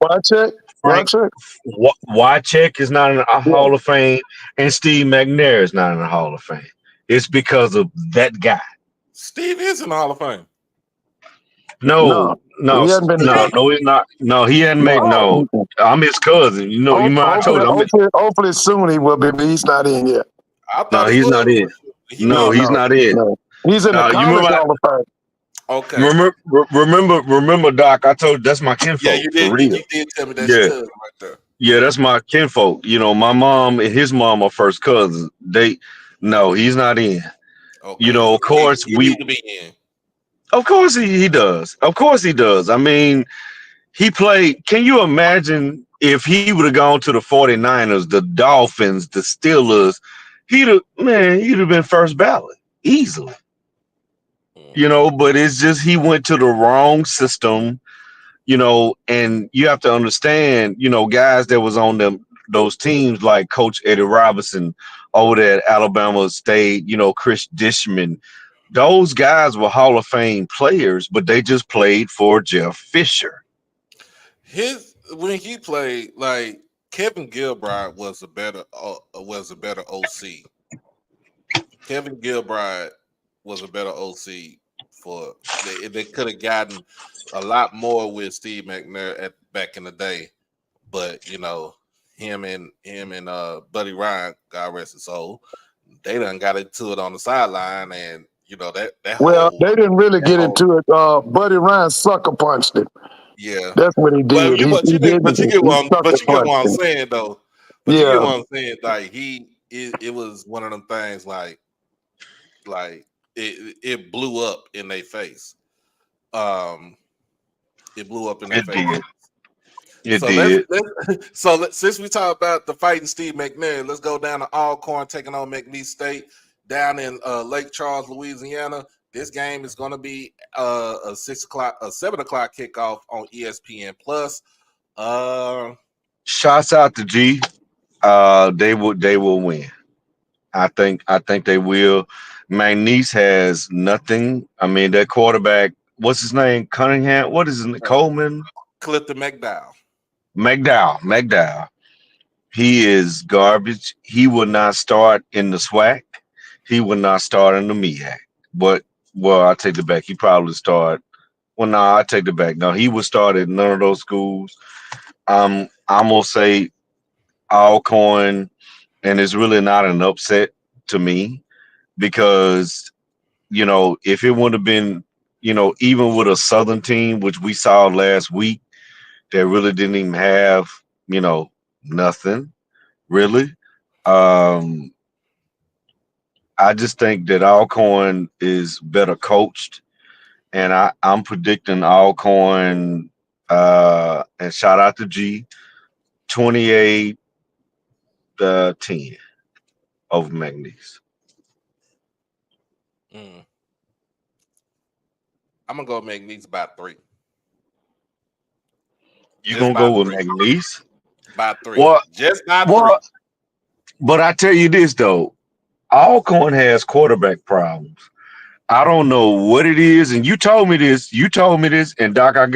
Wycheck. Wycheck is not in the Hall of Fame, and Steve McNair is not in the Hall of Fame. It's because of that guy. Steve is in the Hall of Fame. No, he hasn't been he's not. No, he hadn't made. No, I'm his cousin. You know, I told you. Hopefully soon he will be, but he's not in yet. I thought No, he's not in. No, he's not in. No. He's in the college Hall of Fame. Okay. Remember, Doc, I told you that's my kinfolk. Yeah, you did. For real. You did tell me that's cousin right there. Yeah, that's my kinfolk. My mom and his mom are first cousins. No, he's not in. Okay. Of course he need to be in. Of course he does. Of course he does. I mean, he played. Can you imagine if he would have gone to the 49ers, the Dolphins, the Steelers? He'd have been first ballot easily. But it's just he went to the wrong system, and you have to understand, guys that was on those teams like Coach Eddie Robinson over there at Alabama State, Chris Dishman. Those guys were Hall of Fame players, but they just played for Jeff Fisher. When he played, like Kevin Gilbride was a better OC. Kevin Gilbride was a better OC they could have gotten a lot more with Steve McNair back in the day, but him and Buddy Ryan, God rest his soul, they done got into it on the sideline, and they didn't really get into it. Buddy Ryan sucker punched him. Yeah, that's what he did. But you get what I'm saying, though. But you get what I'm saying. Like it was one of them things. Like it blew up in their face. It blew up in their face. It did. Since we talk about the fighting Steve McNair, let's go down to Alcorn taking on McNeese State down in Lake Charles, Louisiana. This game is going to be a 7 o'clock kickoff on ESPN Plus. Shouts out to G. They will win. I think they will. McNeese has nothing. I mean, that quarterback, what's his name? Cunningham. What is his name? Coleman? Clifton McDowell. McDowell. He is garbage. He will not start in the SWAC. He will not start in the MEAC. But I take it back. He probably start. Well, no, I take it back. No, he would start at none of those schools. I'm gonna say Alcorn, and it's really not an upset to me because if it would have been even with a Southern team, which we saw last week, that really didn't even have nothing really. I just think that Alcorn is better coached, and I'm predicting Alcorn, and shout out to G, 28-10 over McNeese. I'm gonna go McNeese by 3. You Just gonna by go with 3. McNeese? By 3. Well, Just by 3. well, but I tell you this though, Alcorn has quarterback problems. I don't know what it is, and you told me this. And Doc, I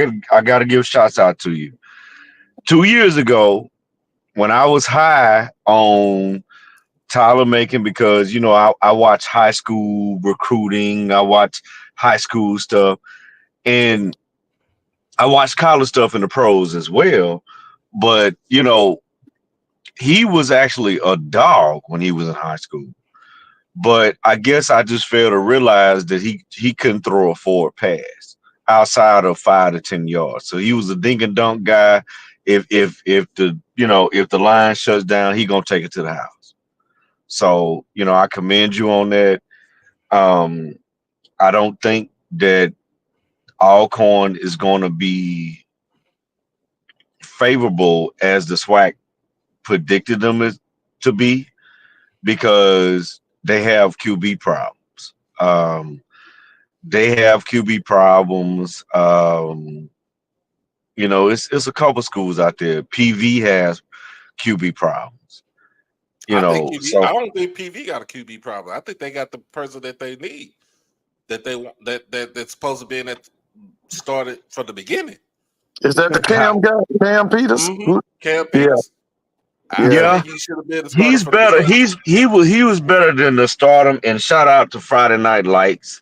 gotta give shots out to you. 2 years ago, when I was high on Tyler Macon, because I watch high school recruiting, I watch high school stuff, and I watch college stuff in the pros as well. But he was actually a dog when he was in high school. But I guess I just failed to realize that he couldn't throw a forward pass outside of 5 to 10 yards. So he was a dink and dunk guy. If the line shuts down, he gonna take it to the house. So I commend you on that. I don't think that Alcorn is going to be favorable as the SWAC predicted them to be, because they have QB problems. They have QB problems. It's a couple schools out there. PV has QB problems. I think QB. So I don't think PV got a QB problem. I think they got the person that they need, that they want, that's supposed to be in that started from the beginning. Is that the Cam guy, Cam Peters? Mm-hmm. Cam Peters. Yeah, he should have been. He's better. He was better than the stardom. And shout out to Friday Night Lights.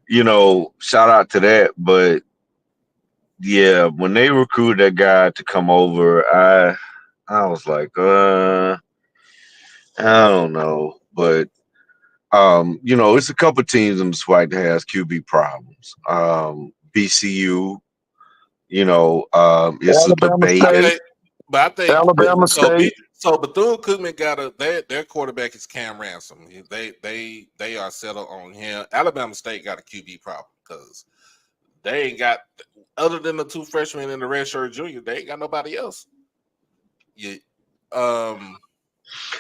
Shout out to that. But yeah, when they recruited that guy to come over, I was like, I don't know. But it's a couple teams in the SWAC that has QB problems. BCU, it's a Alabama debate. State. I think Alabama State. So Bethune-Cookman got their quarterback is Cam Ransom. They are settled on him. Alabama State got a QB problem because they ain't got, other than the 2 freshmen and the redshirt junior, they ain't got nobody else. Yeah.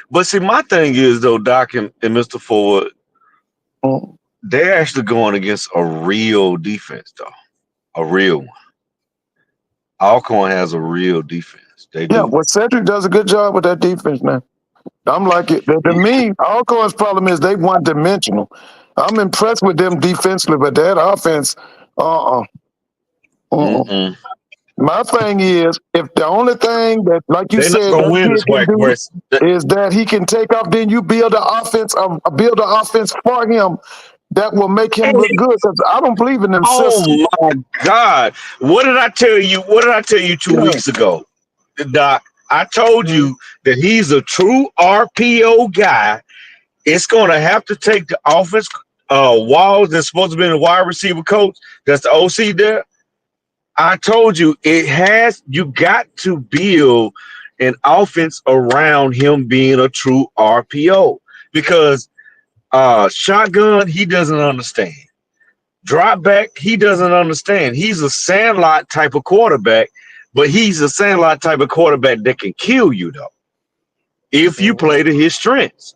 But see, my thing is though, Doc and Mr. Ford, they're actually going against a real defense though, a real one. Alcorn has a real defense. They do. Yeah, well, Cedric does a good job with that defense now. I'm like it. To me, Alcorn's problem is they one-dimensional. I'm impressed with them defensively, but that offense, My thing is, if the only thing that, like you said, is that he can take off, then you build an offense for him that will make him look good. Because I don't believe in them systems. My God! What did I tell you? 2 weeks ago, Doc? I told you that he's a true RPO guy. It's going to have to take the offense. Walls that's supposed to be the wide receiver coach. That's the OC there. I told you you got to build an offense around him being a true RPO, because shotgun, he doesn't understand. Drop back, he doesn't understand. He's a sandlot type of quarterback, but he's a sandlot type of quarterback that can kill you though. If you play to his strengths,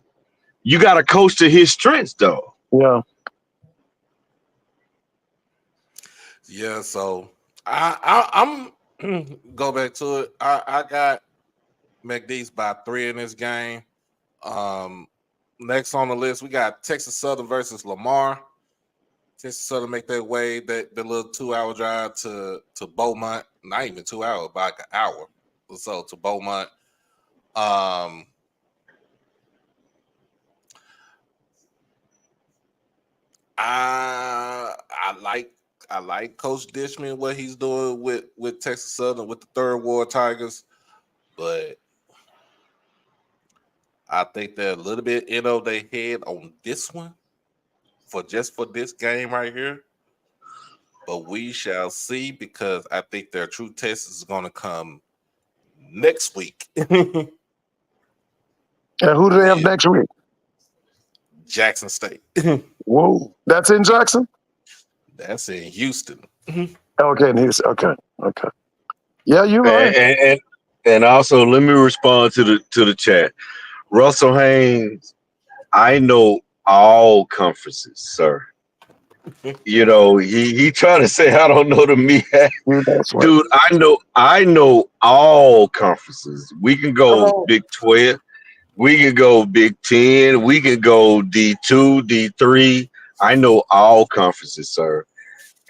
you got to coach to his strengths though. Yeah. Yeah. So I'm go back to it. I got McNeese by 3 in this game. Next on the list, we got Texas Southern versus Lamar. Texas Southern make their way the little 2-hour drive to Beaumont. Not even 2 hours, but like an hour or so to Beaumont. I like Coach Dishman, what he's doing with Texas Southern, with the Third Ward Tigers, but I think they're a little bit in over their head on this one for this game right here. But we shall see, because I think their true test is going to come next week. And who do they have next week? Jackson State. Whoa, that's in Jackson? That's in Houston. Okay, okay. Yeah, you're right. And also, let me respond to the chat. Russell Haynes, I know all conferences, sir. You know, he trying to say I don't know the MEAC. That's right. Dude, I know all conferences. We can go Big 12, we can go Big 10, we can go D2, D3. I know all conferences, sir.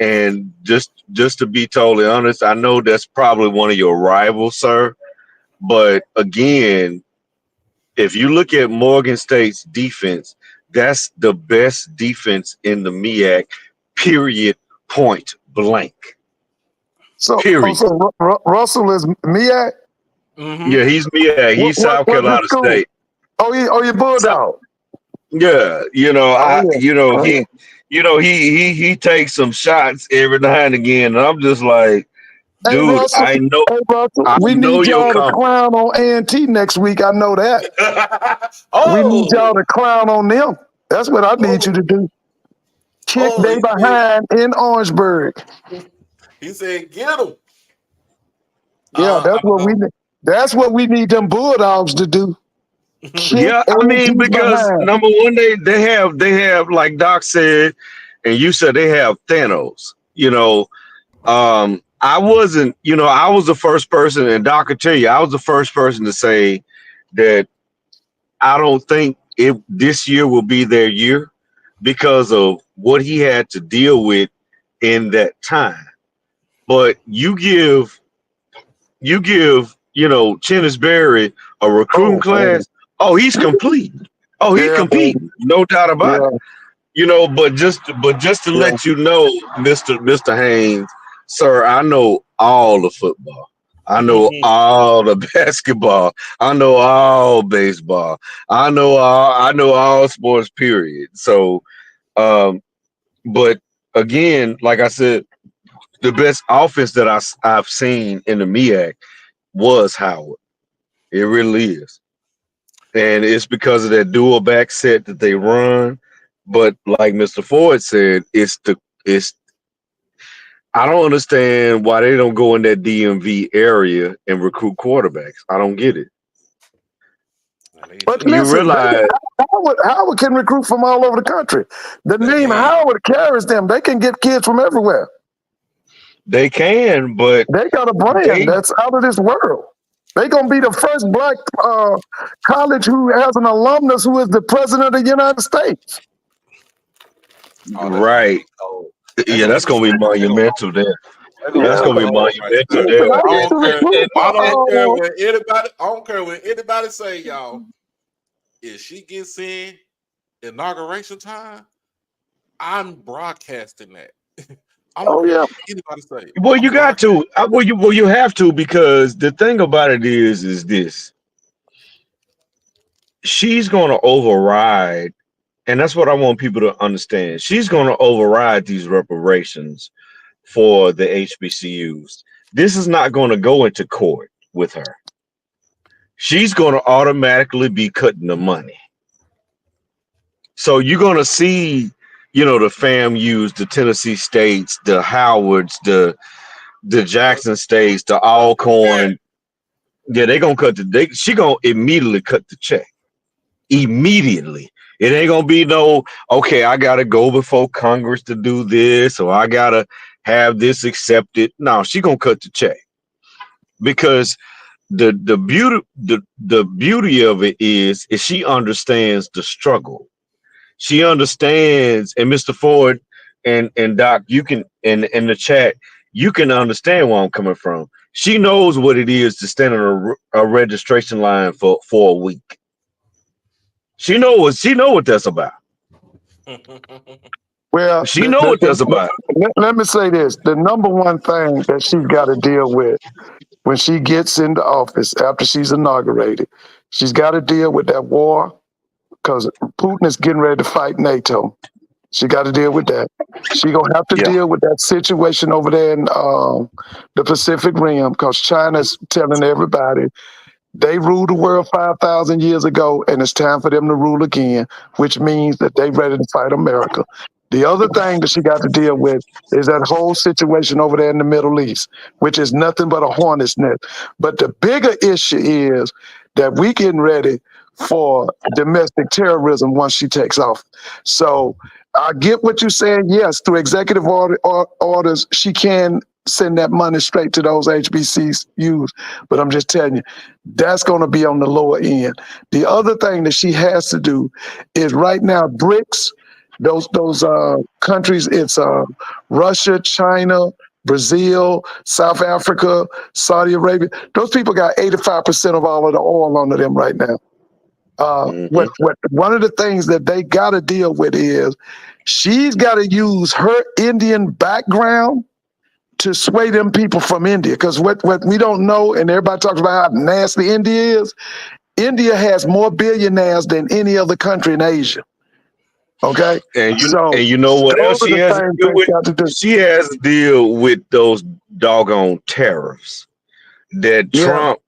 And just to be totally honest, I know that's probably one of your rivals, sir. But again, if you look at Morgan State's defense, that's the best defense in the MEAC, period, point blank. So, Period. Russell is MEAC? Yeah, he's MEAC. He's South Carolina State. You Bulldog. Yeah, he takes some shots every now and again, and I'm just like, dude, Russell, I know, Russell, I we know need your y'all to clown on A&T next week. I know that. We need y'all to clown on them. That's what I need you to do. Kick they behind in Orangeburg. He said, "Get them." Yeah, that's what we need them Bulldogs to do. Yeah, I mean, because number one, they have like Doc said, and you said they have Thanos. You know, I wasn't. You know, I was the first person, and Doc could tell you, I was the first person to say that I don't think this year will be their year because of what he had to deal with in that time. But you give Chennis Berry a recruiting class. Oh, he's complete. Oh, he's competing, no doubt about it. You know, but just to let you know, Mr. Haynes, sir, I know all the football. I know all the basketball. I know all baseball. I know all sports, period. So but again, like I said, the best offense that I've seen in the MEAC was Howard. It really is. And it's because of that dual back set that they run. But like Mr. Ford said, I don't understand why they don't go in that DMV area and recruit quarterbacks. I don't get it. But you listen, realize Howard can recruit from all over the country. The name Howard carries them. They can get kids from everywhere. They can, but they got a brand that's out of this world. They're going to be the first black college who has an alumnus who is the president of the United States. Right. Yeah, that's going to be monumental there. That's going to be monumental there. I don't care what anybody say, y'all. If she gets in inauguration time, I'm broadcasting that. Yeah. Anybody say? Well, you got to. Well, you have to, because the thing about it is this: she's going to override, and that's what I want people to understand. She's going to override these reparations for the HBCUs. This is not going to go into court with her. She's going to automatically be cutting the money. So you're going to see, the FAMUs, the Tennessee States, the Howards, the Jackson States, the Alcorn. Yeah, they're going to cut she going to immediately cut the check. Immediately. It ain't going to be no, okay, I got to go before Congress to do this, or I got to have this accepted. No, she going to cut the check. Because the beauty of it is she understands the struggle. She understands, and Mr. Ford and Doc, you can in the chat, you can understand where I'm coming from. She knows what it is to stand on a registration line for a week. She know what that's about. Well, she know what that's about. Let me say this: the number one thing that she's got to deal with when she gets into office after she's inaugurated, she's got to deal with that war, because Putin is getting ready to fight NATO. She got to deal with that. She gonna have to deal with that situation over there in the Pacific Rim, because China's telling everybody they ruled the world 5,000 years ago, and it's time for them to rule again, which means that they're ready to fight America. The other thing that she got to deal with is that whole situation over there in the Middle East, which is nothing but a hornet's nest. But the bigger issue is that we getting ready for domestic terrorism once she takes off. So I get what you're saying. Yes, through executive orders, she can send that money straight to those HBCUs. But I'm just telling you, that's going to be on the lower end. The other thing that she has to do is right now, BRICS, those countries, it's Russia, China, Brazil, South Africa, Saudi Arabia. Those people got 85% of all of the oil under them right now. What one of the things that they got to deal with is she's got to use her Indian background to sway them people from India. Because what we don't know, and everybody talks about how nasty India is, India has more billionaires than any other country in Asia. Okay, And so you know what those else are she the has to things deal they with? got to do. She has to deal with those doggone tariffs that Yeah. Trump,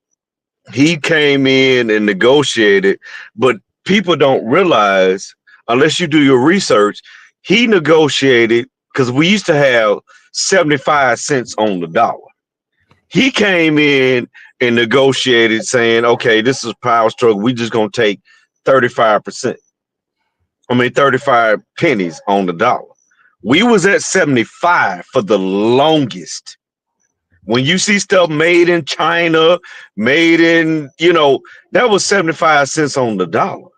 he came in and negotiated, but people don't realize, unless you do your research, he negotiated because we used to have 75 cents on the dollar. He came in and negotiated saying, okay, this is power struggle. We just gonna take 35%. 35 pennies on the dollar. We was at 75 for the longest. When you see stuff made in China, made in, that was 75 cents on the dollar.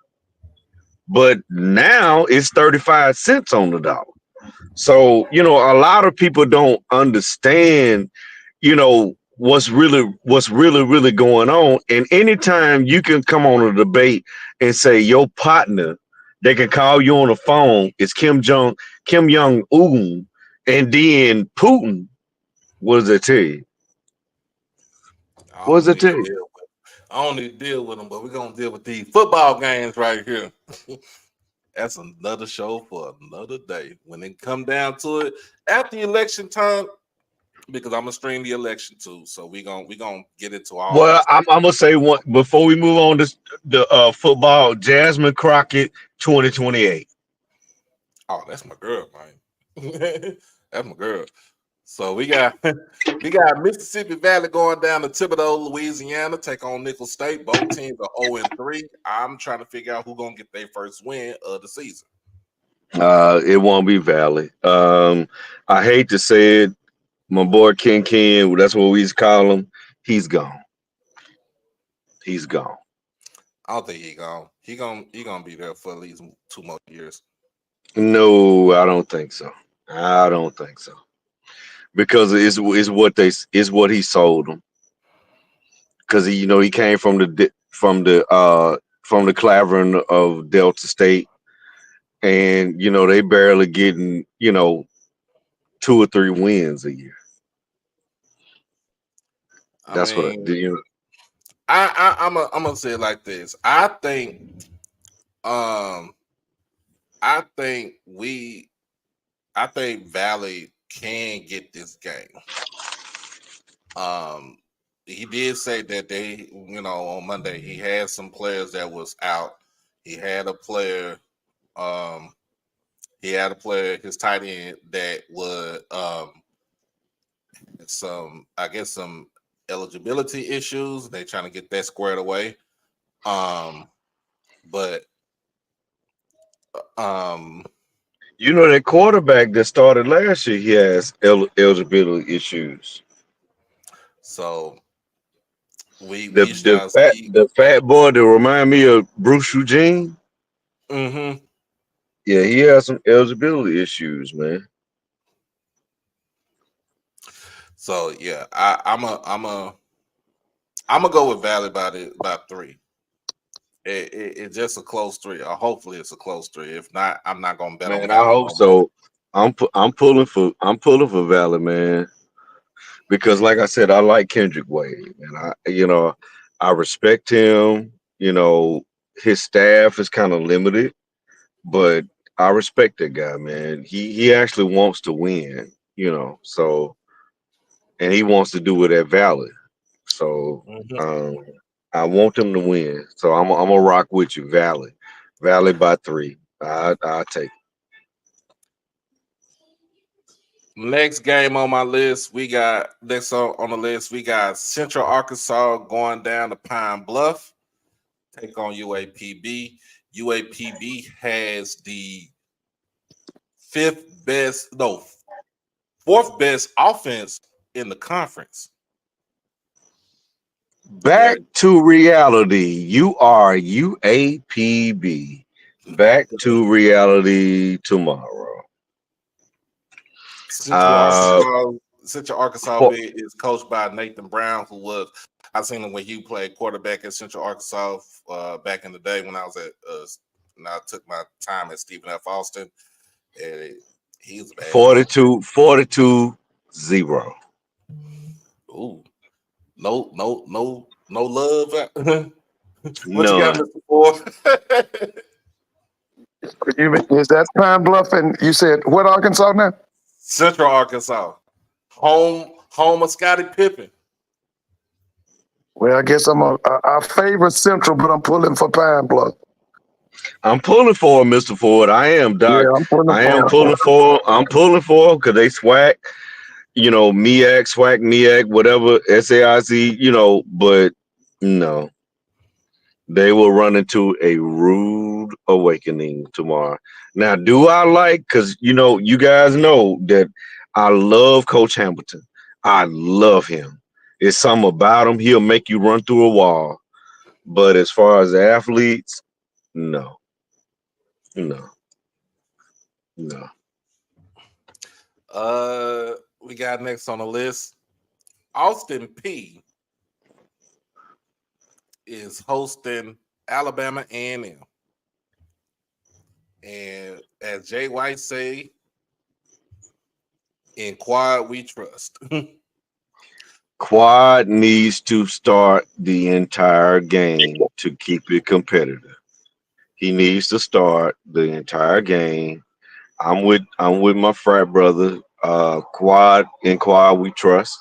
But now it's 35 cents on the dollar. So, a lot of people don't understand, what's really going on. And anytime you can come on a debate and say your partner, they can call you on the phone, it's Kim Jong-un, and then Putin, what does it tell you? What does it tell you? I don't need to deal with them, but we're gonna deal with these football games right here. That's another show for another day. When it come down to it, after election time, because I'm gonna stream the election too, so we gonna get into all. Well, I'm gonna say one before we move on to the football. Jasmine Crockett, 2028. Oh, that's my girl, man. That's my girl. So we got Mississippi Valley going down to Thibodaux, Louisiana, take on Nicholls State. Both teams are 0-3. I'm trying to figure out who's gonna get their first win of the season. It won't be Valley. I hate to say it, my boy Ken, that's what we used to call him. He's gone. He's gone. I don't think he's gone. He gonna be there for at least 2 more years. No, I don't think so. I don't think so. Because it's what he sold them. Because he came from the Clavering of Delta State, and they barely getting 2 or 3 wins a year. That's what I do. I'm gonna say it like this. I think Valley can get this game. He did say that they, on Monday he had some players that was out. He had a player, his tight end that would some eligibility issues. They trying to get that squared away. But that quarterback that started last year, he has eligibility issues. So the fat boy that remind me of Bruce Eugene. Mm-hmm. Yeah, he has some eligibility issues, man. So yeah, I'm gonna go with Valley by 3. It's just a close 3. Or hopefully it's a close 3. If not, I'm not gonna bet on Valley. I hope so. I'm pulling for Valley, man. Because like I said, I like Kendrick Wade, and I respect him. His staff is kind of limited, but I respect that guy, man. He actually wants to win, so, and he wants to do it at Valley. So I want him to win. So I'm gonna rock with you, Valley by 3. I'll take it. Next game on my list, we got Central Arkansas going down to Pine Bluff, take on UAPB. UAPB has the fourth best offense in the conference. Back to reality. You are UAPB. Back to reality tomorrow. Central Arkansas is coached by Nathan Brown, who was, I seen him when he played quarterback at Central Arkansas back in the day when I was at when I took my time at Stephen F. Austin. And he's bad. 42-0. Ooh. No love. What None. you got, Mr. Ford? Is that Pine Bluff? And you said what Arkansas now? Central Arkansas. Home of Scottie Pippen. Well, I guess I favor Central, but I'm pulling for Pine Bluff. I'm pulling for him, Mr. Ford. I am, Doc. Yeah, I'm pulling for because they SWAC, MEAC, SWAC, MEAC, whatever, SAIC, but no. They will run into a rude awakening tomorrow. Now, do I because, you guys know that I love Coach Hamilton. I love him. It's something about him. He'll make you run through a wall. But as far as athletes, no. We got next on the list, Austin Peay is hosting Alabama A&M. And as Jay White say, in Quad we trust. Quad needs to start the entire game to keep it competitive. He needs to start the entire game. I'm with my frat brother. Quad we trust.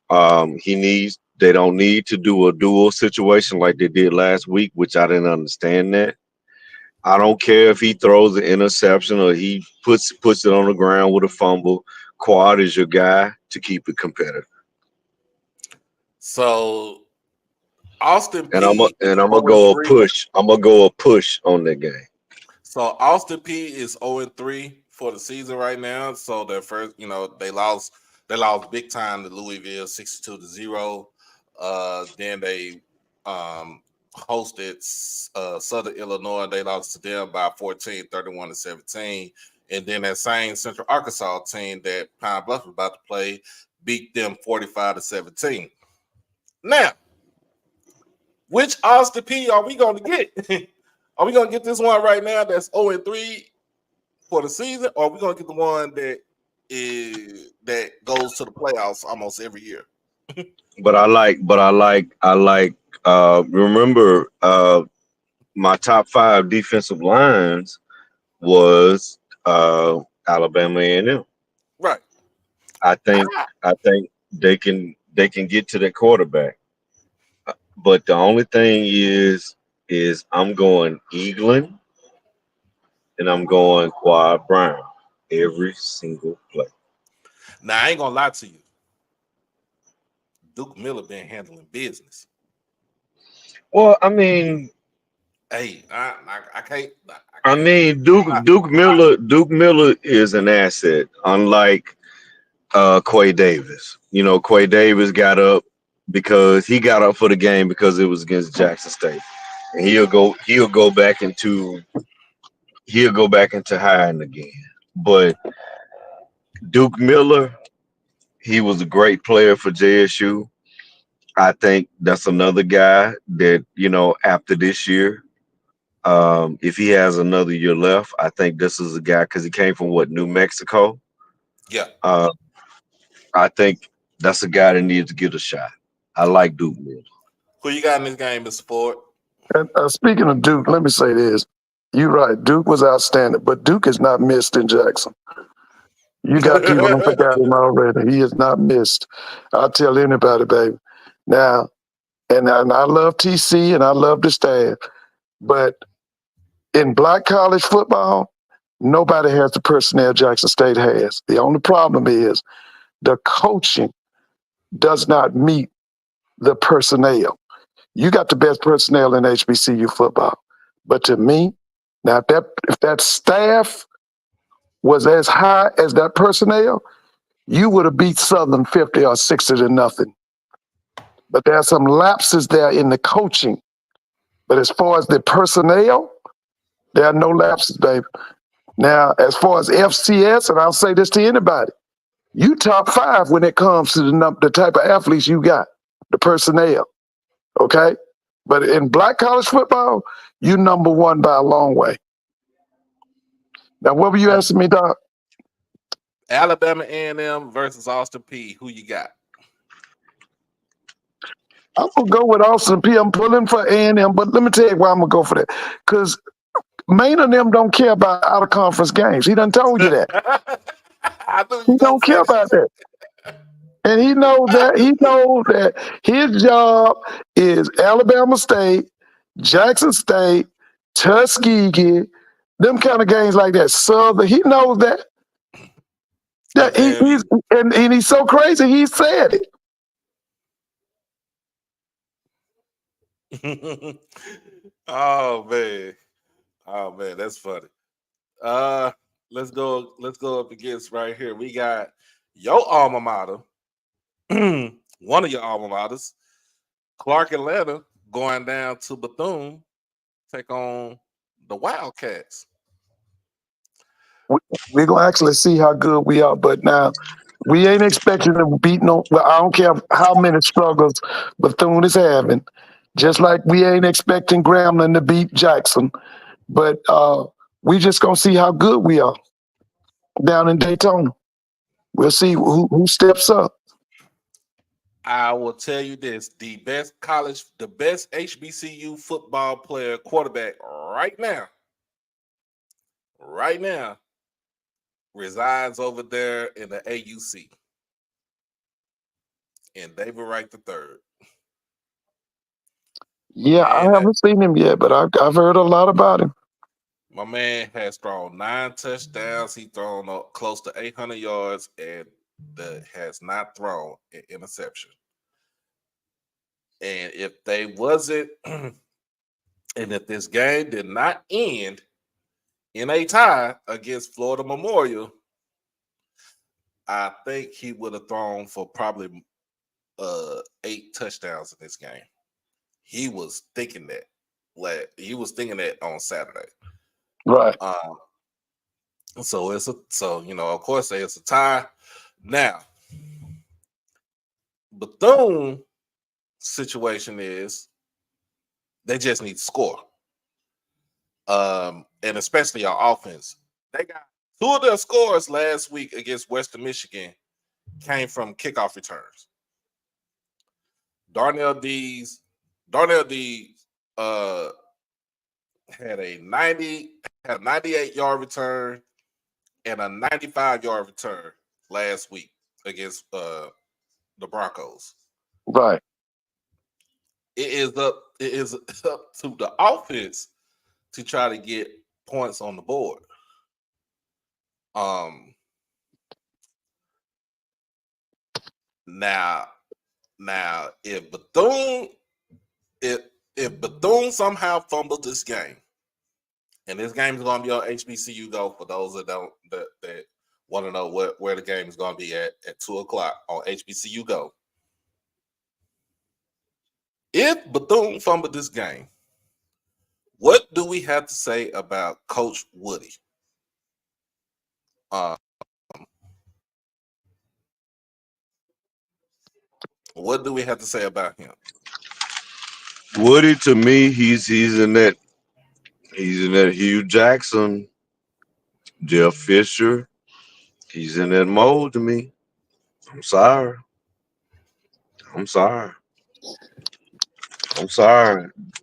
They don't need to do a dual situation like they did last week, which I didn't understand that. I don't care if he throws an interception or he puts it on the ground with a fumble. Quad is your guy to keep it competitive. So Austin Peay and I'm gonna go a push. I'm gonna go a push on that game. So Austin Peay is 0-3 for the season right now. So their first, they lost big time to Louisville 62-0. Then they hosted Southern Illinois. They lost to them by 14, 31-17. And then that same Central Arkansas team that Pine Bluff was about to play beat them 45-17. Now, which Austin Peay are we going to get? Are we going to get this one right now that's 0-3 for the season, or are we going to get the one that goes to the playoffs almost every year? But I like. Remember, my top 5 defensive lines was Alabama A&M. Right. I think they can get to that quarterback. But the only thing is I'm going Eaglin and I'm going Quad Brown every single play. Now I ain't gonna lie to you. Duke Miller been handling business. Well, I mean, hey, I can't. I mean, Duke Miller is an asset, unlike Quay Davis. Quay Davis got up because he got up for the game because it was against Jackson State, and he'll go back into hiding again. But Duke Miller, he was a great player for JSU. I think that's another guy that, after this year, if he has another year left, I think this is a guy because he came from New Mexico. Yeah. I think that's a guy that needs to get a shot. I like Duke Miller. Who you got in this game, Mr. Ford? And speaking of Duke, let me say this. You're right. Duke was outstanding, but Duke is not missed in Jackson. You got people who forgot him already. He is not missed. I'll tell anybody, baby. Now, and I love TC and I love the staff, but in black college football, nobody has the personnel Jackson State has. The only problem is the coaching does not meet the personnel. You got the best personnel in HBCU football. But to me, now if that staff was as high as that personnel, you would have beat Southern 50 or 60-0. But there are some lapses there in the coaching. But as far as the personnel, there are no lapses, baby. Now, as far as FCS, and I'll say this to anybody, you top 5 when it comes to the type of athletes you got, the personnel, okay? But in black college football, you number 1 by a long way. Now, what were you asking me, Doc? Alabama A&M versus Austin P. Who you got? I'm going to go with Austin P. I'm pulling for A&M, but let me tell you why I'm going to go for that. Because Maine and them don't care about out-of-conference games. He done told you that. I knew He you don't care about that. And he knows that. He knows that his job is Alabama State, Jackson State, Tuskegee, them kind of games like that. Southern, he knows that. That and he's so crazy, he said it. Oh man, that's funny. Let's go up against right here. We got your alma mater, one of your alma maters, Clark Atlanta, going down to Bethune, take on the Wildcats. We're gonna actually see how good we are, but now we ain't expecting to beat no. Well, I don't care how many struggles Bethune is having. Just like we ain't expecting Grambling to beat Jackson, but we just gonna see how good we are down in Daytona. We'll see who steps up. I will tell you this: the best HBCU football player, quarterback right now, resides over there in the AUC, and David Wright III. Yeah, I haven't seen him yet, but I've heard a lot about him. My man has thrown 9 touchdowns. He's thrown close to 800 yards and has not thrown an interception. And if they wasn't, and if this game did not end in a tie against Florida Memorial, I think he would have thrown for probably 8 touchdowns in this game. He was thinking that. On Saturday. Right. So of course it's a tie. Now, Bethune situation is they just need to score. And especially our offense. They got 2 of their scores last week against Western Michigan came from kickoff returns. Darnell D's had a 98-yard return and a 95-yard return last week against the Broncos. Right. It is up to the offense to try to get points on the board. Now if Bethune somehow fumbles this game, and this game is going to be on HBCU Go for those that want to know where the game is going to be at 2:00 on HBCU Go. If Bethune fumbled this game, what do we have to say about Coach Woody? What do we have to say about him? Woody, to me, he's in that Hugh Jackson, Jeff Fisher. He's in that mold to me. I'm sorry.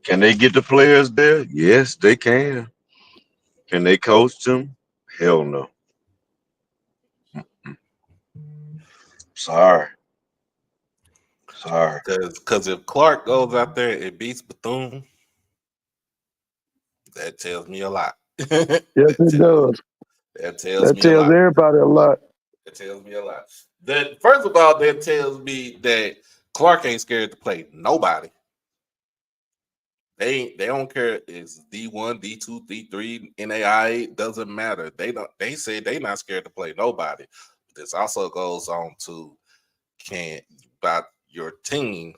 Can they get the players there? Yes, they can. Can they coach them? Hell no. Sorry. Because if Clark goes out there and beats Bethune, that tells me a lot. Yes, it does. That tells everybody a lot. It tells me a lot. That first of all, that tells me that Clark ain't scared to play nobody. They don't care. It's D1, D2, D3, NAIA, doesn't matter. They say they not scared to play nobody. This also goes on to about your team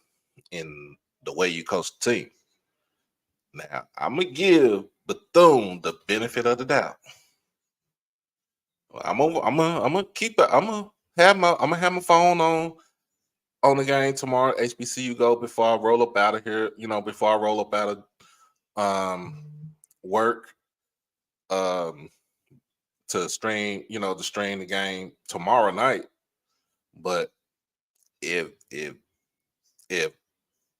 in the way you coach the team. Now I'm gonna give Bethune the benefit of the doubt. I'm gonna have my phone on the game tomorrow. HBCU go before I roll up out of here. Before I roll up out of work to stream the game tomorrow night. But if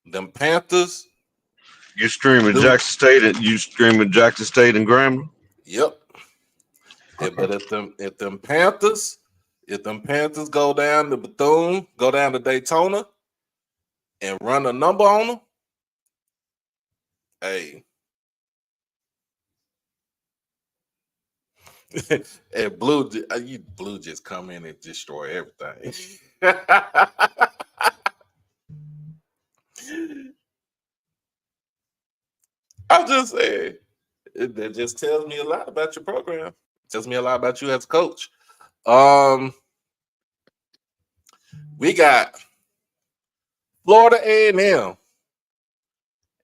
them Panthers, You streaming Jackson State and Grambling? Yep. But if them Panthers go down to Bethune, go down to Daytona, and run a number on them, hey. And Blue just come in and destroy everything. I'm just saying, that just tells me a lot about your program. Tells me a lot about you as a coach. We got Florida A&M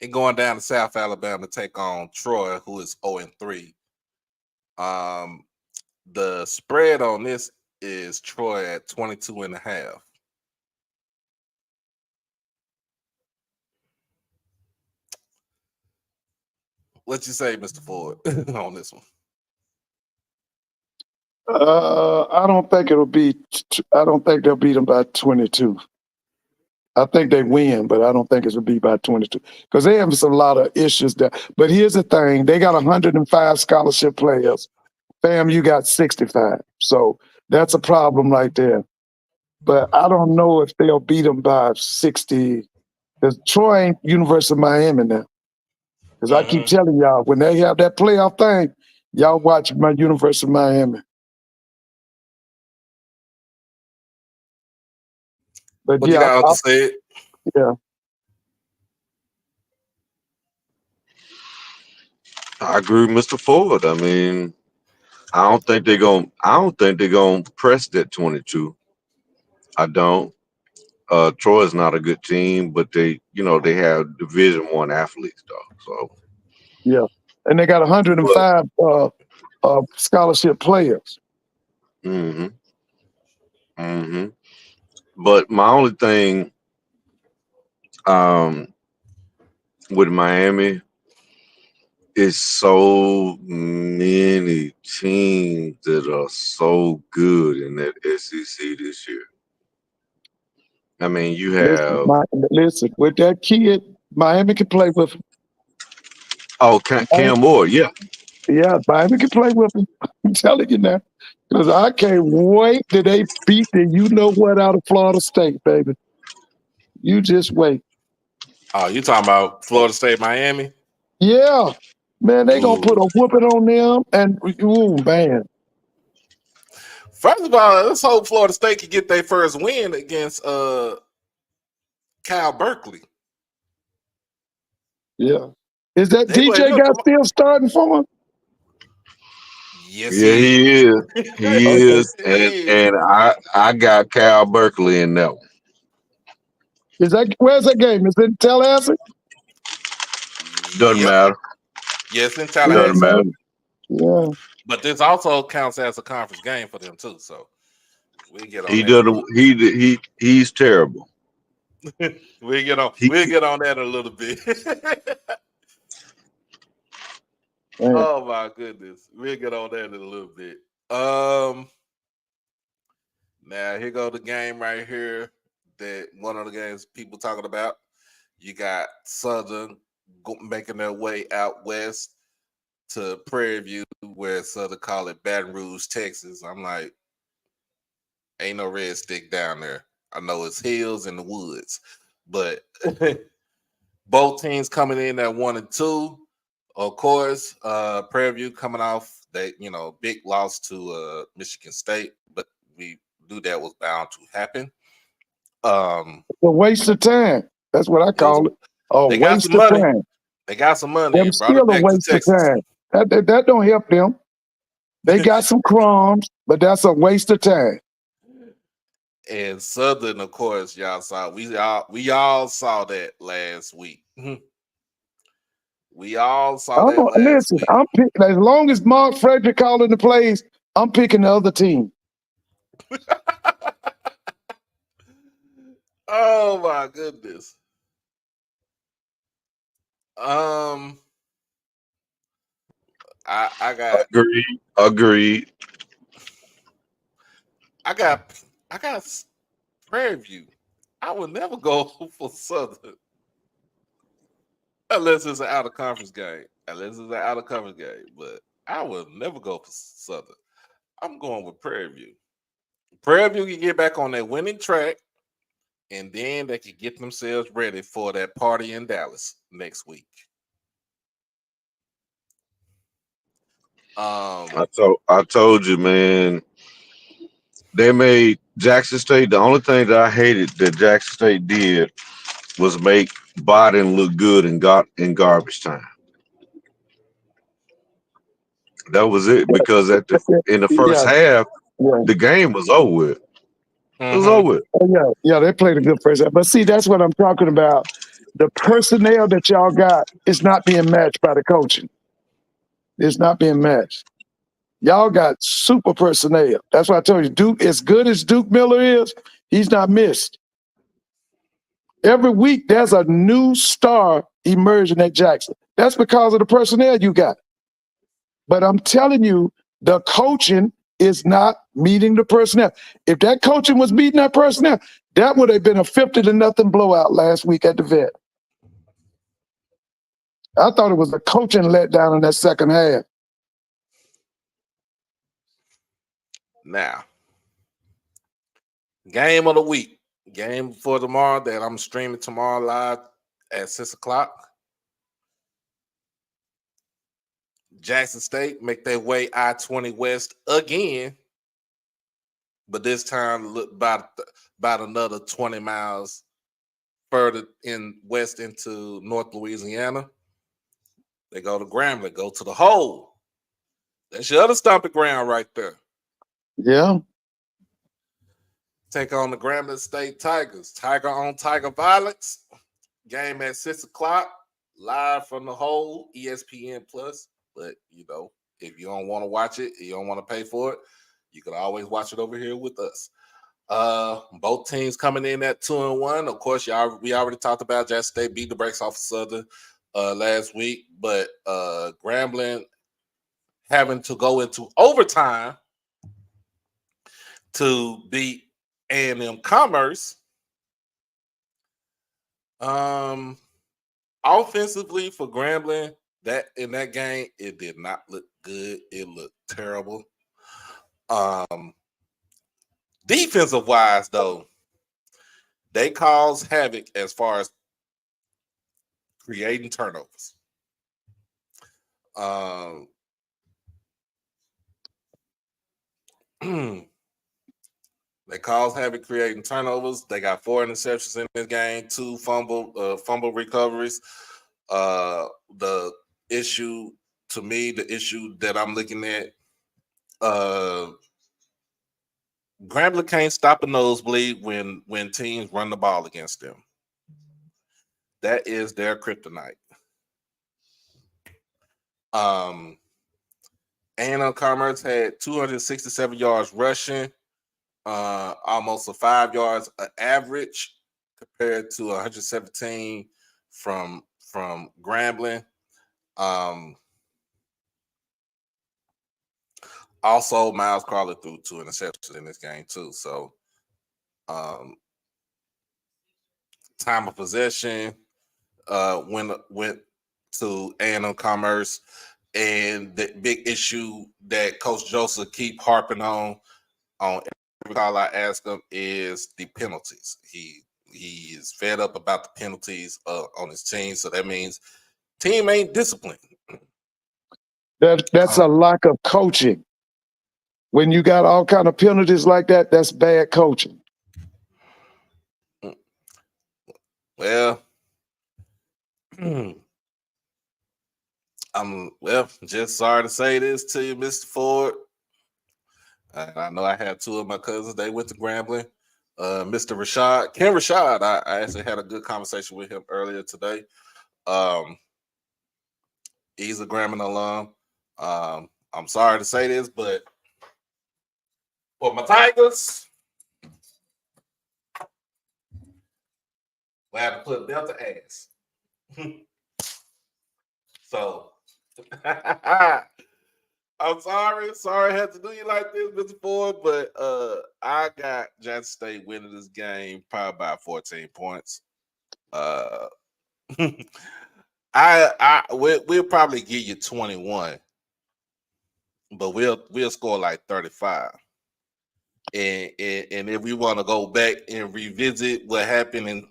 and going down to South Alabama to take on Troy, who is 0-3. The spread on this is Troy at 22.5. What you say, Mr. Ford, on this one? I don't think it'll be. I don't think they'll beat them by 22. I think they win, but I don't think it'll be by 22 because they have a lot of issues there. But here's the thing: they got 105 scholarship players. Fam, you got 65. So that's a problem right there. But I don't know if they'll beat them by 60. Because Troy ain't University of Miami now. Because I keep telling y'all, when they have that playoff thing, y'all watch my University of Miami. But what you got to say it? Yeah. I agree with Mr. Ford. I mean, I don't think they're gonna press that 22. I don't. Troy's not a good team, but they have Division I athletes though. So yeah, and they got 105 scholarship players. But my only thing with Miami is so many teams that are so good in that SEC this year. I mean, you have listen with that kid, Miami can play with him. Oh, Cam Moore, yeah. Yeah, Miami can play with him. I'm telling you now. Because I can't wait till they beat the you-know-what out of Florida State, baby. You just wait. Oh, you talking about Florida State, Miami? Yeah. Man, they going to put a whooping on them. And, man. First of all, let's hope Florida State can get their first win against Cal Berkeley. Yeah. Is that DJ guy still starting for him? Yes, yeah, he is. He is. And I got Cal Berkeley in that one. Where's that game? Is it in Tallahassee? Doesn't matter. Yes, in Tallahassee. Doesn't matter. Yeah. But this also counts as a conference game for them too. So we get on. He's terrible. We'll get on that a little bit. Oh my goodness. We'll get on that in a little bit. Now here go the game right here. That one of the games people talking about. You got Southern making their way out west to Prairie View, where Southern call it Baton Rouge, Texas. I'm like, ain't no red stick down there. I know it's hills and the woods, but both teams coming in at 1-2. Of course, Prairie View coming off that big loss to Michigan State, but we knew that was bound to happen. A waste of time. That's what I call it. A waste of time. They got some money Them and brought it still a back to waste of Texas. time. That don't help them. They got some crumbs, but that's a waste of time. And Southern, of course, y'all saw. We all saw that last week. We all saw that last Listen, week. I'm picking as long as Mark Frederick calling the plays, I'm picking the other team. Oh my goodness. I got Agreed. I got Prairie View. I would never go for Southern unless it's an out of conference game. But I would never go for Southern. I'm going with Prairie View. Prairie View can get back on that winning track, and then they can get themselves ready for that party in Dallas next week. I told you, man. They made Jackson State. The only thing that I hated that Jackson State did was make Biden look good and got in garbage time. That was it, because in the first half, the game was over with. It was over with. Yeah, they played a good first half. But see, that's what I'm talking about. The personnel that y'all got is not being matched by the coaching. It's not being matched. Y'all got super personnel. That's why I told you, Duke, as good as Duke Miller is, he's not missed. Every week, there's a new star emerging at Jackson. That's because of the personnel you got. But I'm telling you, the coaching is not meeting the personnel. If that coaching was meeting that personnel, that would have been a 50-0 blowout last week at the Vet. I thought it was a coaching letdown in that second half. Now, game of the week. Game for tomorrow that I'm streaming tomorrow live at 6 o'clock. Jackson State make their way I-20 West again, but this time look about another 20 miles further west into North Louisiana. They go to Grambling, go to the hole. That's your other stomping ground right there. Yeah. Take on the Grambling State Tigers. Tiger on Tiger violence. Game at 6 o'clock. Live from the hole, ESPN Plus. But, if you don't want to watch it, you don't want to pay for it, you can always watch it over here with us. Both teams coming in at 2-1. Of course, we already talked about Jackson State beat the brakes off of Southern last week, but Grambling having to go into overtime to beat A&M Commerce. Offensively for Grambling, that in that game, it did not look good. It looked terrible. Defensive wise, though, they caused havoc as far as creating turnovers. They caused havoc creating turnovers. They got 4 interceptions in this game, 2 fumble recoveries. The issue that I'm looking at, Grambling can't stop a nosebleed when teams run the ball against them. That is their kryptonite. A&M Commerce had 267 yards rushing, almost 5 yards average compared to 117 from Grambling. Also, Miles Carter threw 2 interceptions in this game too. So, time of possession went to A&M Commerce, and the big issue that Coach Joseph keep harping on every call I ask him is the penalties. He is fed up about the penalties on his team, so that means team ain't disciplined. That's a lack of coaching. When you got all kind of penalties like that, that's bad coaching. Well, Just sorry to say this to you, Mr. Ford. I know I had two of my cousins. They went to Grambling. Mr. Rashad, Ken Rashad, I actually had a good conversation with him earlier today. He's a Grambling alum. I'm sorry to say this, but for my Tigers, we have to put Delta ass. So I'm sorry I had to do you like this, Mr. Ford, but I got Jackson State winning this game probably by 14 points. We'll probably give you 21, but we'll score like 35. And if we want to go back and revisit what happened in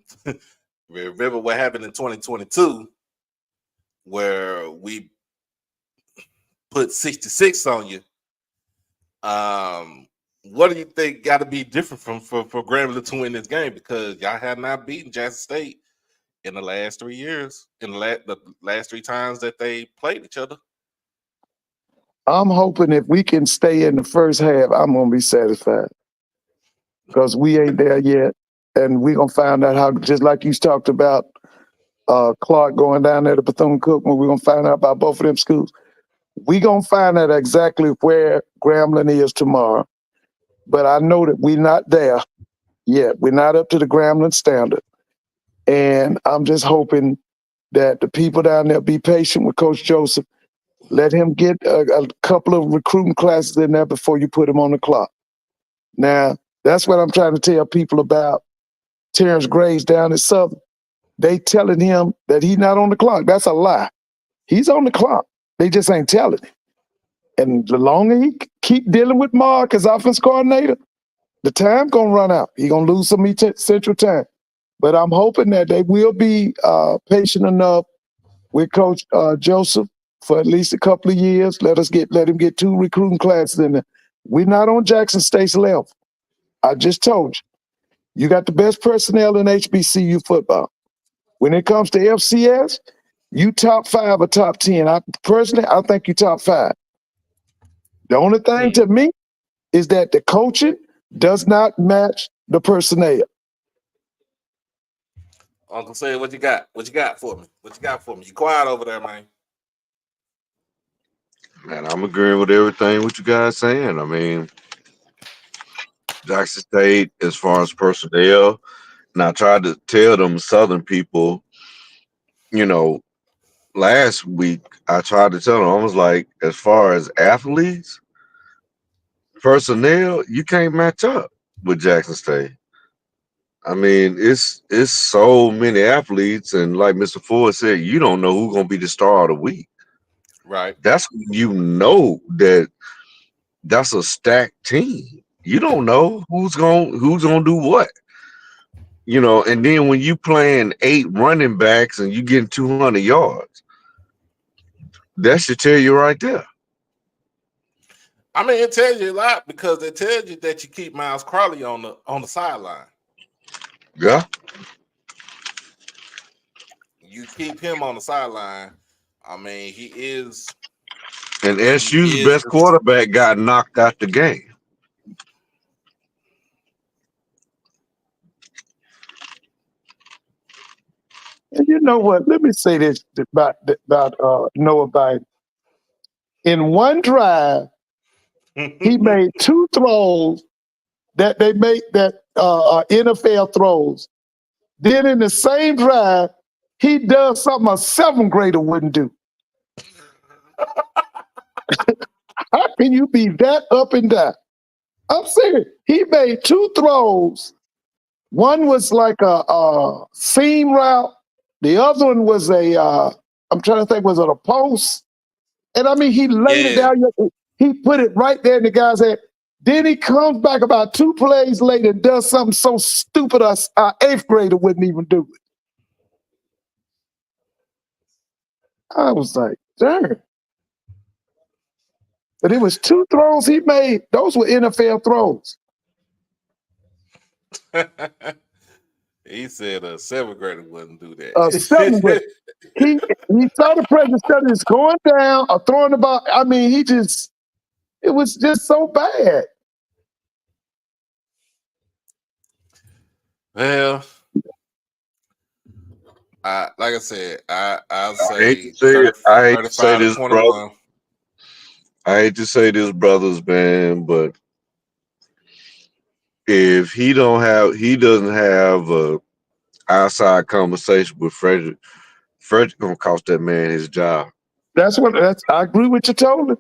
remember what happened in 2022, where we put 66 on you. What do you think got to be different for Grambling to win this game? Because y'all have not beaten Jackson State in the last 3 years, in the last 3 times that they played each other. I'm hoping if we can stay in the first half, I'm gonna be satisfied. Because we ain't there yet. And we're gonna find out how, just like you talked about Clark going down there to Bethune-Cookman, we're gonna find out about both of them schools. We're gonna find out exactly where Grambling is tomorrow. But I know that we're not there yet. We're not up to the Grambling standard. And I'm just hoping that the people down there be patient with Coach Joseph. Let him get a couple of recruiting classes in there before you put him on the clock. Now, that's what I'm trying to tell people about Terrence Graves down at Southern. They telling him that he's not on the clock. That's a lie. He's on the clock. They just ain't telling him. And the longer he keep dealing with Mark as offense coordinator, the time gonna run out. He gonna lose some central time. But I'm hoping that they will be patient enough with Coach Joseph for at least a couple of years. Let him get 2 recruiting classes in there. We're not on Jackson State's level. I just told you. You got the best personnel in HBCU football. When it comes to FCS, you top 5 or top 10. I think you top 5. The only thing to me is that the coaching does not match the personnel. Uncle Say, what you got? What you got for me? What you got for me? You quiet over there, man. Man, I'm agreeing with everything what you guys saying. I mean, Jackson State, as far as personnel, and I tried to tell them Southern people, last week, I tried to tell them, I was like, as far as athletes, personnel, you can't match up with Jackson State. I mean, it's so many athletes, and like Mr. Ford said, you don't know who's gonna be the star of the week. Right. That's when that's a stacked team. You don't know who's gonna do what. And then when you playing 8 running backs and you getting 200 yards, that should tell you right there. I mean, it tells you a lot because it tells you that you keep Miles Crowley on the sideline. Yeah. You keep him on the sideline. I mean, he is. And SU's best quarterback got knocked out the game. And you know what? Let me say this about Noah Biden. In one drive, he made 2 throws that they make that NFL throws. Then in the same drive, he does something a 7th grader wouldn't do. How can you be that up and down? I'm serious. He made 2 throws. One was like a seam route. The other one was I'm trying to think, was it a post? And I mean, he laid it down. He put it right there in the guy's head. Then he comes back about 2 plays later and does something so stupid our 8th grader wouldn't even do it. I was like, darn. But it was 2 throws he made. Those were NFL throws. He said a 7th grader wouldn't do that. A 7th grader. He saw the president studies going down or throwing the ball. I mean, it was just so bad. Well, like I said, I'll I hate say to say it. I hate to say 35 to this, brother. 21. I hate to say this, brothers, man, but if he doesn't have a outside conversation with Frederick gonna cost that man his job. I agree with you totally.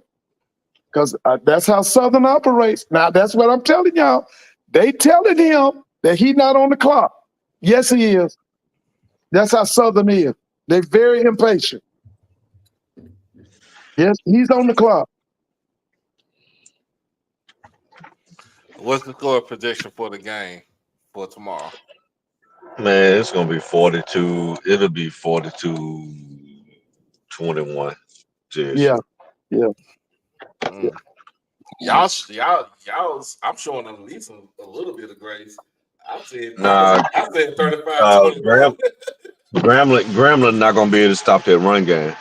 Because that's how Southern operates. Now, that's what I'm telling y'all. They telling him that he's not on the clock. Yes, he is. That's how Southern is. They're very impatient. Yes, he's on the clock. What's the score prediction for the game for tomorrow? Man, it's gonna be 42. It'll be 42-21. Yeah, yeah. Y'all. I'm showing at least a little bit of grace. I said 35-21. Grambling not gonna be able to stop that run game.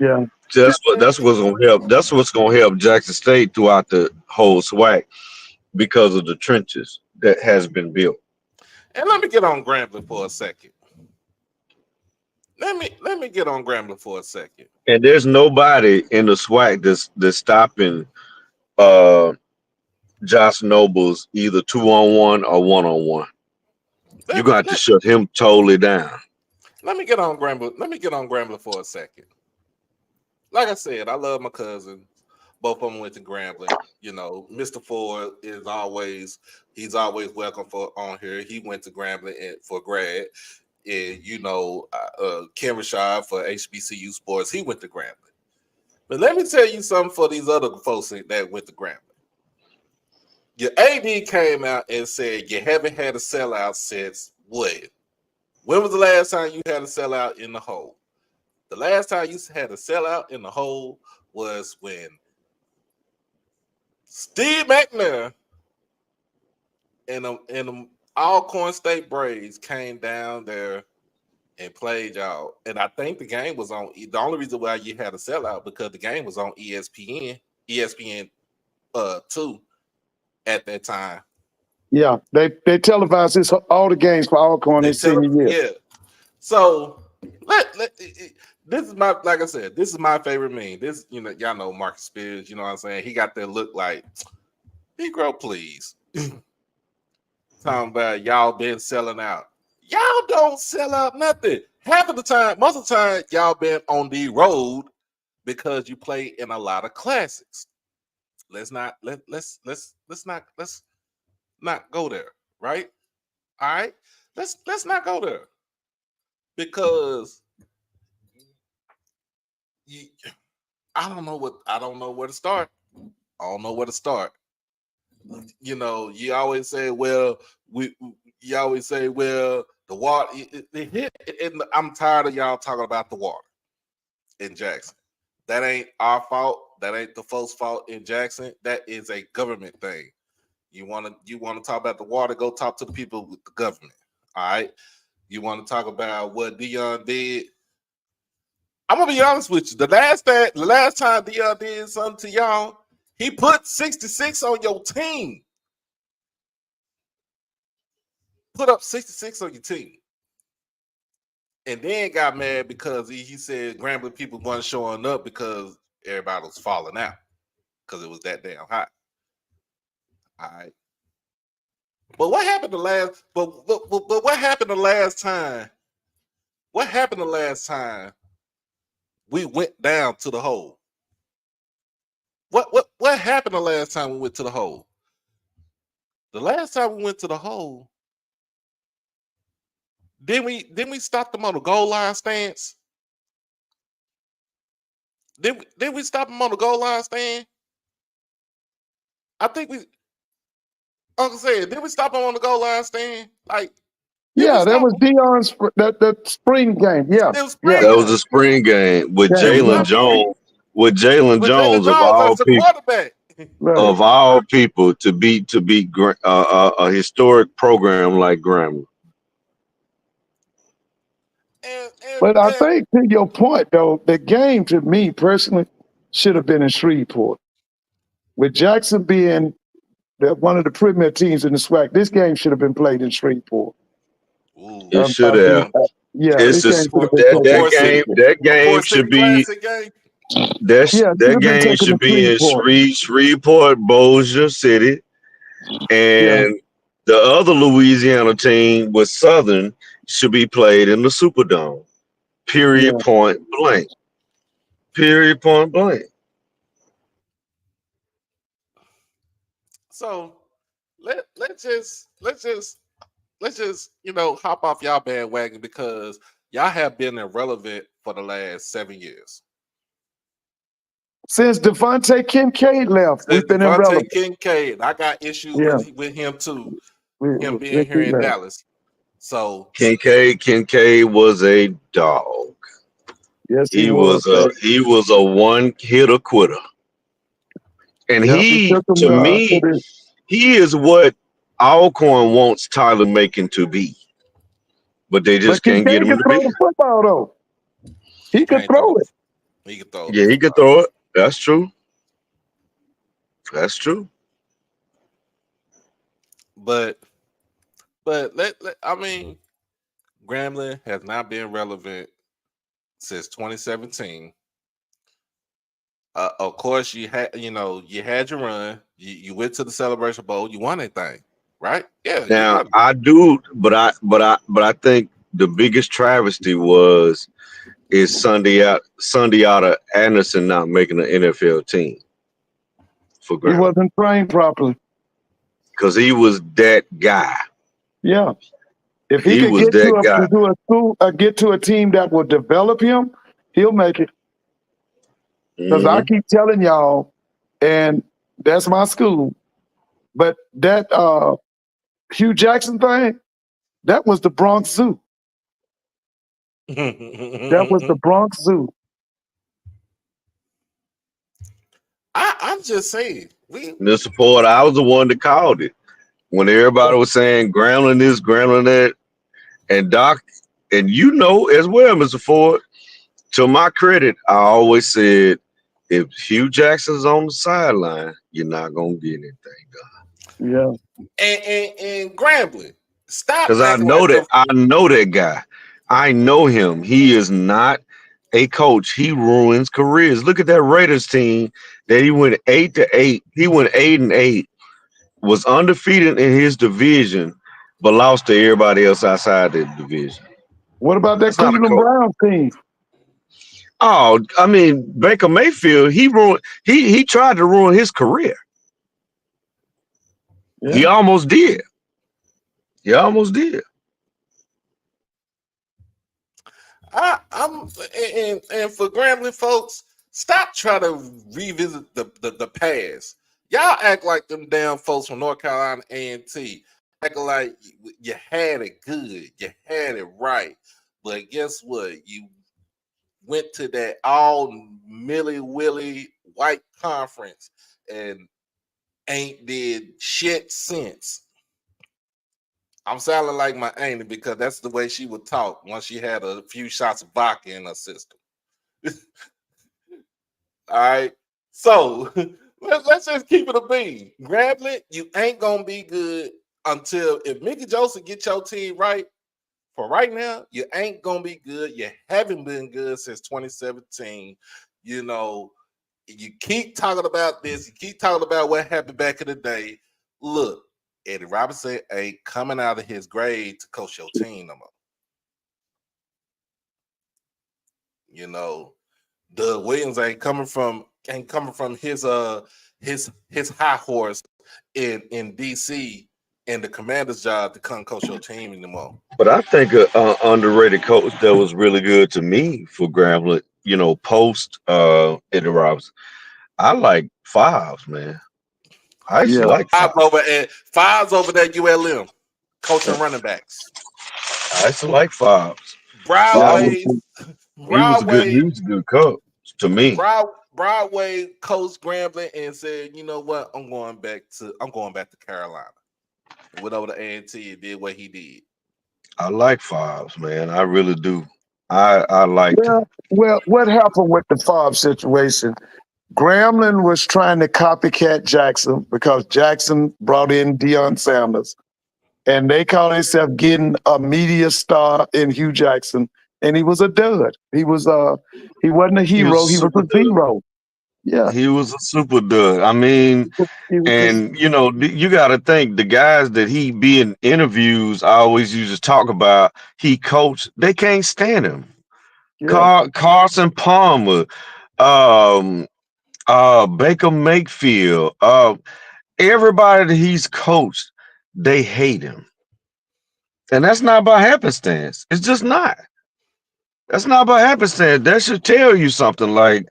Yeah. That's what's gonna help. That's what's gonna help Jackson State throughout the whole SWAC because of the trenches that has been built. And let me get on Grambling for a second. Let me get on Grambling for a second. And there's nobody in the SWAC that's stopping Josh Nobles either 2-on-1 or 1-on-1. You're gonna have to shut him totally down. Let me get on Grambling for a second. Like I said, I love my cousin. Both of them went to Grambling. You know, Mr. Ford he's always welcome on here. He went to Grambling for grad. And you know, Ken Rashad for HBCU sports, he went to Grambling. But let me tell you something for these other folks that went to Grambling. Your AD came out and said you haven't had a sellout since what? When was the last time you had a sellout in the hole? The last time you had a sellout in the hole was when Steve McNair and the Alcorn State Braves came down there and played y'all. And I think the game was on. The only reason why you had a sellout because the game was on ESPN 2 at that time. Yeah, they televised all the games for Alcorn in senior year. Yeah. So this is my, like I said, this is my favorite meme. This, you know, y'all know Marcus Spears, you know what I'm saying? He got that look like, Negro, please. Talking about y'all been selling out. Y'all don't sell out nothing. Half of the time, most of the time, y'all been on the road because you play in a lot of classics. Let's not go there, right? All right. Let's not go there. Because I don't know where to start. I don't know where to start. You know, you always say, well, the water it hit, and I'm tired of y'all talking about the water in Jackson. That ain't our fault. That ain't the folks' fault in Jackson. That is a government thing. You want to talk about the water, go talk to the people with the government. All right. You want to talk about what Dion did? I'm gonna be honest with you. The last time Dion did something to y'all, he put 66 on your team. Put up 66 on your team. And then got mad because he said Grambling people weren't showing up because everybody was falling out because it was that damn hot. All right. But what happened the last? But what happened the last time? What happened the last time we went down to the hole? What happened the last time we went to the hole? The last time we went to the hole, didn't we stop them on the goal line stance? Did we stop them on the goal line stand? I think we. Uncle said, did we stop them on the goal line stand? Like, yeah, that was Dion's that spring game. Yeah, that was a spring game with Jalen Jones. With Jalen Jones of all people, of all people to beat a historic program like Grambling. But I think to your point, though, the game to me personally should have been in Shreveport. With Jackson being one of the premier teams in the SWAC, this game should have been played in Shreveport. Ooh. It should have. Yeah, It's this game should have been that game should be that game should be in Shreveport, Bossier City, and the other Louisiana team with Southern should be played in the Superdome. Period. Point blank. Period. Point blank. So let's just hop off y'all bandwagon because y'all have been irrelevant for the last 7 years. Since Devontae Kincaid left, we've been irrelevant. Kincaid, I got issues with him too. Him being here in Dallas. So Kincaid was a dog. Yes, he was a one-hitter quitter. And to me, he is what Alcorn wants Tyler Macon to be. But they just can't get him to be. He can throw the football, though. He can throw it. He can throw it. Yeah, he can throw it. That's true. That's true. But I mean, Grambling has not been relevant since 2017. Of course, you had your run. You went to the Celebration Bowl. You won that thing, right? Yeah. Now I do, but I think the biggest travesty is Sundiata Anderson not making an NFL team for Grambling. He wasn't trained properly because he was that guy. Yeah. If he could get to a team that will develop him, he'll make it. Because I keep telling y'all, and that's my school, but that Hugh Jackson thing, that was the Bronx Zoo. That was the Bronx Zoo. I'm just saying. The support, I was the one that called it. When everybody was saying Grambling this, Grambling that, and Doc, and you know as well, Mr. Ford, to my credit, I always said, if Hugh Jackson's on the sideline, you're not gonna get anything done. Yeah. And Grambling, stop. Because I know that guy. I know him. He is not a coach. He ruins careers. Look at that Raiders team that he went 8-8. He went 8-8. Was undefeated in his division, but lost to everybody else outside the division. What about that Cleveland Browns team? Oh, I mean, Baker Mayfield, he tried to ruin his career. Yeah. He almost did. I'm for Grambling folks, stop trying to revisit the past. Y'all act like them damn folks from North Carolina A&T. Acting like you had it good, you had it right. But guess what? You went to that all milly willy white conference and ain't did shit since. I'm sounding like my auntie because that's the way she would talk once she had a few shots of vodka in her system. All right. So let's just keep it a bean. Grambling, you ain't gonna be good until if Mickey Joseph get your team right. For right now, you ain't gonna be good. You haven't been good since 2017. You know, you keep talking about this. You keep talking about what happened back in the day. Look, Eddie Robinson ain't coming out of his grave to coach your team no more. You know, Doug Williams ain't coming from his high horse in DC and the commander's job to come coach your team anymore. But I think an underrated coach that was really good to me for Grambling, you know, post Eddie Robinson. I like Fives, man. I used to like Fives over at ULM, coaching running backs. I used to like Fives. Broadway, he was a good coach to me. Broadway coached Grambling and said, you know what, I'm going back to Carolina. Went over to A&T and did what he did. I like Fives, man. I really do. I liked it. Well, what happened with the Favre situation? Grambling was trying to copycat Jackson because Jackson brought in Deion Sanders, and they called themselves getting a media star in Hugh Jackson, and he was a dud. He wasn't a He was hero. a He was super a zero. Yeah, dud. He was a super dud. I mean, he was just and you got to think the guys that he be in interviews I always used to talk about. He coached. They can't stand him. yeah. Carson Palmer, um, Baker Mayfield, everybody that he's coached, they hate him. And that's not by happenstance. It's just not. That's not by happenstance. That should tell you something. Like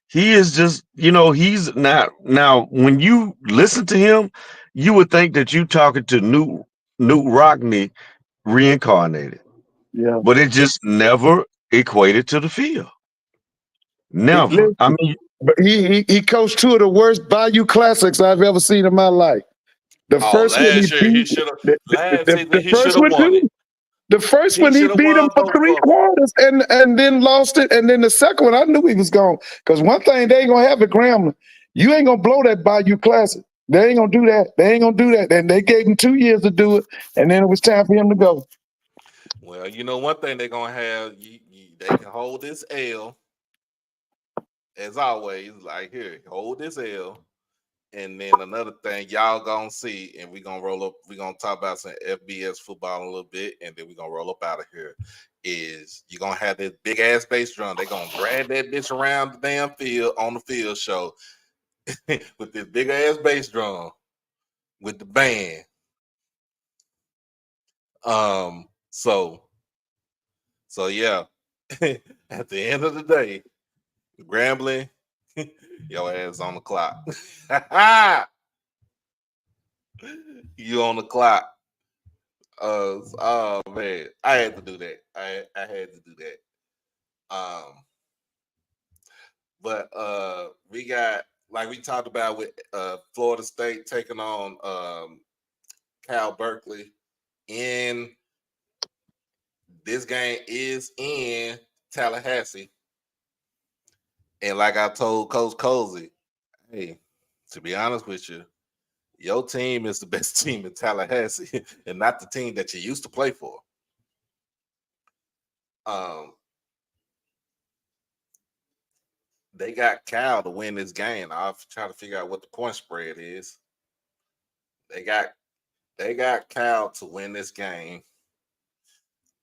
he is just, he's not. Now, when you listen to him, you would think that you talking to Newt Rockney reincarnated, Yeah. but it just never equated to the field. Never. I Listen, mean, but he coached two of the worst Bayou Classics I've ever seen in my life. The Oh, first one he last year he beat should have. the, Last the, season the he should first have one won it. too. The first He one he should have beat him won for both three of them. quarters and then lost it. And then the second one, I knew he was gone. Because one thing they ain't gonna have at Grambling, you ain't gonna blow that Bayou Classic. They ain't gonna do that. They ain't gonna do that. And they gave him 2 years to do it, and then it was time for him to go. Well, one thing they're gonna have, they can hold this L as always. Like here, hold this L. And then another thing y'all gonna see, and we're gonna roll up, we're gonna talk about some FBS football a little bit, and then we're gonna roll up out of here. Is you're gonna have this big ass bass drum. They're gonna drag that bitch around the damn field on the field show with this big ass bass drum with the band. So yeah. At the end of the day, Grambling, your ass on the clock. You on the clock. Oh man, I had to do that. I had to do that. But we got, like we talked about with Florida State taking on Cal Berkeley. In this game is in Tallahassee, and like I told Coach Cozy, hey, to be honest with you, your team is the best team in Tallahassee and not the team that you used to play for. They got Cal to win this game. I'll try to figure out what the point spread is. They got Cal to win this game.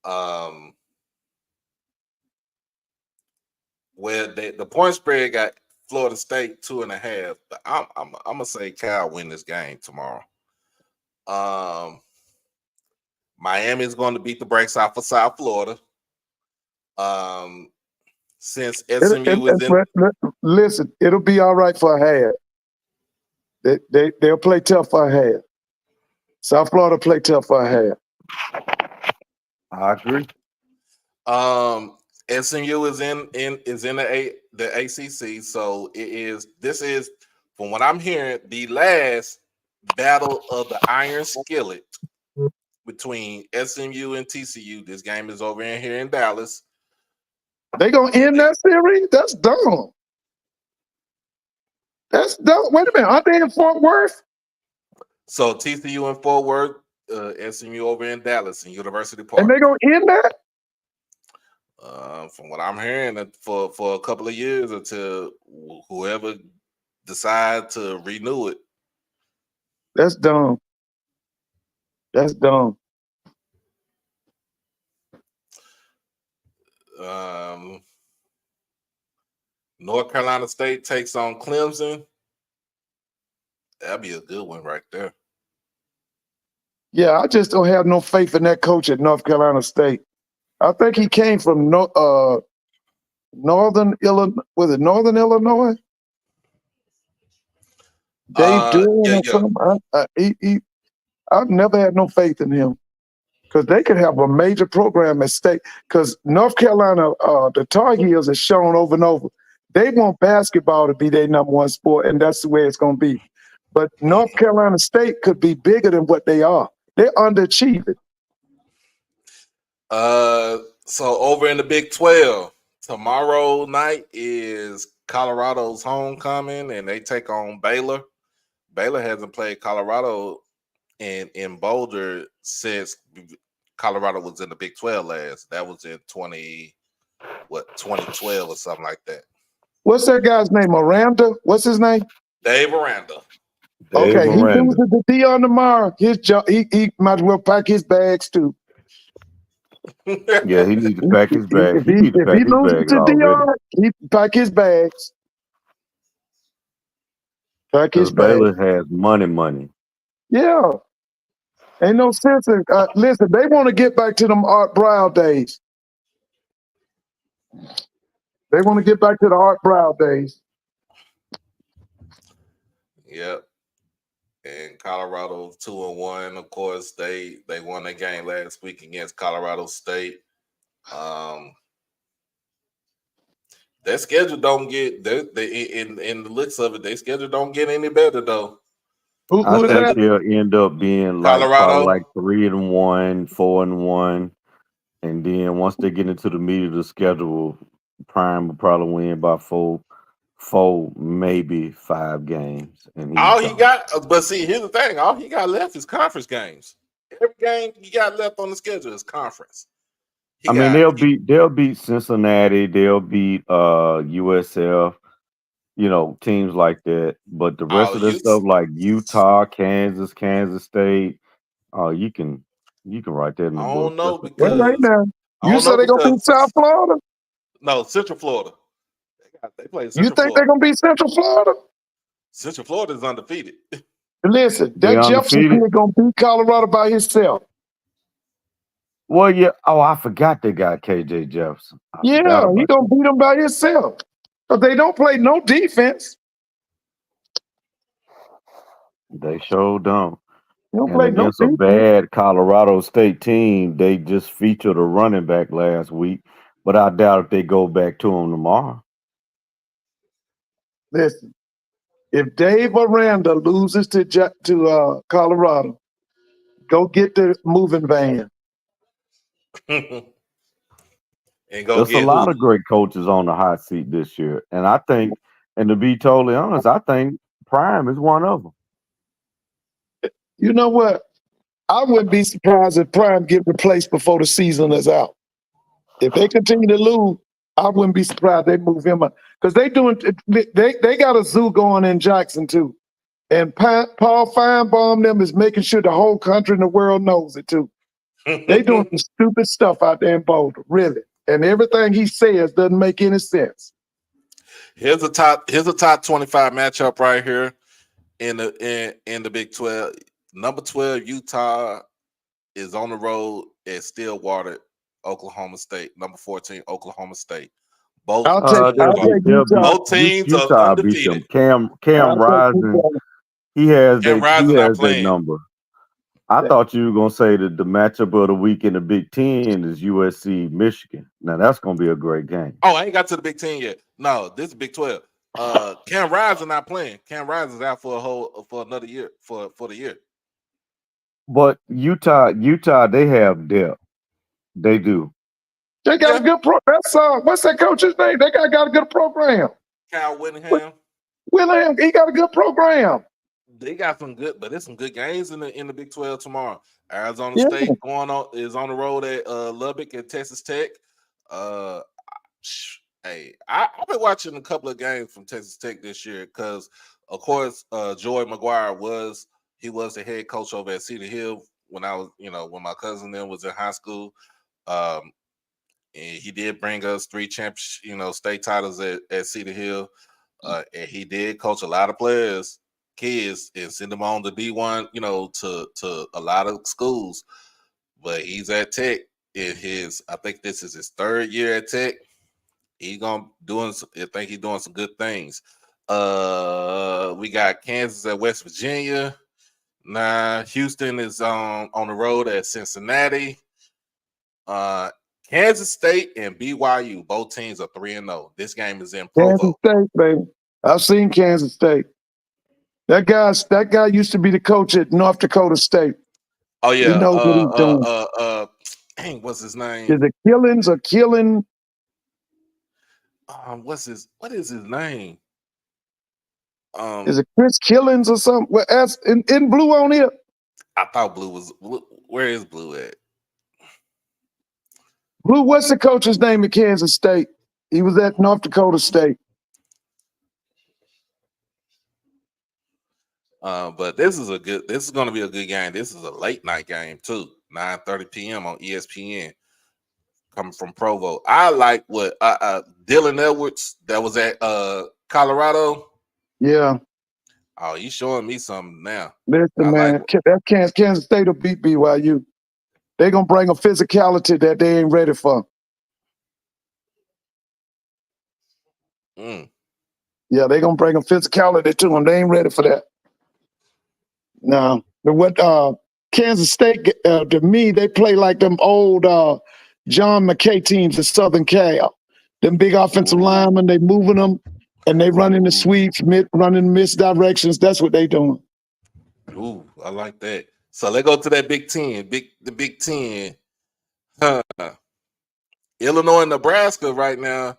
Well, the point spread got Florida State 2.5, but I'm gonna say Cal win this game tomorrow. Miami's going to beat the brakes off of South Florida. Since SMU is in, Listen, it'll be all right for a half. They'll play tough for a half. South Florida play tough for a half. I agree. SMU is in the ACC, so this is from what I'm hearing the last battle of the Iron Skillet between SMU and TCU. This game is over here in Dallas. They gonna end that series? That's dumb. That's dumb. Wait a minute, aren't they in Fort Worth? So TCU in Fort Worth, SMU over in Dallas in University Park. And they gonna end that? From what I'm hearing, for a couple of years until whoever decides to renew it. That's dumb. That's dumb. North Carolina State takes on Clemson. That'd be a good one right there. Yeah, I just don't have no faith in that coach at North Carolina State. I think he came from Northern Illinois. Was it Northern Illinois? Dave Dillon or something. I've never had no faith in him because they could have a major program at State. Because North Carolina, the Tar Heels has shown over and over, they want basketball to be their number one sport, and that's the way it's going to be. But North Carolina State could be bigger than what they are. They're underachieving. So over in the Big 12, tomorrow night is Colorado's homecoming, and they take on Baylor. Baylor hasn't played Colorado in Boulder since Colorado was in the Big 12 last. That was in 2012 or something like that. What's that guy's name? Miranda? What's his name? Dave Aranda. Okay, he loses to Dion tomorrow. His job, he might as well pack his bags too. Yeah, he needs to pack his bags. If he loses to Dion, he pack his bags. Pack his bags. Baylor has money. Yeah. Ain't no sense in listen, they want to get back to them Art Brow days. They want to get back to the Art Brow days. Yep. And Colorado 2-1. Of course, they won their game last week against Colorado State. Their schedule don't get in the looks of it. Their schedule don't get any better though. I think they'll end up being like Colorado, like 3-1, 4-1, and then once they get into the meat of the schedule, Prime will probably win by four, maybe 5 games. And all he got, but see, here's the thing: all he got left is conference games. Every game he got left on the schedule is conference. They'll beat Cincinnati, they'll beat USF. Teams like that, but the rest of the stuff like Utah, Kansas State, you can write that in the book. I don't know because right now. You said they're gonna beat South Florida? No, Central Florida. They play Central You think Florida. they're gonna beat Central Florida? Central Florida is undefeated. Listen, that Jefferson kid gonna beat Colorado by himself. Well, yeah. Oh, I forgot they got KJ Jefferson. Yeah, he gonna beat them by himself. But they don't play no defense. They sure don't. They don't play no against a bad Colorado State team, they just featured a running back last week, but I doubt if they go back to him tomorrow. Listen, if Dave Aranda loses to Colorado, go get the moving van. There's a lot of great coaches on the hot seat this year. And I think, and to be totally honest, I think Prime is one of them. You know what? I wouldn't be surprised if Prime get replaced before the season is out. If they continue to lose, I wouldn't be surprised they move him up. Because they got a zoo going in Jackson too. And Paul Feinbaum them is making sure the whole country and the world knows it too. They doing some stupid stuff out there in Boulder, really. And everything he says doesn't make any sense. Here's a top 25 matchup right here in the Big 12. Number 12, Utah is on the road at Stillwater, Oklahoma State. Number 14, Oklahoma State. Both teams are undefeated. Cam Rising, he has that number. I thought you were going to say that the matchup of the week in the Big 10 is USC Michigan. Now, that's going to be a great game. Oh, I ain't got to the Big 10 yet. No, this is Big 12. Cam Rising not playing. Cam Rising's out for another year, for the year. But Utah, they have depth. They do. They got a good program. What's that coach's name? They got a good program. Kyle Whittingham. He got a good program. They got some good, but there's some good games in the Big 12 tomorrow. Arizona State is on the road at Lubbock at Texas Tech. Hey, I've been watching a couple of games from Texas Tech this year because, of course, Joy McGuire was the head coach over at Cedar Hill when I was, when my cousin then was in high school. And he did bring us 3 championship, state titles at Cedar Hill. And he did coach a lot of kids, and send them on to D1, to a lot of schools. But he's at Tech in I think this is his 3rd year at Tech. I think he's doing some good things. We got Kansas at West Virginia. Now Houston is on the road at Cincinnati. Kansas State and BYU, both teams are 3-0. This game is in Provo. Kansas State, baby. I've seen Kansas State. That guy used to be the coach at North Dakota State. Oh yeah, he knows what he's doing. Dang, what's his name? Is it Killings or Killing? What is his name? Is it Chris Killings or something? Well, as in Blue on here. I thought Blue was. Where is Blue at? Blue, what's the coach's name at Kansas State? He was at North Dakota State. But this is going to be a good game. This is a late night game too, 9:30 p.m. on ESPN. Coming from Provo. I like what Dylan Edwards that was at Colorado. Yeah. Oh, he's showing me something now. Listen, man, Kansas State will beat BYU. They're going to bring a physicality that they ain't ready for. Yeah, they're going to bring a physicality to them. They ain't ready for that. No. But what Kansas State, to me, they play like them old John McKay teams at Southern Cal. Them big offensive linemen, they moving them, and they running the sweeps, running misdirections. That's what they doing. Ooh, I like that. So let's go to that Big Ten. The Big Ten. Illinois and Nebraska right now.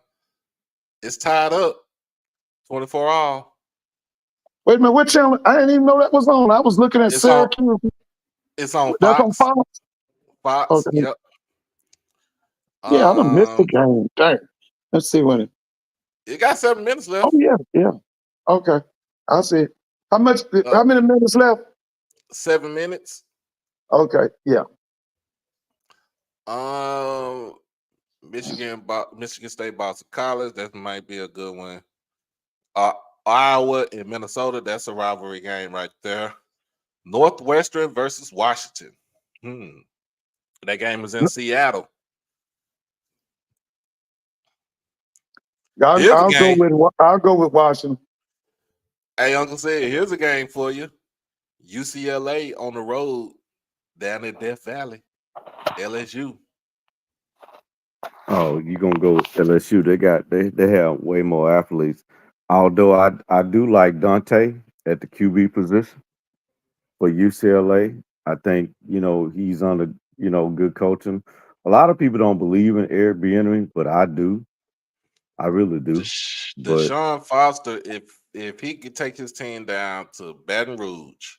It's tied up. 24-all. Wait a minute, what channel? I didn't even know that was on. I was looking at Syracuse. It's on Fox. That's on Fox? Fox, okay. Yep. Yeah, I done missed the game. Dang. Let's see what it got 7 minutes left. Oh, yeah. Okay. I see it. How many minutes left? 7 minutes. Okay, yeah. Michigan State, Boston College. That might be a good one. Iowa and Minnesota. That's a rivalry game right there. Northwestern versus Washington. That game is in Seattle. I'll go with Washington. Hey, Uncle said, here's a game for you. UCLA on the road down in Death Valley. LSU. Oh, you gonna go with LSU? They have way more athletes. Although I do like Dante at the QB position for UCLA. I think he's under good coaching. A lot of people don't believe in Eric Bieniemy, but I do. I really do. Deshaun Foster, if he could take his team down to Baton Rouge,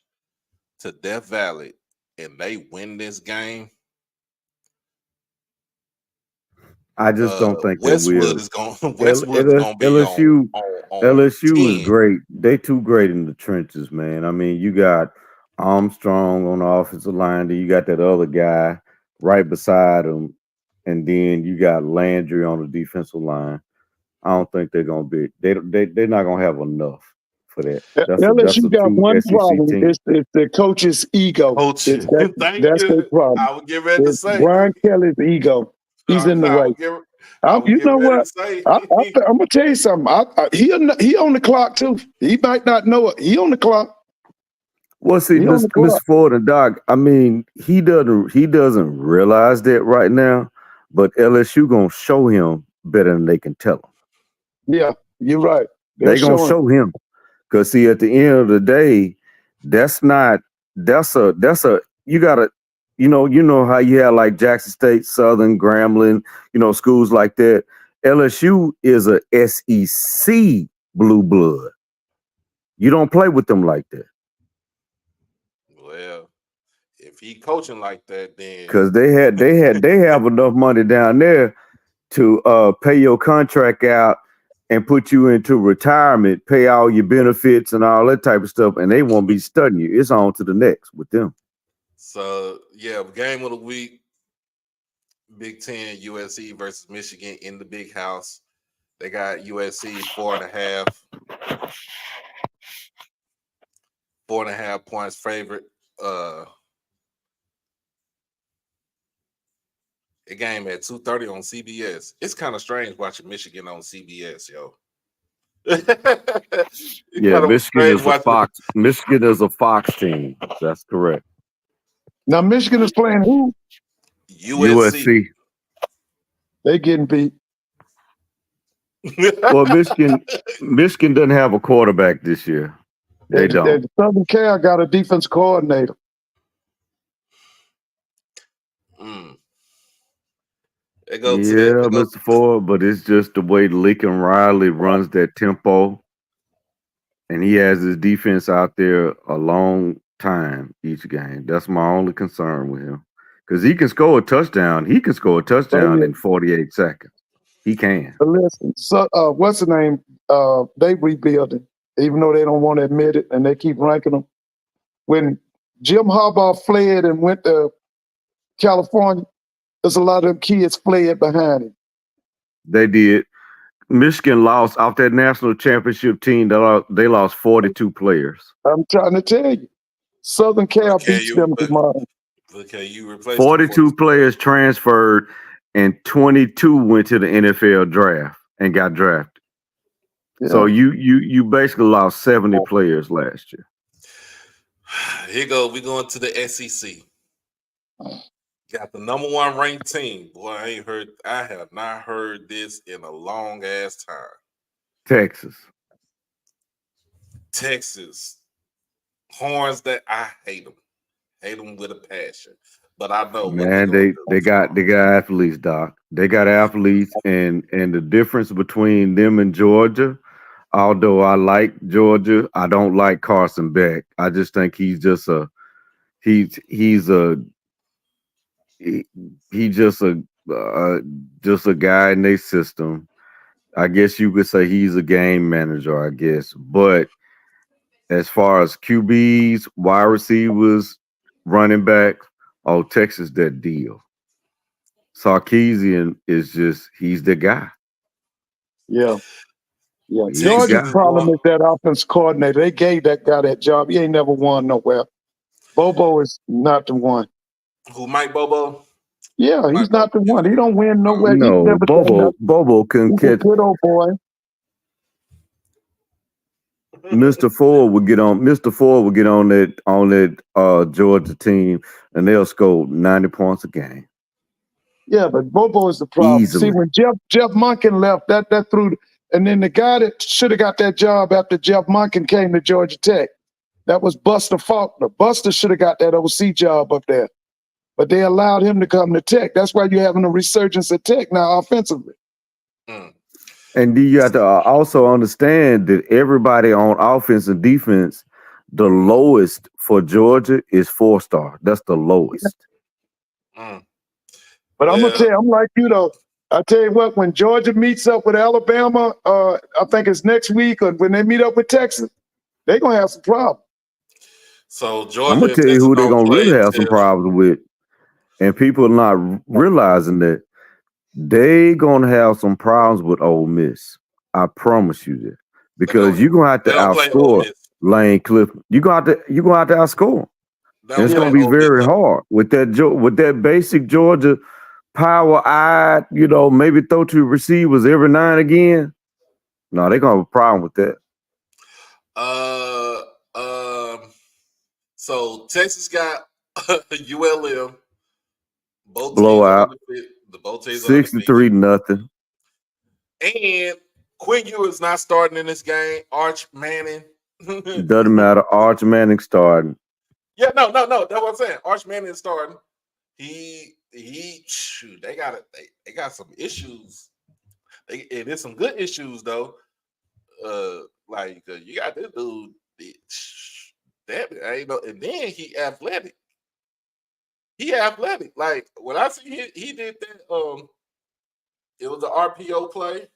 to Death Valley, and they win this game, I just don't think Westwood they will. is going. Westwood's going to be LSU. on LSU 10. is great. They too great in the trenches, man. I mean, you got Armstrong on the offensive line. Then you got that other guy right beside him, and then you got Landry on the defensive line. I don't think they're gonna be. They're not gonna have enough for that. LSU got one problem. It's the coach's ego. Coach, that's you. their problem. I would get ready to say Brian Kelly's ego. He's in the way. You know what? I'm gonna tell you something. He on the clock too. He might not know it. He on the clock. Well, see, Mr. Ford and Doc. I mean, he doesn't realize that right now, but LSU gonna show him better than they can tell him. Yeah, you're right. They're gonna show him, because see, at the end of the day, that's a you gotta. You know how you have like Jackson State, Southern, Grambling, schools like that. LSU is a SEC blue blood. You don't play with them like that. Well, if he coaching like that, then because they have enough money down there to pay your contract out and put you into retirement, pay all your benefits and all that type of stuff, and they won't be studying you. It's on to the next with them. So, yeah, game of the week, Big Ten, USC versus Michigan in the Big House. They got USC 4.5 points favorite. A game at 2:30 on CBS. It's kind of strange watching Michigan on CBS, yo. Yeah, Michigan is a Fox. Michigan is a Fox team. That's correct. Now Michigan is playing who? USC. They getting beat. Well, Michigan doesn't have a quarterback this year. They don't. Southern Cal got a defense coordinator. They go to that. Yeah, They go. Mr. Ford, but it's just the way Lincoln Riley runs that tempo, and he has his defense out there a long time each game. That's my only concern with him. Because he can score a touchdown. He can score a Oh touchdown yeah. in 48 seconds. He can. But listen, so what's the name? They rebuilding, even though they don't want to admit it, and they keep ranking them. When Jim Harbaugh fled and went to California, there's a lot of them kids fled behind him. They did. Michigan lost off that national championship team. They lost 42 players. I'm trying to tell you, Southern Cal beats them tomorrow. Okay, you replaced 42 players transferred, and 22 went to the NFL draft and got drafted. Yeah. So you basically lost 70 players last year. Here go. We going to the SEC. Got the number 1 ranked team. Boy, I have not heard this in a long ass time. Texas. Horns that I hate them. Hate them with a passion. But I know Man, they got athletes, Doc. They got athletes, and the difference between them and Georgia, although I like Georgia, I don't like Carson Beck. I just think he's just a guy in their system. I guess you could say he's a game manager, I guess. But as far as QBs, wide receivers, running backs, Texas that deal. Sarkisian he's the guy. Yeah. Yeah. Georgia's problem is that offense coordinator. They gave that guy that job. He ain't never won nowhere. Bobo is not the one. Who, Mike Bobo? Yeah, he's not the one. He don't win nowhere. No, Bobo can catch. Good old boy. Mr. Ford would get on that Georgia team, and they'll score 90 points a game. Yeah, but Bobo is the problem. Easily. See, when Jeff Monken left, that threw, and then the guy that should have got that job after Jeff Monken came to Georgia Tech, that was Buster Faulkner. Buster should have got that OC job up there, but they allowed him to come to Tech. That's why you're having a resurgence at Tech now offensively. And you have to also understand that everybody on offense and defense, the lowest for Georgia is 4-star. That's the lowest. But I'm gonna tell you, I'm like you though. I tell you what, when Georgia meets up with Alabama, I think it's next week, or when they meet up with Texas, they're gonna have some problems. So Georgia, I'm gonna tell you who they're gonna really have some problems with, and people are not realizing that they gonna have some problems with Ole Miss. I promise you that, because you're gonna have to outscore Lane Clifton. You're gonna have to outscore. And it's gonna be very hard with that basic Georgia power-eyed, maybe throw to receivers every now and again. No, they're gonna have a problem with that. So Texas got ULM. Both blowout. The both teams 63-0. And Quinn Ewers not starting in this game. Arch Manning. Doesn't matter. Arch Manning starting. Yeah, no. That's what I'm saying. Arch Manning is starting. They got some issues. And there's some good issues though. You got this dude. Damn it, I ain't know. And then he athletic. Like when I see he did that. It was an RPO play,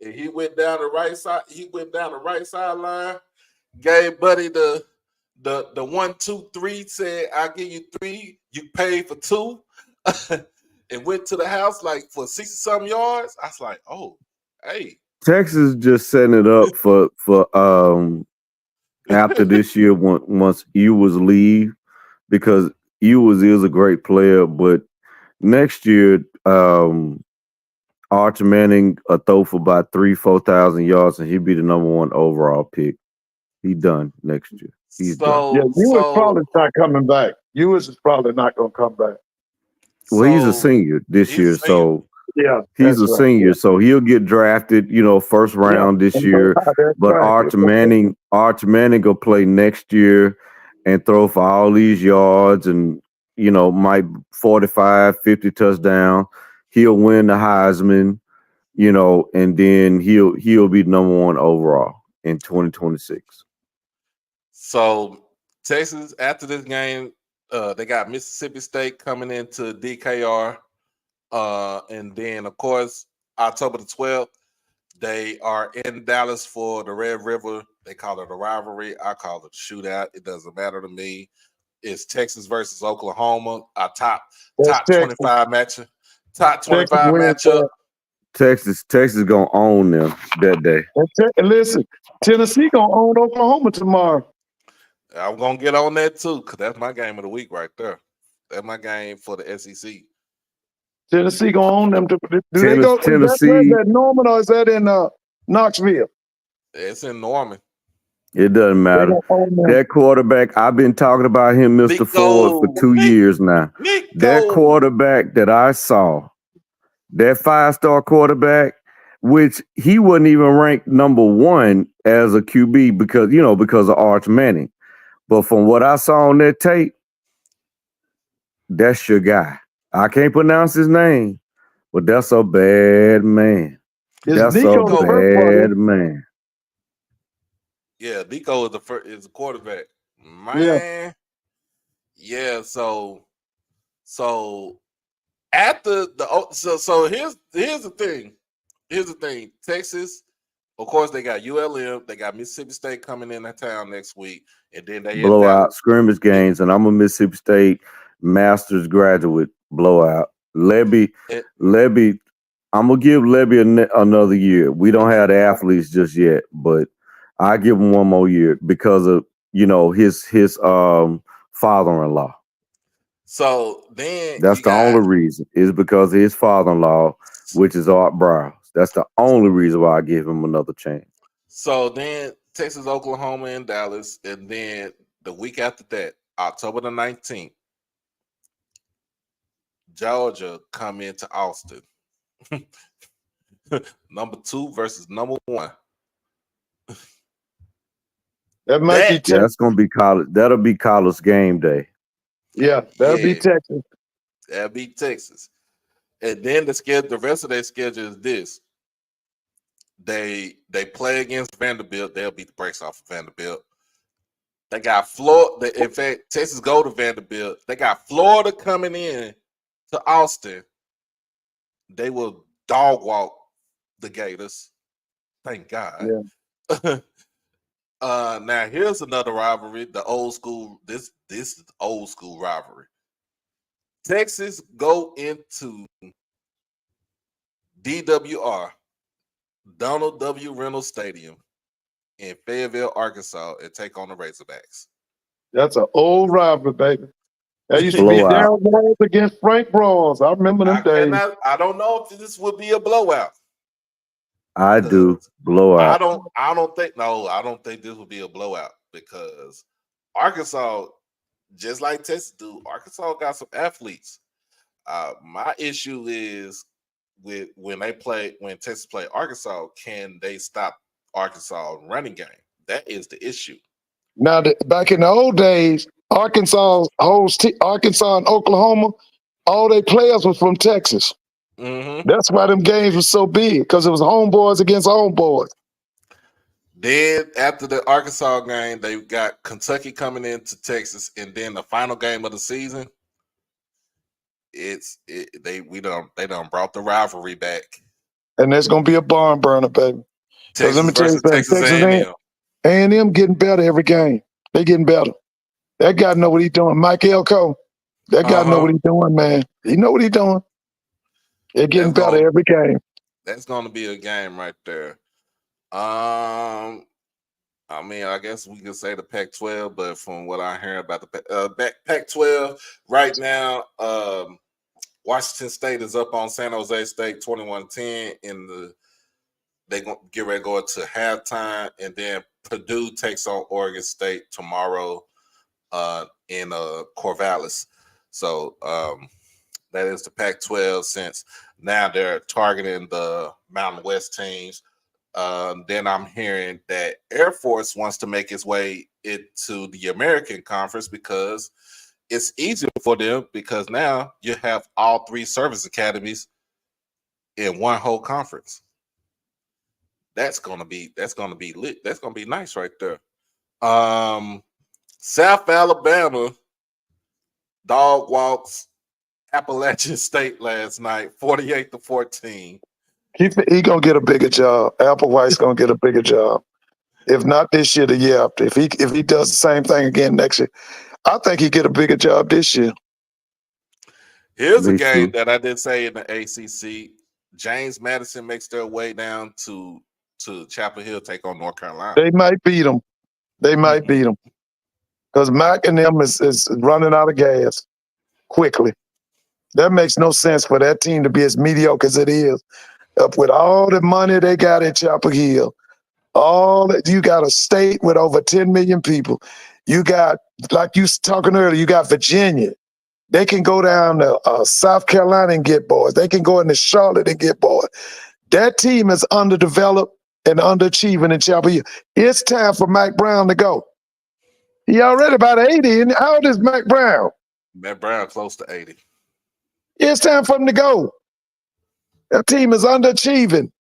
and he went down the right side. He went down the right sideline. Gave Buddy the 1, 2, 3. Said, "I'll give you 3. You pay for 2." And went to the house like for 60-something yards. I was like, "Oh, hey." Texas just setting it up for after this year once Ewers leave, because Ewers is a great player, but next year Arch Manning will throw for about 3,000-4,000 yards, and he'll be the number 1 overall pick. He's done next year. He's done. Yeah, Ewers probably not coming back. Ewers is probably not going to come back. Well, he's a senior this year, so yeah, he's a senior, so he'll get drafted, first round this year. But Arch Manning will play next year and throw for all these yards and might 45, 50 touchdowns. He'll win the Heisman, and then he'll be number 1 overall in 2026. So Texas, after this game, they got Mississippi State coming into DKR. And then, of course, October the 12th, they are in Dallas for the Red River. They call it a rivalry. I call it a shootout. It doesn't matter to me. It's Texas versus Oklahoma, a top 25 matchup. Top 25 matchup. Texas gonna own them that day. And listen, Tennessee gonna own Oklahoma tomorrow. I'm gonna get on that too, because that's my game of the week right there. That's my game for the SEC. Tennessee gonna own them. Do they go Tennessee? Is that Norman or is that in Knoxville? It's in Norman. It doesn't matter. That quarterback, I've been talking about him, Mr. Ford, for 2 years now. That quarterback that I saw, that 5-star quarterback, which he wasn't even ranked number 1 as a QB because of Arch Manning. But from what I saw on that tape, that's your guy. I can't pronounce his name, but that's a bad man. That's a bad man. Yeah, Nico is the quarterback. Man. Yeah, so after so here's the thing. Here's the thing. Texas, of course, they got ULM, they got Mississippi State coming in that town next week, and then they blowout scrimmage games, and I'm a Mississippi State master's graduate. Blowout. Lebby, I'm gonna give Lebby another year. We don't have the athletes just yet, but I give him one more year because of his father-in-law. So then that's the only reason is because of his father-in-law, which is Art Browse. That's the only reason why I give him another chance. So then Texas, Oklahoma, and Dallas, and then the week after that, October the 19th, Georgia come into Austin. Number 2 versus number 1. That's gonna be college. That'll be college game day. Yeah, that'll be Texas. That'll be Texas. And then the rest of their schedule is this. They play against Vanderbilt. They'll beat the brakes off of Vanderbilt. They got Florida. In fact, Texas go to Vanderbilt. They got Florida coming in to Austin. They will dog walk the Gators. Thank God. Yeah. Now here's another rivalry. The old school. This is old school rivalry. Texas go into DWR, Donald W. Reynolds Stadium in Fayetteville, Arkansas, and take on the Razorbacks. That's an old rivalry, baby. That used to be Darryl Williams against Frank Brawls. I remember them days. I don't know if this would be a blowout. I do. Blowout. I don't think this would be a blowout because Arkansas, just like Texas do, Arkansas got some athletes. My issue is with when Texas play Arkansas, can they stop Arkansas running game? That is the issue. Now, back in the old days, Arkansas and Oklahoma, all their players were from Texas. Mm-hmm. That's why them games were so big, because it was homeboys against homeboys. Then after the Arkansas game, they got Kentucky coming into Texas, and then the final game of the season, they done brought the rivalry back. And there's gonna be a barn burner, baby. Texas versus Texas A&M. A&M getting better every game. They getting better. That guy know what he's doing. Mike Elko. That guy know what he's doing, man. He know what he's doing. They're getting better every game. That's going to be a game right there. I mean, I guess we could say the Pac-12, but from what I hear about the Pac-12 right now, Washington State is up on San Jose State 21-10 they gonna get ready to go into halftime, and then Purdue takes on Oregon State tomorrow in Corvallis. So that is the Pac-12, since now they're targeting the Mountain West teams. Then I'm hearing that Air Force wants to make its way into the American Conference because it's easier for them, because now you have all 3 service academies in one whole conference. That's gonna be lit. That's gonna be nice right there. South Alabama dog walks Appalachian State last night, 48-14. He gonna get a bigger job. Applewhite's gonna get a bigger job. If not this year, the year after. If he does the same thing again next year, I think he get a bigger job this year. Here's a game that I did say in the ACC. James Madison makes their way down to Chapel Hill, take on North Carolina. They might beat them. Because Mac and them is running out of gas quickly. That makes no sense for that team to be as mediocre as it is. Up with all the money they got at Chapel Hill, you got a state with over 10 million people. You got, like you was talking earlier, you got Virginia. They can go down to South Carolina and get boys. They can go into Charlotte and get boys. That team is underdeveloped and underachieving in Chapel Hill. It's time for Mike Brown to go. He already about 80. And how old is Mike Brown? Matt Brown close to 80. It's time for him to go. That team is underachieving.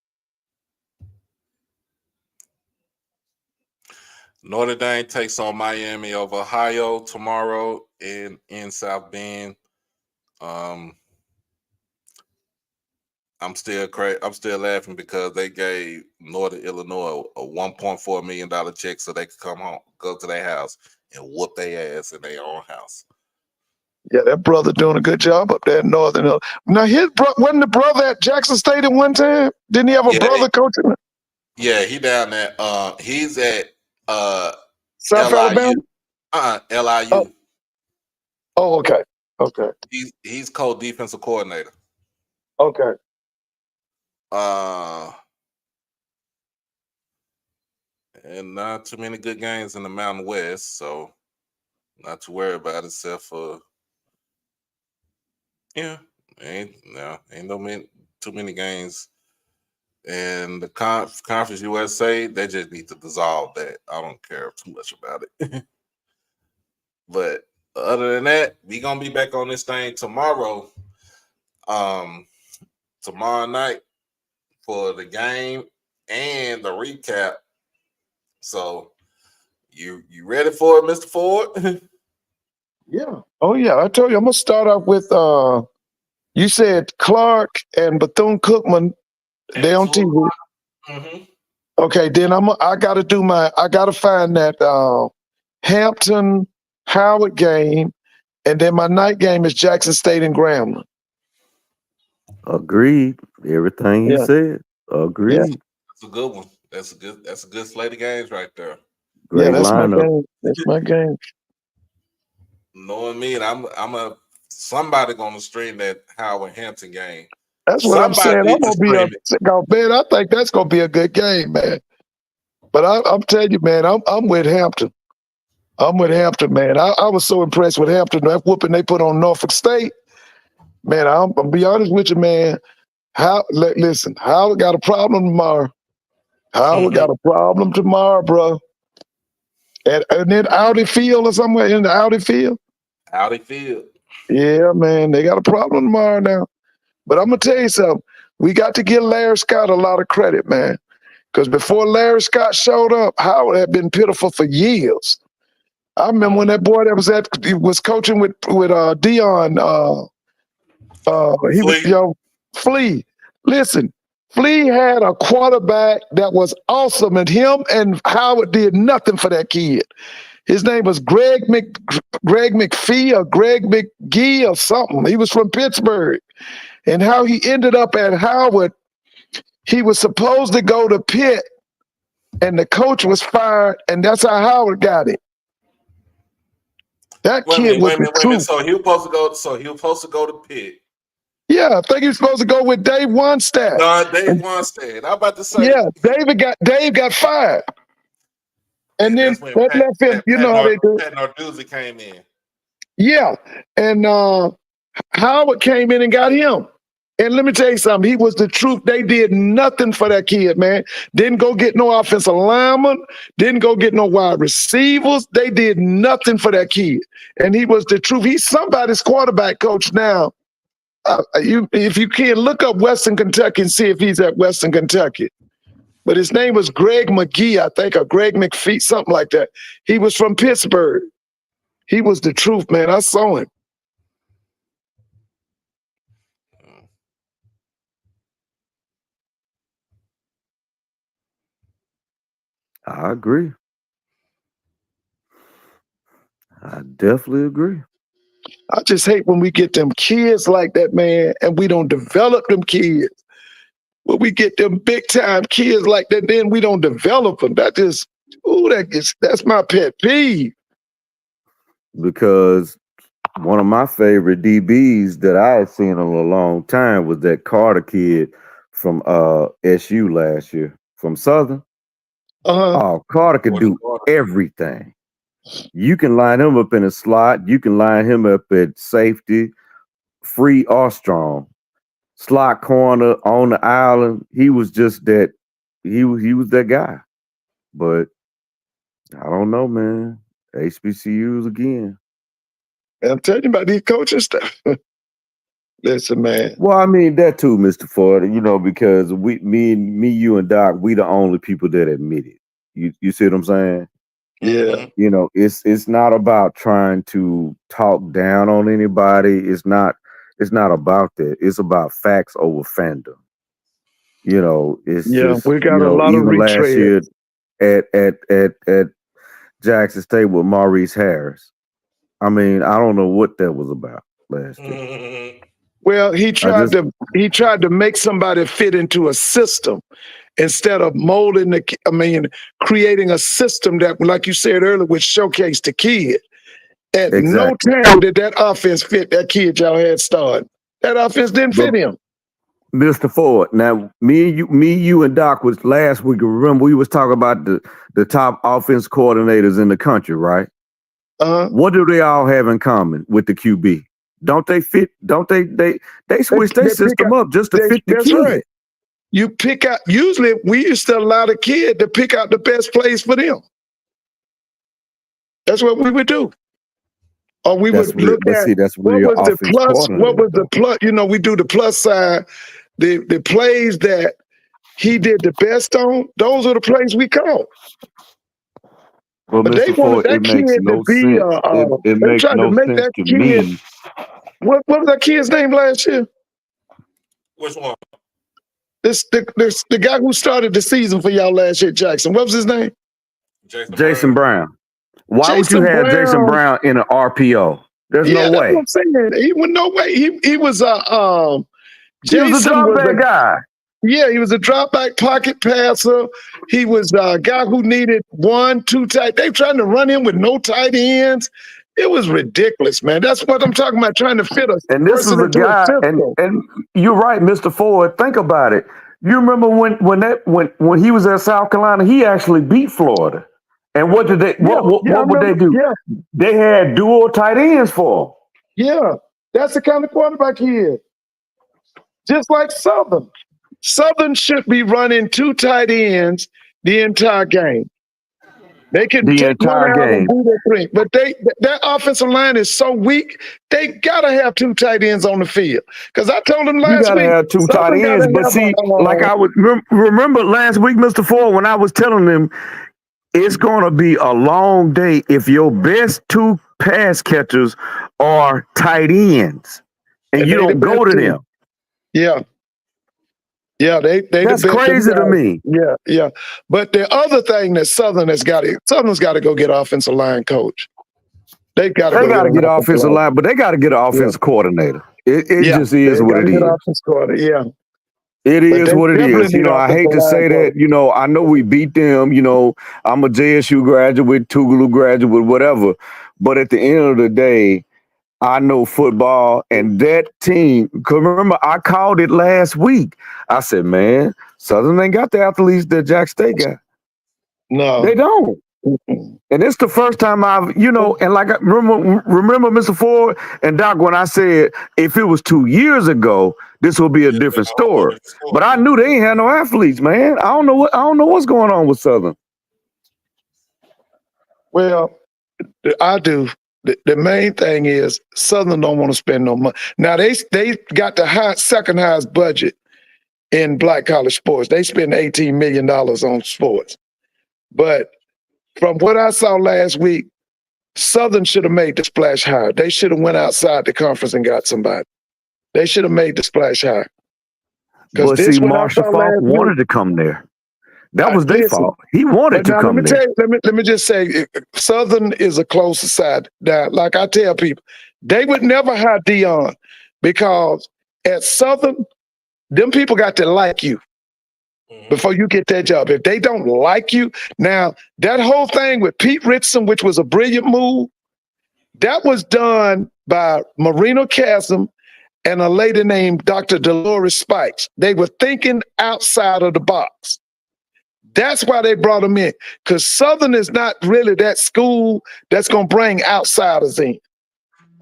Notre Dame takes on Miami of Ohio tomorrow in South Bend. I'm still laughing because they gave Northern Illinois a $1.4 million check so they could come home, go to their house, and whoop their ass in their own house. Yeah, that brother doing a good job up there in Northern Illinois. Now, wasn't the brother at Jackson State at one time? Didn't he have a brother coaching? Yeah, he down there. He's at South LIU. Alabama? LIU. Oh, okay. Okay. He's co-defensive coordinator. Okay. And not too many good games in the Mountain West, so not to worry about it, except for ain't too many games. And the Conference USA, they just need to dissolve that. I don't care too much about it. But other than that, we gonna be back on this thing tomorrow. Tomorrow night for the game and the recap. So you ready for it, Mr. Ford? Yeah. Oh yeah. I told you I'm gonna start off with you said Clark and Bethune-Cookman. They on TV. Mm-hmm. Okay, then I gotta find that Hampton Howard game, and then my night game is Jackson State and Grambling. Agreed. Everything you said. Agreed. Yeah. That's a good one. That's a good slate of games right there. Great that's lineup. my game. That's my game. Knowing me, and somebody gonna stream that Howard Hampton game. That's what I'm saying. I'm gonna be man. I think that's gonna be a good game, man. But I'm telling you, man, I'm with Hampton. I'm with Hampton, man. I was so impressed with Hampton. That whooping they put on Norfolk State. Man, I'm gonna be honest with you, man. Listen, Howard got a problem tomorrow. Howard got a problem tomorrow, bro. And then Audi Field or somewhere in the Audi Field. Audi Field. Yeah, man, they got a problem tomorrow now. But I'm gonna tell you something. We got to give Larry Scott a lot of credit, man. Because before Larry Scott showed up, Howard had been pitiful for years. I remember when that boy that was coaching with Dion. He was Flea. Listen, Flea had a quarterback that was awesome, and him and Howard did nothing for that kid. His name was Greg McPhee or Greg McGee or something. He was from Pittsburgh. And how he ended up at Howard, he was supposed to go to Pitt, and the coach was fired, and that's how Howard got it. That kid was the truth. So he was supposed to go to Pitt. Yeah, I think he was supposed to go with Dave Wannstedt. No, Dave Wannstedt. I'm about to say. Yeah, Dave got fired. And then that left him, you know how they do. Pat Narduzzi came in. Yeah, and Howard came in and got him. And let me tell you something. He was the truth. They did nothing for that kid, man. Didn't go get no offensive lineman. Didn't go get no wide receivers. They did nothing for that kid. And he was the truth. He's somebody's quarterback coach now. If you can, look up Western Kentucky and see if he's at Western Kentucky. But his name was Greg McGee, I think, or Greg McPhee, something like that. He was from Pittsburgh. He was the truth, man. I saw him. I agree. I definitely agree. I just hate when we get them kids like that, man, and we don't develop them kids. When we get them big time kids like that, then we don't develop them. That's my pet peeve. Because one of my favorite DBs that I had seen in a long time was that Carter kid from SU last year from Southern. Oh, Carter could do everything. You can line him up in a slot. You can line him up at safety, free or strong. Slot corner on the island. He was just that. He was that guy. But I don't know, man. HBCUs again. I'm telling you about these coaching stuff. Listen, man. Well, I mean that too, Mr. Ford. You know, because me, you, and Doc, we the only people that admit it. You see what I'm saying? Yeah. You know, it's not about trying to talk down on anybody. It's not about that. It's about facts over fandom. You know, it's just, we got a lot of last year at Jackson State with Maurice Harris. I mean, I don't know what that was about last year. Well, he tried to make somebody fit into a system instead of creating a system that, like you said earlier, would showcase the kid. At no time did that offense fit that kid y'all had started. That offense didn't fit him. Mr. Ford, now me, you, and Doc was last week. Remember, we was talking about the top offense coordinators in the country, right? What do they all have in common with the QB? Don't they fit? Don't they switch their system up just to fit the kid? Right. You pick out. Usually, we used to allow the kid to pick out the best plays for them. That's what we would do. Or we would look at what was the plus. What was the plus? You know, we do the plus side. The plays that he did the best on, those are the plays we called. Well, but Mr. they wanted that kid to be. They tried to make that kid. What was that kid's name last year? Which one? The guy who started the season for y'all last year, Jackson. What was his name? Jason Brown. Why would you have Jason Brown in an RPO? There's no way. That's what I'm saying. He was no way. He was Jason was a drop back guy. Yeah, he was a drop back pocket passer. He was a guy who needed 1, 2 tight. They trying to run him with no tight ends. It was ridiculous, man. That's what I'm talking about, trying to fit us. And this is a guy, and you're right, Mr. Ford. Think about it. You remember when he was at South Carolina, he actually beat Florida. And what did they? What would they do? Yeah. They had dual tight ends for him. Yeah, that's the kind of quarterback he is. Just like Southern. Southern should be running 2 tight ends the entire game. They can take one out and do their thing, but that offensive line is so weak. They gotta have 2 tight ends on the field. Because I told them last week, you gotta have 2 tight ends. But see, like I would remember last week, Mr. Ford, when I was telling them it's gonna be a long day if your best 2 pass catchers are tight ends and you don't go to them. Yeah. Yeah, that's crazy to me. Yeah. But the other thing that Southern's got to go get offensive line coach. They got to get offensive line, but they got to get an offensive coordinator. It just is what it is. Yeah. It is what it is. You know, I hate to say that. You know, I know we beat them. You know, I'm a JSU graduate, Tougaloo graduate, whatever. But at the end of the day, I know football, and that team, because remember, I called it last week. I said, man, Southern ain't got the athletes that Jack State got. No. They don't. And it's the first time I've, and like, remember Mr. Ford and Doc, when I said, if it was 2 years ago, this would be a different story. But I knew they ain't had no athletes, man. I don't know what's going on with Southern. Well, I do. the main thing is Southern don't want to spend no money. Now they got the second highest budget in black college sports. They spend $18 million on sports. But from what I saw last week, Southern should have made the splash higher. They should have went outside the conference and got somebody. They should have made the splash higher. But see, Marshall Faulk wanted to come there. That was their fault. He wanted to come there. Let me just say, Southern is a close side. Now, like I tell people, they would never hire Dion because at Southern, them people got to like you before you get that job. If they don't like you, now that whole thing with Pete Richardson, which was a brilliant move, that was done by Marino Chasm and a lady named Dr. Dolores Spikes. They were thinking outside of the box. That's why they brought him in, because Southern is not really that school that's going to bring outsiders in,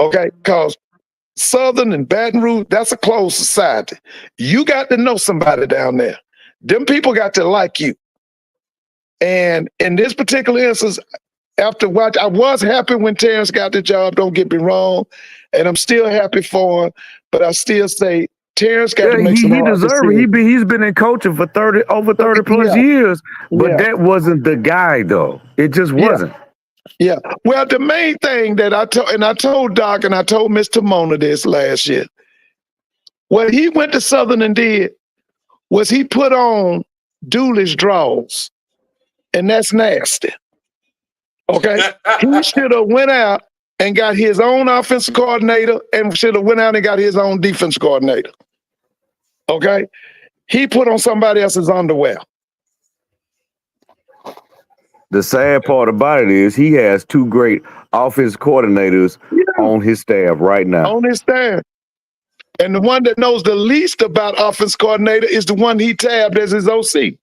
okay? Because Southern and Baton Rouge, that's a closed society. You got to know somebody down there. Them people got to like you. And in this particular instance, after watch, I was happy when Terrence got the job, don't get me wrong, and I'm still happy for him, but I still say, Terrence got to make some hard decisions. He's been in coaching for over 30 plus years, but that wasn't the guy though. It just wasn't. Yeah. Well, the main thing that I told Doc and I told Mr. Mona this last year, what he went to Southern and did was he put on Dooley's draws, and that's nasty. Okay, he should have went out and got his own offensive coordinator and should have went out and got his own defense coordinator. Okay? He put on somebody else's underwear. The sad part about it is he has two great offensive coordinators on his staff right now. On his staff. And the one that knows the least about offense coordinator is the one he tabbed as his OC.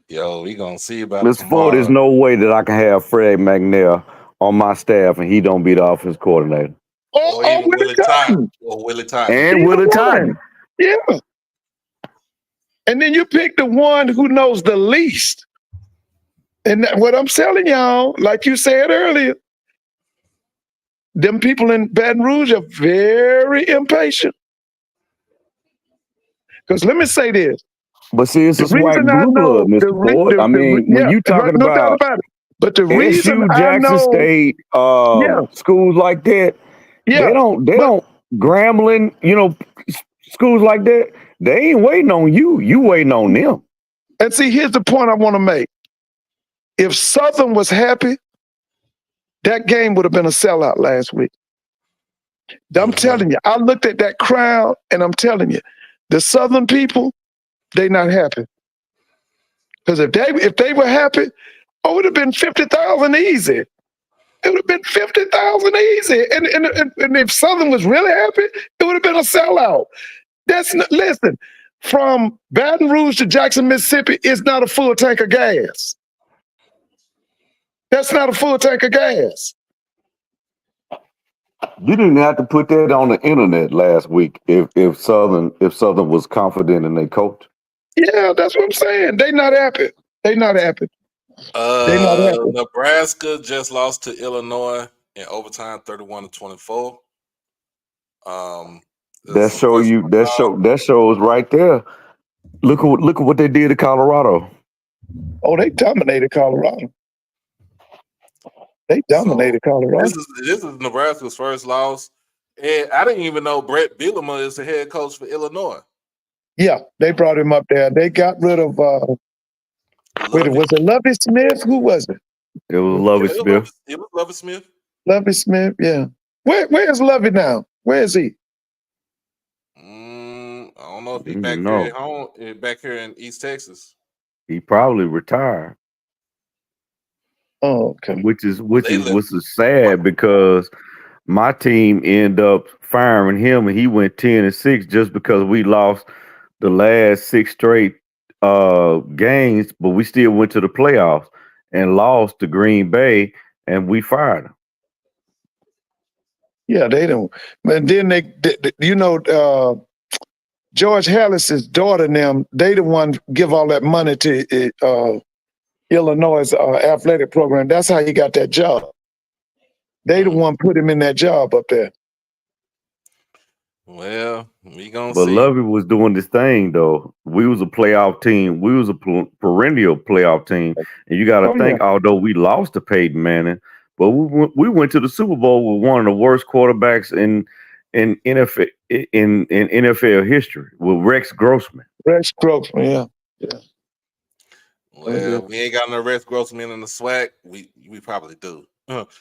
Yo, we gonna see about Mr. Ford, there's no way that I can have Fred McNair on my staff and he don't be the offense coordinator. Or Willie Totten. Or Willie Totten. And Willie Totten. Yeah. And then you pick the one who knows the least. And what I'm telling y'all, like you said earlier, them people in Baton Rouge are very impatient. Because let me say this. But see, it's a SWAC blue blood, Mr. Ford. I mean, when you talking about but the reason SU, Jackson State, schools like that, they don't Grambling, schools like that, they ain't waiting on you. You waiting on them. And see, here's the point I want to make. If Southern was happy, that game would have been a sellout last week. I'm telling you, I looked at that crowd and I'm telling you, the Southern people, they not happy. Because if they were happy, it would have been 50,000 easy. It would have been 50,000 easy. And if Southern was really happy, it would have been a sellout. Listen, from Baton Rouge to Jackson, Mississippi, it's not a full tank of gas. That's not a full tank of gas. You didn't have to put that on the internet last week if Southern was confident in their coach. Yeah, that's what I'm saying. They not happy. They not happy. Nebraska just lost to Illinois in overtime, 31-24. That shows right there. Look at what they did to Colorado. Oh, they dominated Colorado. Colorado. This is Nebraska's first loss. And I didn't even know Brett Bielema is the head coach for Illinois. Yeah, they brought him up there. They got rid of was it Lovie Smith? Who was it? It was Lovie Smith. It was Lovie Smith. Lovie Smith, yeah. Where's Lovie now? Where is he? I don't know if he's back here in East Texas. He probably retired. Oh, okay. Which is sad because my team ended up firing him and he went 10-6 just because we lost the last 6 straight games, but we still went to the playoffs and lost to Green Bay and we fired him. Yeah, they don't. And then they George Harris's daughter and them, they the one give all that money to Illinois' athletic program. That's how he got that job. They the one put him in that job up there. Well, we gonna But see. Lovey was doing this thing though. We was a playoff team. We was a perennial playoff team, and you got to think. Although we lost to Peyton Manning, but we went to the Super Bowl with one of the worst quarterbacks in NFL history with Rex Grossman. Rex Grossman, yeah. Well, we ain't got no Rex Grossman in the SWAC. We probably do.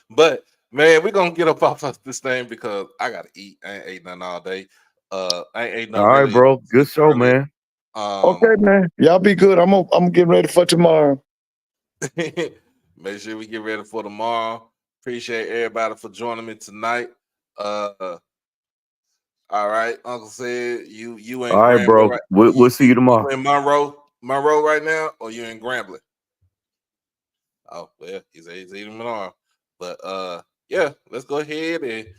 But man, we're gonna get up off of this thing because I gotta eat. I ain't ate nothing all day. I ain't ate nothing. All right, bro. Good show, man. Okay, man. Y'all be good. I'm getting ready for tomorrow. Make sure we get ready for tomorrow. Appreciate everybody for joining me tonight. All right, Uncle said you in all right, bro. Right? We'll see you tomorrow. You in Monroe right now, or you in Grambling? Oh well, he's eating tomorrow. But yeah, let's go ahead and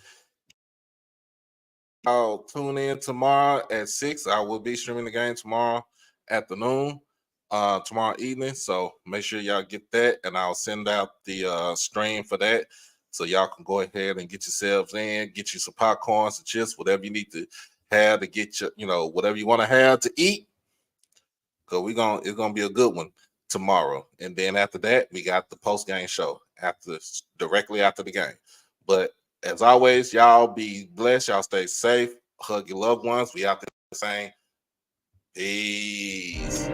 I'll tune in tomorrow at 6. I will be streaming the game tomorrow afternoon, tomorrow evening. So make sure y'all get that, and I'll send out the stream for that. So y'all can go ahead and get yourselves in, get you some popcorn, some chips, whatever you need to have to get you, whatever you want to have to eat. Cause it's gonna be a good one tomorrow. And then after that, we got the post-game show directly after the game. But as always, y'all be blessed, y'all stay safe, hug your loved ones. We out there saying peace.